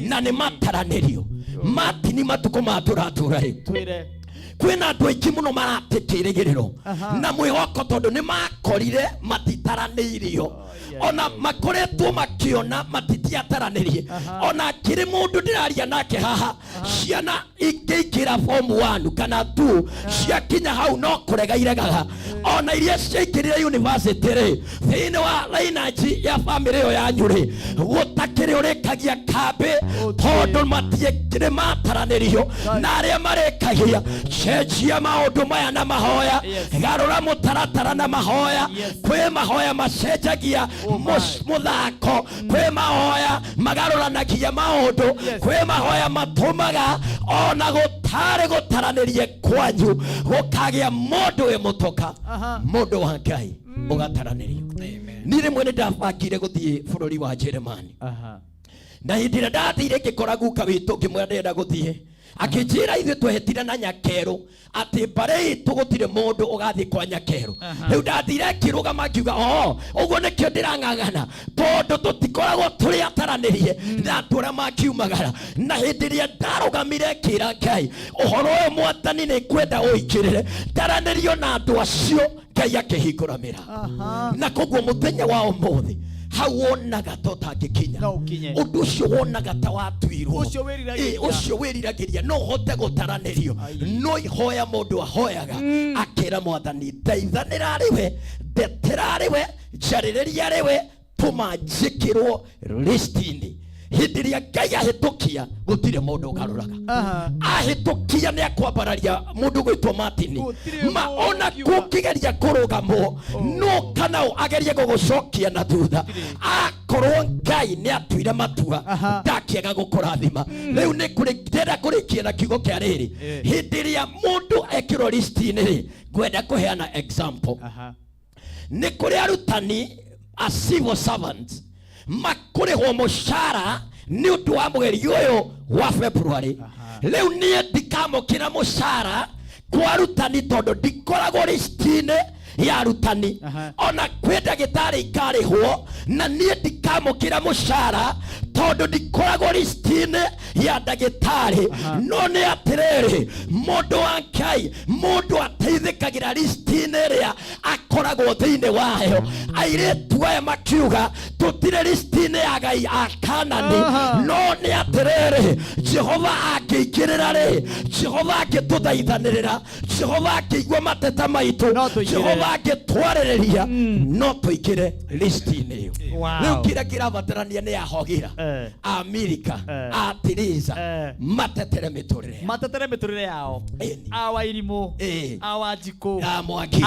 na ni mataranirio matini matuko maturatura ri kwina andu aingi muno maratetirigiriro na mwihoko tondu ni makorire matitaranirio ona makoretwo makiona matitiataranirie ona kiri mundu ndiraria nake haha ciana ingikira form 1 kana 2 ciakinya hau no kurega iregaga ona iria ciaikirire university ri thiini wa lineage ya family yo yanyu ri gutakiri urikagia kambi tondu matiekire mataranirio na aria marikagia cenjia maundu maya na mahoya garura mutaratara na mahoya kwi mahoya macenjagia muthako kwi mahoya magaruranagia maundu kwi mahoya matumaga ona gutari gutaranirie kwanyu gukagia mundu wi mutoka mundu wa Ngai ugataranirio ni rimwe ni ndabangire guthie bururi wa Jeremani na hindira ndathire ngikora guka witu ngimwe ndenda guthie akijira ithu twehetire na Nyakero ati bare tugutire mundu ugathi kwa Nyakero riu ndathire kirugama kiuga uguo nikio ndirang'ang'ana tondu tutikoragwo turi ataranirie na tura makiumagara na hindiria ndarugamire kira Ngai uhoro uyu mwathani ni kwenda uikirire taranirio na andu acio Ngai akihingũramira na koguo muthenya wa umuthi hau wonaga totangikinya undu ucio wonaga ta watuirwo ucio wiriragiria no hote gutaranirio no ihoya mundu ahoyaga akira mwathani ndeithanira riwe ndeterariwe jaririria riwe tuma njikirwo listini hindiria Ngai ahitukia gutire mundu ugaruraga ahitukia ni akwambararia mundu gwitwo Martin ma ona kukigeria kurugamo no kana agerie gugucokia na thutha akorwo Ngai ni atuire matua ndakiaga gukurathima riu ni kurikira kurikia na kiugo kia riri hindiria mundu ekiro listini ri gwenda kuheana example ni kuri arutani a civil servants makurihwo mushara ni undu wa mweri uyu wa February riu nie ndikamukira mushara kwa arutani tondu ndikoragwo listini ya arutani ona kwi ndagitari ikarihwo na nie ndikamukira mushara tondu ndikoragwo listini ya ndagitari no ni atiriri mundu wa Ngai mundu ateithikagira listini ria akoragwo thiini wayo airitu aya makiuga tutire listini ya Ngai akanani no ni atiriri Jehova akikirira ri Jehova akituthaithanirira Jehova akigwa mateta maitu Jehova akitwaririria no tuikire listini iyo riu kira kirabatarania ni ahogira America atiriza matetere miturire yao awa irimu awa jiko amwagi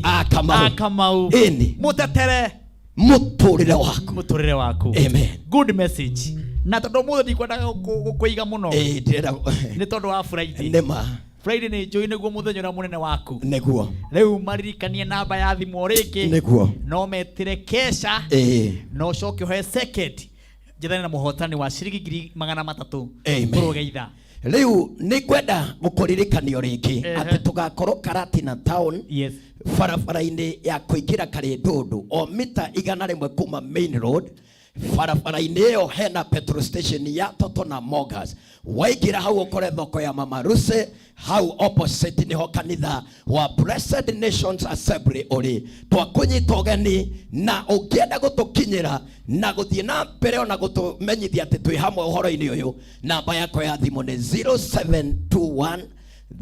akamau mutetere muturire waku amen good message na tondu mutho ndikwenda kuiga muno ni tondu wa Friday Friday ni joine guo muthenya na munene waku neguo riu maririkanie namba ya thimu riki neguo no metire kesha no coke he second jethana na muhotani wa ciringi 300 kurugeitha riu ni kwenda gukuririkanio ringi ati tugakorwo Karatina town barabara-ini ya kuingira Karidundu o mita 100 kuma main road barabara-ini iyo hena petrol station ya Toto na Mogas waigira hau ukore thoko ya Mama Ruse hau opposite niho kanitha wa Blessed Nations Assembly uri twakunyita ugeni na ukienda gutukinyira na guthie na mbere ona gutumenyithia ati twi hamwe uhoro-ini uyu namba yako ya thimu ni 0721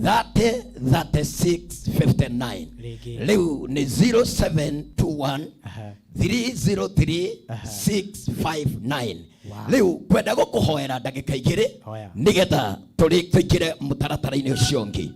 303659 riu ni 0721 303 659 Riu kwenda gukuhoera ndagika igiri nigetha tuikire mutaratara-ini ucio ungi.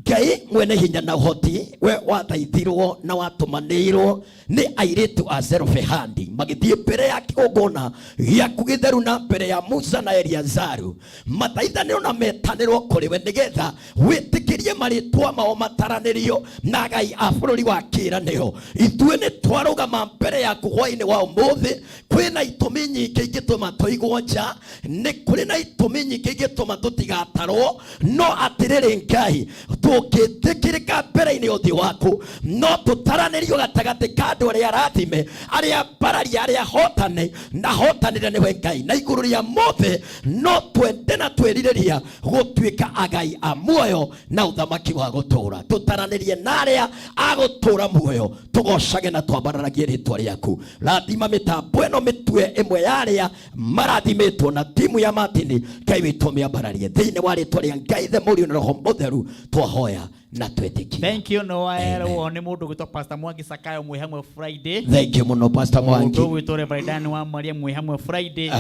Ngai mwene hinya na uhoti we wathaithirwo na watumanirwo ni airitu a Zelofehadi magithie mbere ya kigongona giaku githeru na mbere ya Musa na Eliazaru mathaithanirwo na metanirwo kuri we nigetha witikirie maritwa mao mataranirio na Ngai a bururi wa kiraniro. Ithue ni twarugama mbere yaku hwaini wa umuthi kwina itumi nyingi ingituma tuigwo nja, ni kuri na itumi nyingi ingituma tutigatarwo, no atiriri Ngai tukitikirika mbere-ini uthi waku no tutaranirio gatagati ka andu aria arathime aria mbararia aria hotane na hotanire niwe Ngai na iguru ria mothe no twende na twiririria gutwika agai a muoyo na uthamaki wa gutura tutaranirie na aria agutura muoyo tugocage na twambararagie ritwa riaku. Rathima mitambo ino mitwe imwe ya aria marathimitwo na timu ya Martin Ngai witu miambararie thiini wa ritwa ria Ngai the Mũriũ na Roho Mũtheru twahoya na twetikia. Thank you no aero ni mundu gwitwa Pastor Mwangi Sakayo mwe hamwe Friday. Thank you muno Pastor Mwangi. Mundu gwitwa Reverend Dan wa Maria mwe hamwe Friday.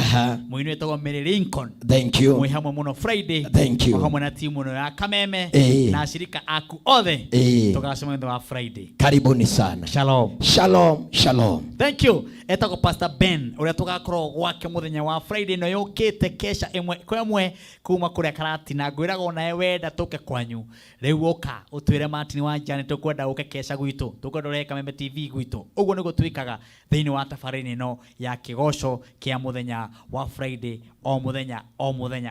Mwini wetagwo Mary Lincoln. Thank you. Mwe hamwe muno Friday. Thank you. Hamwe na timu no ya Kameme na ashirika aku othe. Tukasema ndo wa Friday. Karibuni sana. Shalom. Shalom. Shalom. Thank you. Etagwo Pastor Ben uria tugakorwo gwake muthenya wa Friday no yukite kesha imwe kwa imwe kuma kuria Karati na ngwirago nae wenda tuke kwanyu. Riu oka utwire Martin wa Jane tukwenda uke kesha gwitu tukwenda reka Kameme TV gwitu uguo niguo twikaga thiini wa tafarini no ya kigoco kia muthenya wa Friday o muthenya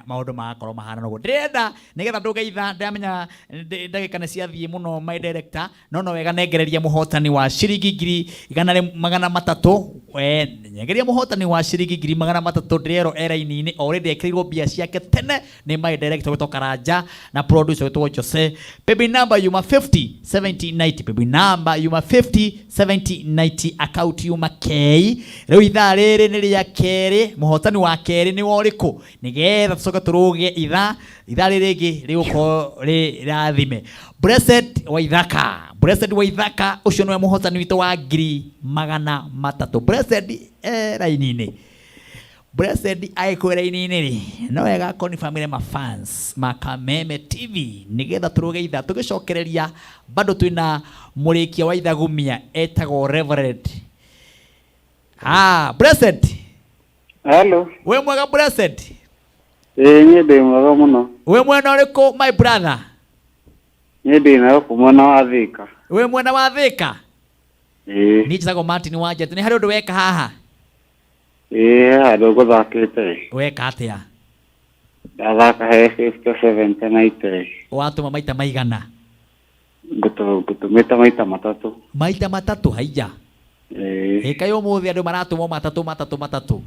maundu magakorwo mahana noguo ndirenda nigetha ndugeitha ndamenya ndagika ni ciathie muno my director no wega nengereria muhotani wa ciringi 300 nyengeria muhotani wa ciringi 300 ndirero era-ini already ekirirwo bia ciake tene ni my director gwitwo Karanja na producer gwitwo Jose. Baby number yuma 50 70 90 baby number yuma 50 70 90 account yuma K. Riu ithaa riri ni ria keri muhotani wa keri ni woriku nigetha tucoke turuge ithaa riri ringi riguko rirathime Blessed Waithaka ucio niwe muhotani witu wa 300 Blessed rainini Blessed aikwira inini ri no wega koni family ma fans ma Kameme TV nigetha turuge itha tugicokereria bado twina murikia wa ithagumia etagwo Reverend Blessed. Hello. We mwega Blessed? Nye ndi mwega muno. We mwena uriku my brother? Nye ndi na kumona wa Thika. We mwena wa Thika? Ni njitagwo Martin wa Jane. Ni hari undu weka haha? Handu guthakite. Weka atia? Ndathaka he 57 90. Watuma maita maigana? Ngutumita maita matatu. Maita matatu haija? Kayo muthi andu maratuma matatu.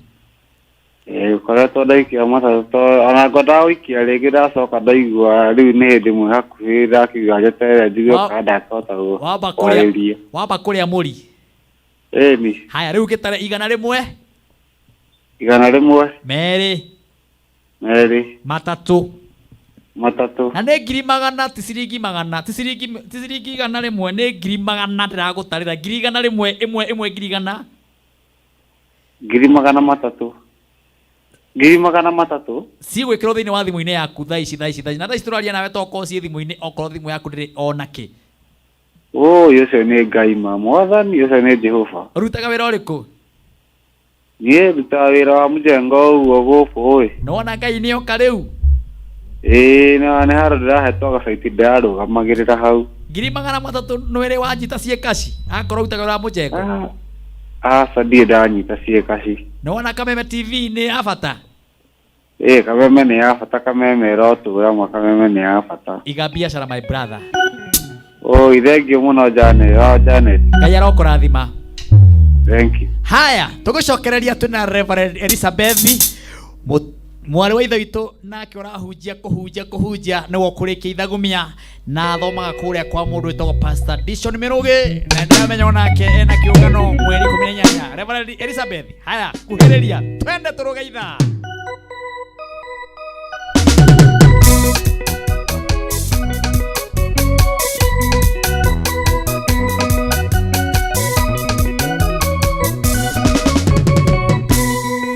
Koretwo ndaikia matatu ona ngoda wikia ringi ndacoka ndaigua riu ni hindi mwe hakuhi ndakiuga njeterere njigue kana ndakota wamba kuria muri. Ni haya riu gitare 100 Meri matatu na ne 100 ti ciringi 100 ti ciringi 100 ne 100 ndiragutarira 100 imwe 100 300 si gwikirwo thiini wa thimu-ini yaku thaa ici na thaa ici turaria nawe toko ci thimu-ini okorwo thimu yaku ndiri ona ki ucio ni Ngai mwathani ucio ni Jehova. Rutaga wira uriku? Nie rutaga wira wa mujengo uguo guku nona Ngai ni oka riu na ne haro ndirahetwo gacaiti ndirarũgamagĩrĩra hau 300 nwere wanyita ciekaci akorwo rutaga wira wa mujengo aca ndirĩ ndanyita ciekaci. Nona Kameme TV ni ya bata? Kameme ni ya bata. Kameme ĩrotũra mwa Kameme ni ya bata. Iga biacara my brother. Thengiũ mũno Janet. Ngai arokũrathima. Thank you. Haya tugicokereria twina Reverend Elizabeth mwari wa ithe witũ nake ũrahunjia kũhunjia nĩguo kũrĩkia ithagumia na thomaga kũrĩa kwa mũndũ wĩtagwo Pastor Dishon Mĩrũgĩ na ndĩramenya onake ena kĩũngano mweri 18. Reverend Elizabeth, haya kuhĩrĩria twende tũrũge ithaa.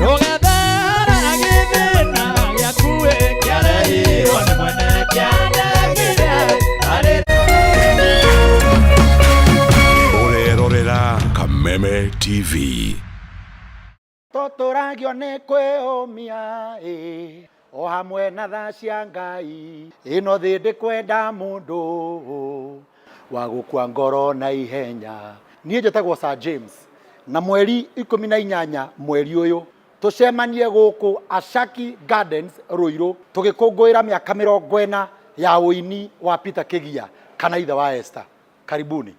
Rũgethe Kameme TV. Totoragio nĩ kwĩũmia o hamwe na tha cia Ngai ĩno thĩ ndĩkwenda mũndũ wa gũkua ngoro na ihenya. Niĩ njĩtagwo Sir James na mweri 18 mweri ũyũ tũcemanie gũkũ Ashaki Gardens Ruiru tũgĩkũngũĩra mĩaka 40 ya ũini wa Peter Kĩgia kana ithe wa Esther. Karibuni.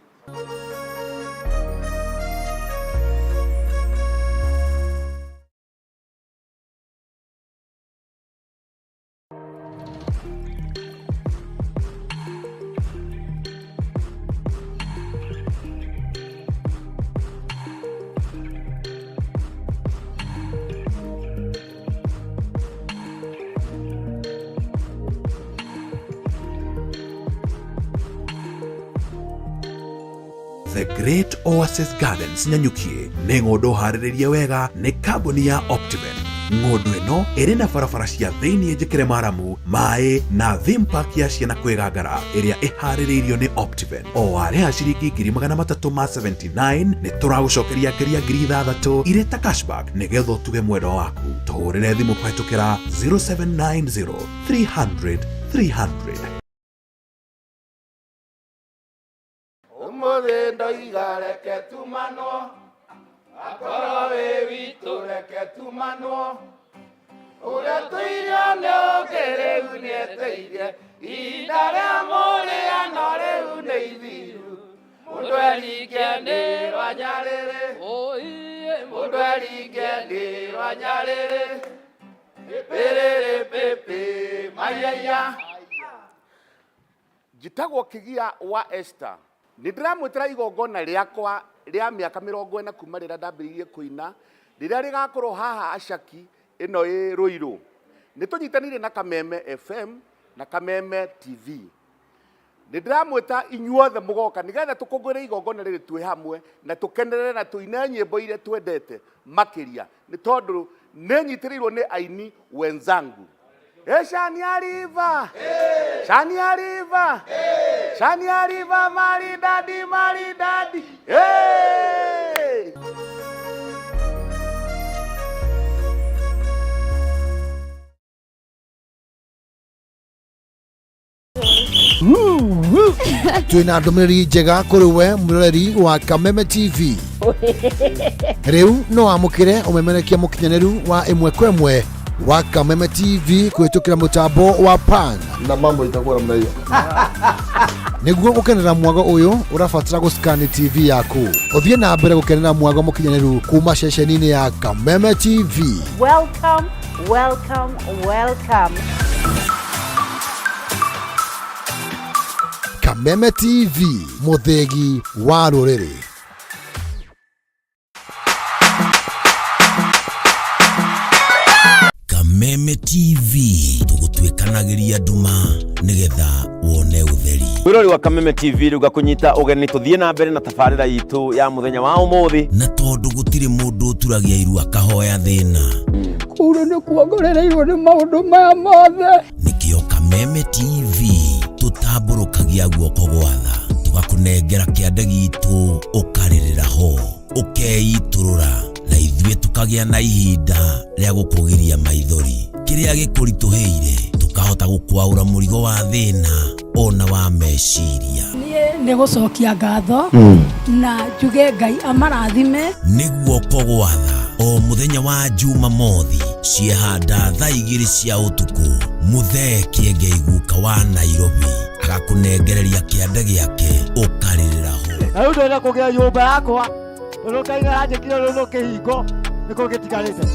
The Great Oasis Gardens Nyanyukie nĩ ng'ũndũ harĩrĩrie wega nĩ kambuni ya Optiven. Ng'ũndũ ĩno ĩrĩ na barabara cia thĩinĩ njĩkĩre maramu, maĩ na theme park ya ciana kwĩgangara ĩrĩa ĩharĩrĩirio nĩ Optiven. O warĩha ciringi 379 nĩ tũragũcokeria ngeria 6,000 irĩ ta cashback nĩgetha ũtuge mwendwa waku. Tũhũrĩre thimũ kũhetũkĩra 0790 300 300. Umuthi ndoiga reke tumanwo akorwo wĩ witũ reke tumanwo ũrĩa tũirio nĩ ũngĩ rĩu nĩeteire ihinda rĩa mũrĩano rĩu nĩ ithiru mũndũ eringe nĩ rwa Nyarĩrĩ mũndũ eringe nĩ rwa Nyarĩrĩ pĩrĩrĩ pĩpĩ mayaya. Njĩtagwo Kĩgia wa Esther. Nĩndĩramwĩtĩra igongona rĩakwa rĩa mĩaka 40 kuma rĩrĩa ndambĩrĩirie kũina rĩrĩa rĩgakorwo haha Ashaki ĩno ĩ Ruiru. Nĩtũnyitanĩire na Kameme FM na Kameme TV. Nĩndĩramwĩta inyuothe mũgoka nĩgetha tũkũngũĩre igongona rĩrĩ twĩ hamwe na tũkenerere na tũine nyĩmbo iria twendete makĩria nĩ tondũ nĩnyitĩrĩirwo nĩ aini wenzangu. Shania River, Shania River, Shania River, maridadi, maridadi. Hey! Twina ndũmĩrĩri njega kũrĩ we mũroreri wa Kameme TV. Rĩu no amũkĩre ũmemerekia mũkinyanĩru wa ĩmwe kwa ĩmwe wa Kameme TV kũhetũkĩra mũtambo wa Pan na mambo itakuwa namna hiyo. Nĩguo gũkenera mwago ũyũ ũrabatara gũscan TV yaku. Ũthiĩ na mbere gũkenera mwago mũkinyanĩru kuma ceceni-inĩ ya Kameme TV. Welcome, welcome, welcome. Kameme TV, mũthegi wa rũrĩrĩ. Kameme TV tũgũtwĩkanagĩria nduma nĩgetha wone ũtheri. Wĩrori wa Kameme TV rĩu gakũnyita ũgeni tũthiĩ na mbere na tabarĩra itũ ya mũthenya wa ũmũthĩ. Na tondũ gũtirĩ mũndũ ũturagia iru akahoya thĩna. Kũrũ nĩ kuongerereirwo nĩ maũndũ maya mothe. Nĩkĩo Kameme TV tũtambũrũkagia guoko gwa tha tũgakũnengera kĩande gitũ ũkarĩrĩra ho ũkeitũrũra na ithuĩ tukagĩa na ihinda rĩa gũkũgiria maithori kĩrĩa gĩkũritũhĩire tukahota gũkwaũra mũrigo wa thĩna ona wa meciria. Niĩ nĩ gũcokia ngatho na njuge Ngai amarathime. Nĩguo kogwa tha o mũthenya wa Jumamothi ciehanda thaa 2 cia ũtukũ Muthee Kĩengei guka wa Nairobi agakũnengereria kĩande gĩake ũkarĩrĩra ho. Na rĩu ndĩrenda kũgĩa nyũmba yakwa ũrũkaigara njĩkire rũrũ kĩhingo nĩkũ gĩtigarĩte.